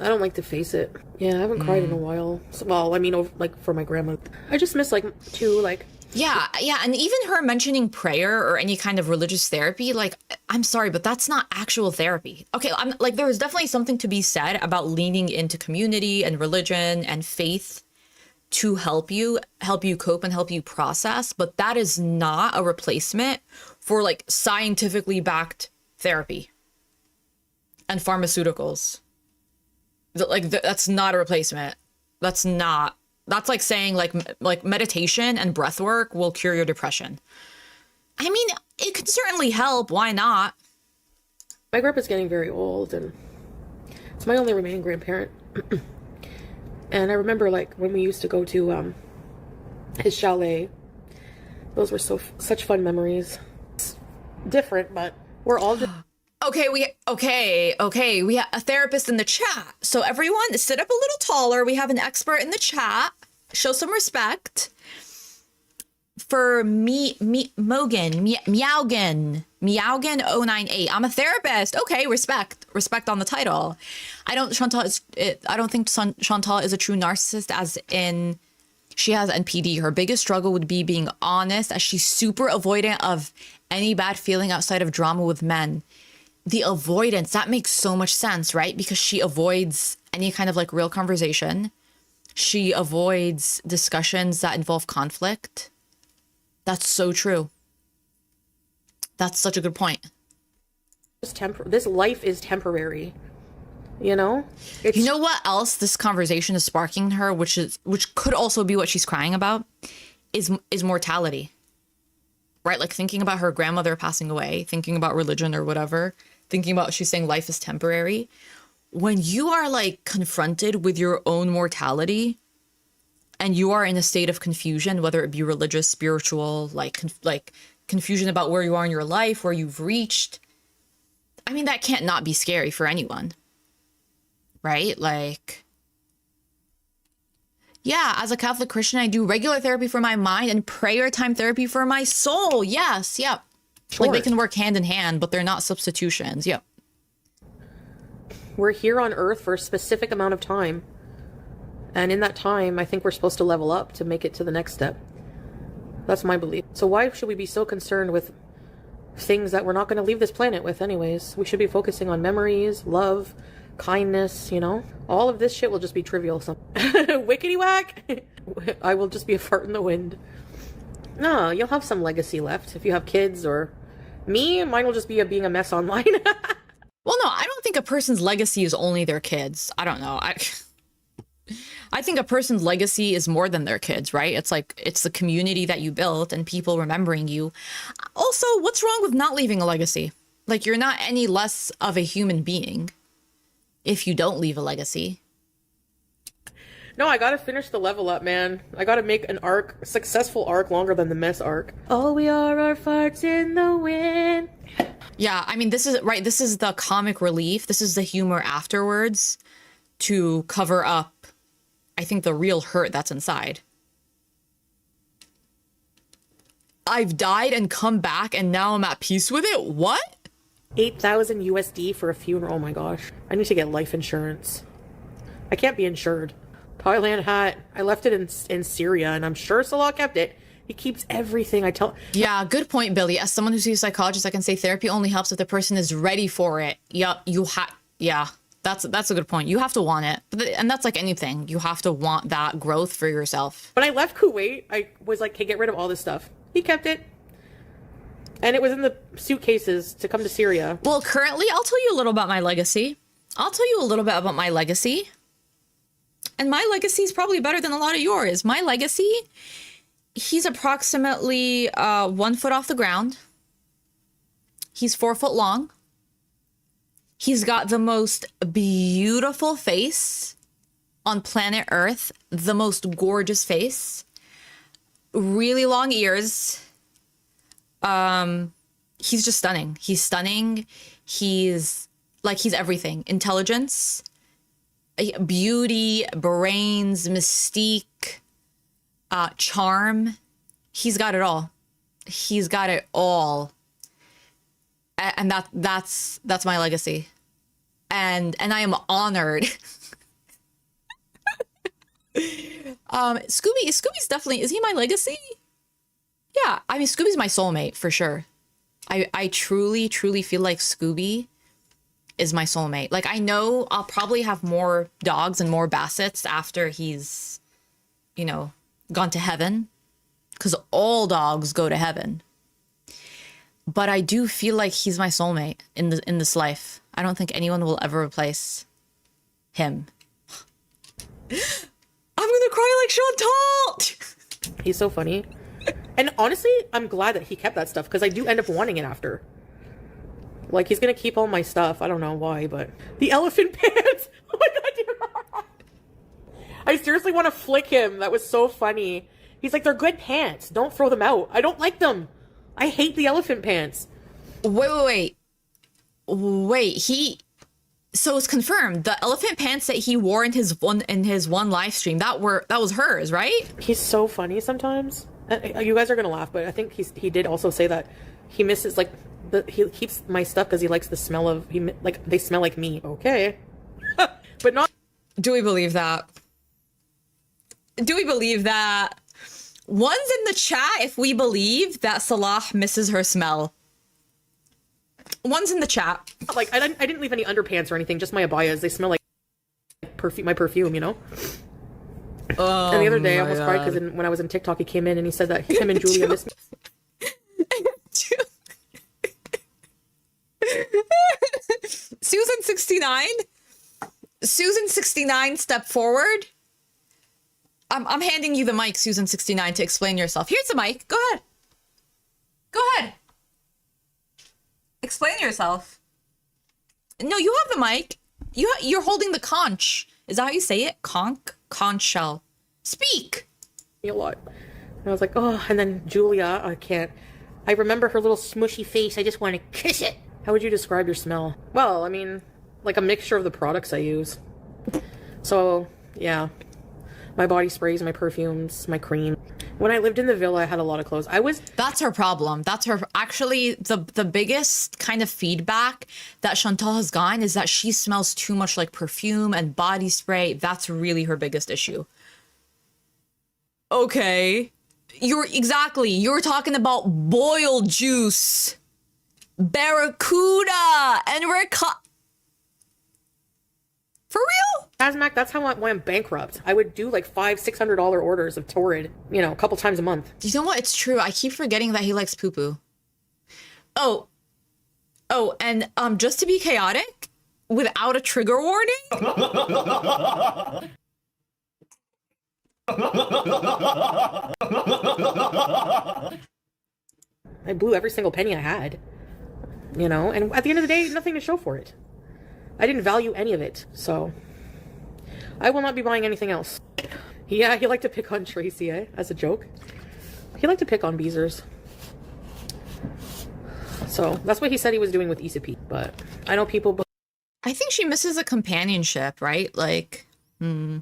I don't like to face it. Yeah, I haven't cried in a while. So, well, I mean, like for my grandma. I just miss Yeah, and even her mentioning prayer or any kind of religious therapy, like, I'm sorry, but that's not actual therapy. Okay, I'm like, there is definitely something to be said about leaning into community and religion and faith to help you cope and help you process, but that is not a replacement for like scientifically backed therapy and pharmaceuticals. That's not a replacement. That's like saying like meditation and breath work will cure your depression. I mean, it could certainly help. Why not? My grandpa's getting very old, and it's my only remaining grandparent. And I remember like when we used to go to his chalet. Those were such fun memories. It's different, but we're all Okay, we have a therapist in the chat. So everyone sit up a little taller. We have an expert in the chat. Show some respect for Meowgan 098. I'm a therapist. Okay, respect on the title. I don't think Chantal is a true narcissist, as in she has NPD. Her biggest struggle would be being honest, as she's super avoidant of any bad feeling outside of drama with men. The avoidance, that makes so much sense, right? Because she avoids any kind of like real conversation. She avoids discussions that involve conflict. That's so true. That's such a good point. This life is temporary, you know? You know what else this conversation is sparking in her, which could also be what she's crying about, is mortality. Right? Like thinking about her grandmother passing away, thinking about religion or whatever, thinking about, she's saying life is temporary. When you are like confronted with your own mortality and you are in a state of confusion, whether it be religious, spiritual, like confusion about where you are in your life, where you've reached, I mean, that can't not be scary for anyone, right? Like, yeah, as a Catholic Christian, I do regular therapy for my mind and prayer time therapy for my soul. Yes, yep. Sure. Like they can work hand in hand, but they're not substitutions. Yep. We're here on Earth for a specific amount of time. And in that time, I think we're supposed to level up to make it to the next step. That's my belief. So why should we be so concerned with things that we're not going to leave this planet with anyways? We should be focusing on memories, love, kindness, you know? All of this shit will just be trivial. Wickety whack! I will just be a fart in the wind. No, you'll have some legacy left if you have kids, or me, mine will just be being a mess online. Well, no, I don't think a person's legacy is only their kids. I don't know. I think a person's legacy is more than their kids, right? It's like, it's the community that you built and people remembering you. Also, what's wrong with not leaving a legacy? Like, you're not any less of a human being if you don't leave a legacy. No, I gotta finish the level up, man. I gotta make an arc, successful arc, longer than the mess arc. All we are farts in the wind. Yeah, I mean, this is, right, this is the comic relief. This is the humor afterwards to cover up, I think, the real hurt that's inside. I've died and come back and now I'm at peace with it? What? 8,000 USD for a funeral. Oh my gosh. I need to get life insurance. I can't be insured. Thailand hat. I left it in Syria and I'm sure Salah kept it. He keeps everything I tell. Yeah, good point, Billy. As someone who's a psychologist, I can say therapy only helps if the person is ready for it. Yeah, yeah. That's a good point. You have to want it. And that's like anything. You have to want that growth for yourself. When I left Kuwait, I was like, hey, get rid of all this stuff. He kept it. And it was in the suitcases to come to Syria. Well, currently, I'll tell you a little about my legacy. And my legacy is probably better than a lot of yours. My legacy, he's approximately 1 foot off the ground. He's 4 foot long. He's got the most beautiful face on planet Earth. The most gorgeous face. Really long ears. He's just stunning. He's stunning. He's everything. Intelligence, beauty, brains, mystique, charm. He's got it all. He's got it all. And that's my legacy. And I am honored. Scooby's definitely, is he my legacy? Yeah, I mean, Scooby's my soulmate for sure. I truly feel like Scooby is my soulmate. Like, I know I'll probably have more dogs and more Bassets after he's, you know, gone to heaven, because all dogs go to heaven. But I do feel like he's my soulmate in this life. I don't think anyone will ever replace him. I'm gonna cry like Chantal. He's so funny. And honestly, I'm glad that he kept that stuff, because I do end up wanting it after. Like, he's gonna keep all my stuff. I don't know why, but... The elephant pants! Oh my god, dude. I seriously want to flick him. That was so funny. He's like, they're good pants. Don't throw them out. I don't like them. I hate the elephant pants. Wait. So it's confirmed. The elephant pants that he wore in his one live stream, that was hers, right? He's so funny sometimes. You guys are gonna laugh, but I think he did also say that he misses, like, he keeps my stuff because he likes the smell of, they smell like me. Okay. But not. Do we believe that? One's in the chat if we believe that Salah misses her smell. One's in the chat. Like, I didn't leave any underpants or anything, just my abayas. They smell like my perfume, you know? Oh, and the other day I almost cried because when I was in TikTok, he came in and he said that him and Julia missed me. Susan69, step forward. I'm handing you the mic, Susan69, to explain yourself. Here's the mic. Go ahead. Explain yourself. No, you have the mic. You're holding the conch. Is that how you say it? Conch shell. Speak. A lot. And I was like, oh, and then Julia, I can't. I remember her little smushy face. I just want to kiss it. How would you describe your smell? Well, I mean, like a mixture of the products I use. So, yeah. My body sprays, my perfumes, my cream. When I lived in the villa, I had a lot of clothes. That's her problem. That's her, actually, the biggest kind of feedback that Chantal has gotten is that she smells too much like perfume and body spray. That's really her biggest issue. Okay. You're talking about boiled juice, barracuda, and for real? Azmac, that's how I went bankrupt. I would do like $500-$600 orders of Torrid, you know, a couple times a month. You know what? It's true. I keep forgetting that he likes poo-poo. Oh, and just to be chaotic, without a trigger warning. I blew every single penny I had, you know, and at the end of the day, nothing to show for it. I didn't value any of it, so I will not be buying anything else. Yeah, he liked to pick on Tracy, as a joke. He liked to pick on Beezers. So that's what he said he was doing with Isapi, but I know people... I think she misses a companionship, right? Like, I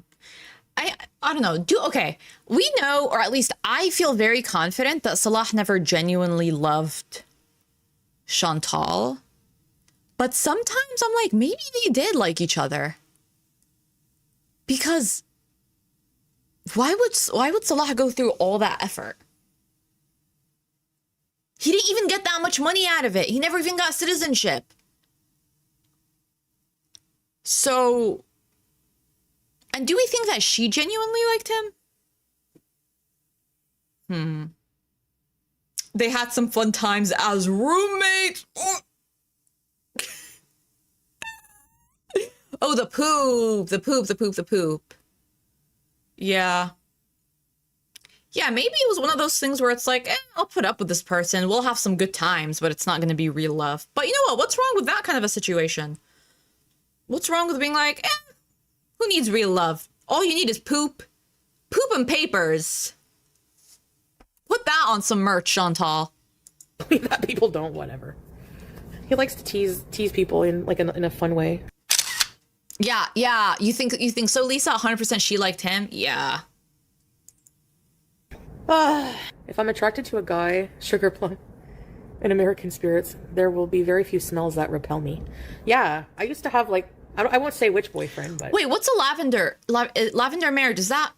don't know. Okay, we know, or at least I feel very confident that Salah never genuinely loved Chantal. But sometimes I'm like, maybe they did like each other. Because why would Salah go through all that effort? He didn't even get that much money out of it. He never even got citizenship. So, and do we think that she genuinely liked him? They had some fun times as roommates. Oh, the poop. Yeah. Yeah, maybe it was one of those things where it's like, I'll put up with this person. We'll have some good times, but it's not going to be real love. But you know what? What's wrong with that kind of a situation? What's wrong with being like, who needs real love? All you need is poop. Poop and papers. Put that on some merch, Chantal. That people don't, whatever. He likes to tease people in like in a fun way. Yeah. You think so, Lisa? 100% she liked him? Yeah. If I'm attracted to a guy, sugar plum, and American spirits, there will be very few smells that repel me. Yeah, I used to have like, I won't say which boyfriend, but... Wait, what's a lavender? Lavender marriage, is that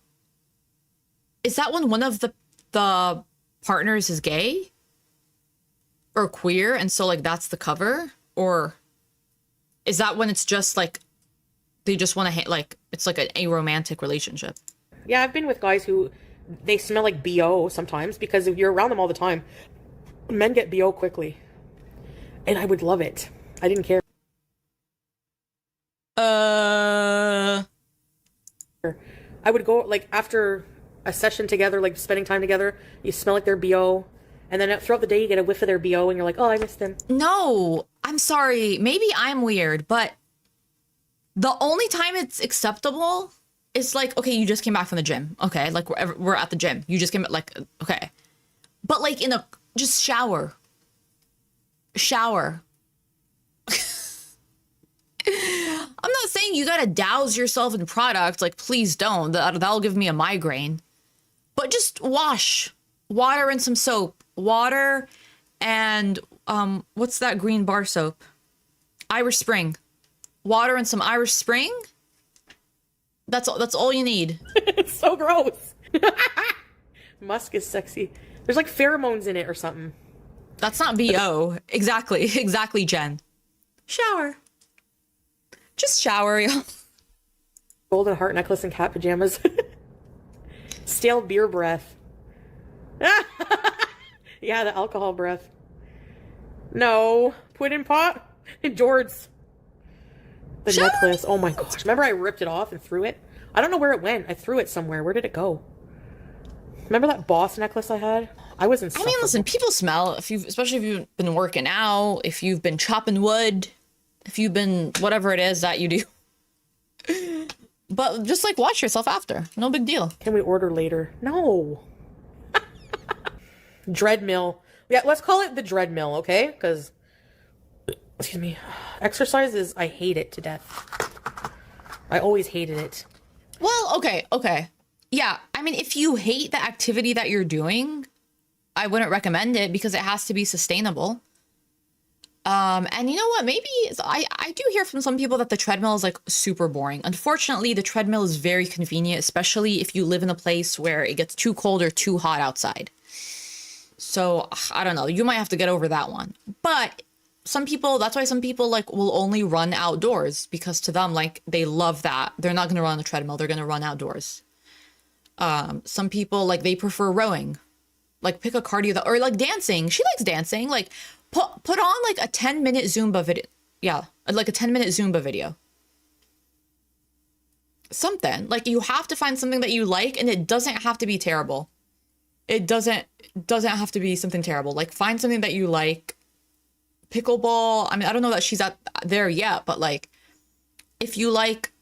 when one of the partners is gay? Or queer, and so like that's the cover? Or is that when it's just like, they just want to, like, it's like an aromantic relationship? Yeah, I've been with guys who... They smell like BO sometimes because if you're around them all the time, men get BO quickly. And I would love it. I didn't care. I would go, like, after a session together, like, spending time together, you smell like their BO. And then throughout the day, you get a whiff of their BO and you're like, oh, I miss them. No, I'm sorry. Maybe I'm weird, but the only time it's acceptable... It's like, okay, you just came back from the gym. Okay, like we're at the gym. You just came back, like, okay. But like just shower. I'm not saying you gotta douse yourself in product. Like, please don't. That'll give me a migraine. But just wash. Water and some soap. Water and, what's that green bar soap? Irish Spring. Water and some Irish Spring. That's all you need. It's so gross. Musk is sexy. There's like pheromones in it or something. That's not BO. Exactly, Jen. Shower. Just shower, y'all. Golden heart necklace and cat pajamas. Stale beer breath. Yeah, the alcohol breath. No. Pudding pot. Jords. The necklace. Oh my gosh. Remember I ripped it off and threw it? I don't know where it went. I threw it somewhere. Where did it go? Remember that boss necklace I had? I was insufferable. I mean, listen, people smell, especially if you've been working out, if you've been chopping wood, if you've been whatever it is that you do. But just like wash yourself after. No big deal. Can we order later? No. Dread mill. Yeah, let's call it the dread mill, okay? Because, excuse me, exercise I hate it to death. I always hated it. Well, okay. Yeah, I mean, if you hate the activity that you're doing, I wouldn't recommend it because it has to be sustainable. And you know what? Maybe I do hear from some people that the treadmill is like super boring. Unfortunately, the treadmill is very convenient, especially if you live in a place where it gets too cold or too hot outside. So I don't know. You might have to get over that one. But some people, that's why some people like will only run outdoors because to them, like they love that. They're not going to run on the treadmill. They're going to run outdoors. Some people like they prefer rowing, like pick a cardio that, or like dancing. She likes dancing. Like put on like a 10-minute Zumba video. Yeah. Like a 10-minute Zumba video. Something like you have to find something that you like and it doesn't have to be terrible. It doesn't have to be something terrible. Like find something that you like. Pickleball. I mean, I don't know that she's there yet, but like if you like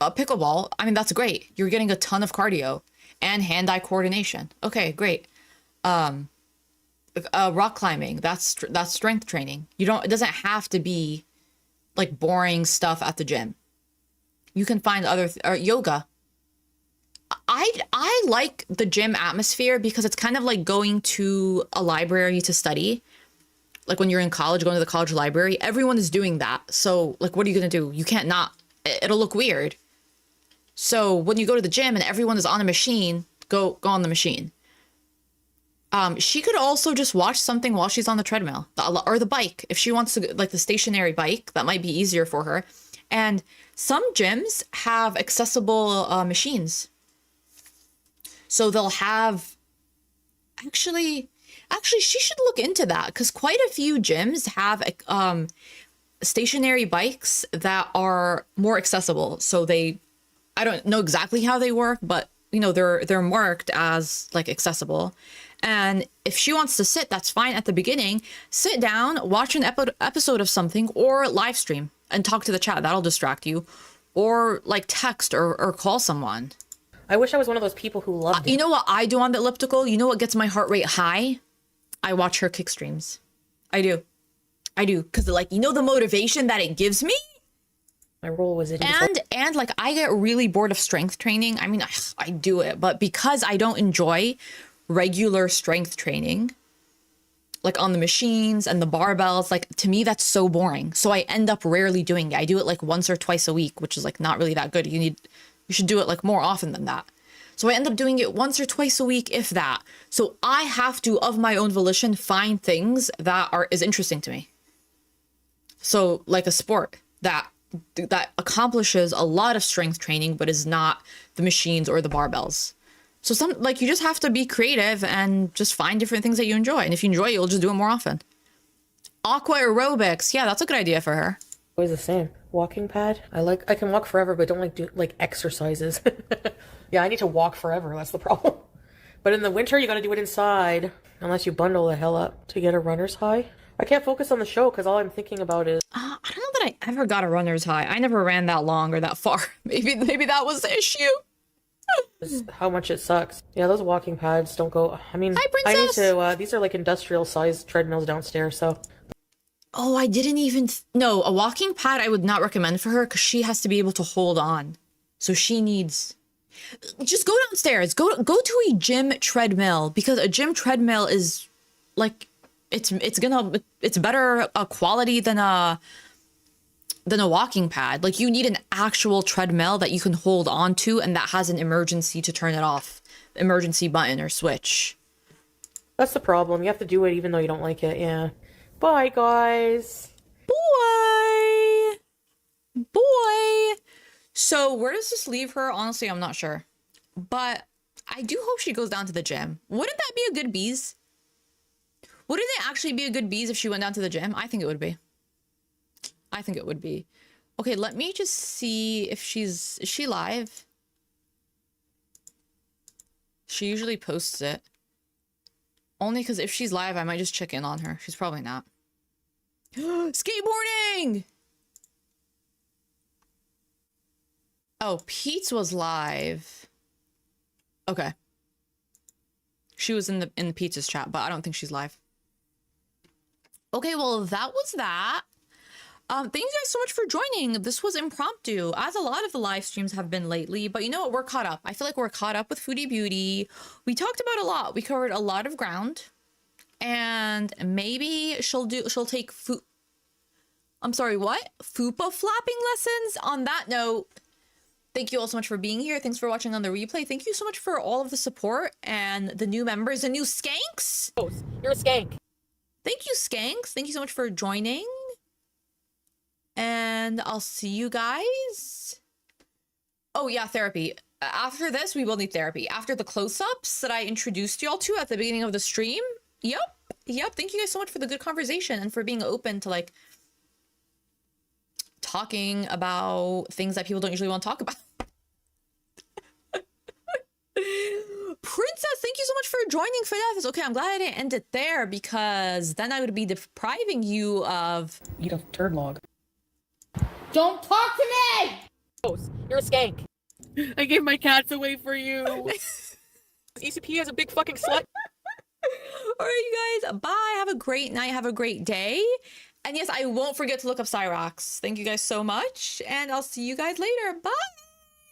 a pickleball, I mean, that's great. You're getting a ton of cardio and hand-eye coordination. Okay, great. Rock climbing, that's strength training. It doesn't have to be like boring stuff at the gym. You can find other yoga. I like the gym atmosphere because it's kind of like going to a library to study. Like when you're in college, going to the college library, everyone is doing that. So like, what are you going to do? You can't not, it'll look weird. So when you go to the gym and everyone is on a machine, go on the machine. She could also just watch something while she's on the treadmill or the bike. If she wants to, like the stationary bike, that might be easier for her. And some gyms have accessible machines. So they'll have, actually, she should look into that because quite a few gyms have stationary bikes that are more accessible. So I don't know exactly how they work, but you know, they're marked as like accessible. And if she wants to sit, that's fine at the beginning. Sit down, watch an episode of something, or live stream and talk to the chat. That'll distract you. Or like text or call someone. I wish I was one of those people who loved it. You know what I do on the elliptical? You know what gets my heart rate high? I watch her kick streams. I do. Because like, you know, the motivation that it gives me? My role was it. And like I get really bored of strength training. I mean, I do it, but because I don't enjoy regular strength training, like on the machines and the barbells, like to me, that's so boring. So I end up rarely doing it. I do it like once or twice a week, which is like not really that good. You should do it like more often than that. So I end up doing it once or twice a week, if that. So I have to, of my own volition, find things that is interesting to me. So like a sport that accomplishes a lot of strength training, but is not the machines or the barbells. So you just have to be creative and just find different things that you enjoy. And if you enjoy it, you'll just do it more often. Aqua aerobics. Yeah, that's a good idea for her. Always the same. Walking pad. I can walk forever, but don't like do like exercises. Yeah, I need to walk forever. That's the problem. But in the winter, you got to do it inside. Unless you bundle the hell up to get a runner's high. I can't focus on the show because all I'm thinking about is... I don't know that I ever got a runner's high. I never ran that long or that far. Maybe that was the issue. How much it sucks. Yeah, those walking pads don't go... I mean, Hi, Princess. I need to... these are like industrial-sized treadmills downstairs, so... Oh, I didn't even... No, a walking pad I would not recommend for her because she has to be able to hold on. So she needs... Just go downstairs. Go to a gym treadmill because a gym treadmill is like... It's better quality than a walking pad. Like you need an actual treadmill that you can hold on to and that has an emergency to turn it off, emergency button or switch. That's the problem. You have to do it even though you don't like it. Yeah. Bye, guys. Boy. So where does this leave her? Honestly, I'm not sure. But I do hope she goes down to the gym. Wouldn't that be a good BEEZE? Wouldn't it actually be a good BEEZE if she went down to the gym? I think it would be. Okay, let me just see if is she live? She usually posts it. Only because if she's live, I might just check in on her. She's probably not. Skateboarding! Oh, Pete's was live. Okay. She was in the Pizza's chat, but I don't think she's live. Okay, well, that was that. Thank you guys so much for joining. This was impromptu, as a lot of the live streams have been lately, but you know what? We're caught up. I feel like we're caught up with Foodie Beauty. We talked about a lot. We covered a lot of ground. And maybe she'll take I'm sorry, what? Fupa flapping lessons? On that note, thank you all so much for being here. Thanks for watching on the replay. Thank you so much for all of the support and the new members, the new skanks. Oh, you're a skank. Thank you, skanks. Thank you so much for joining. And I'll see you guys. Oh yeah, therapy. After this, we will need therapy. After the close-ups that I introduced y'all to at the beginning of the stream. Yep. Thank you guys so much for the good conversation and for being open to like talking about things that people don't usually want to talk about. Princess, thank you so much for joining for that. Okay, I'm glad I didn't end it there because then I would be depriving you of... Eat a turd log. Don't talk to me! Oh, you're a skank. I gave my cats away for you. ECP is a big fucking slut. All right, you guys. Bye. Have a great night. Have a great day. And yes, I won't forget to look up Cyrox. Thank you guys so much. And I'll see you guys later. Bye.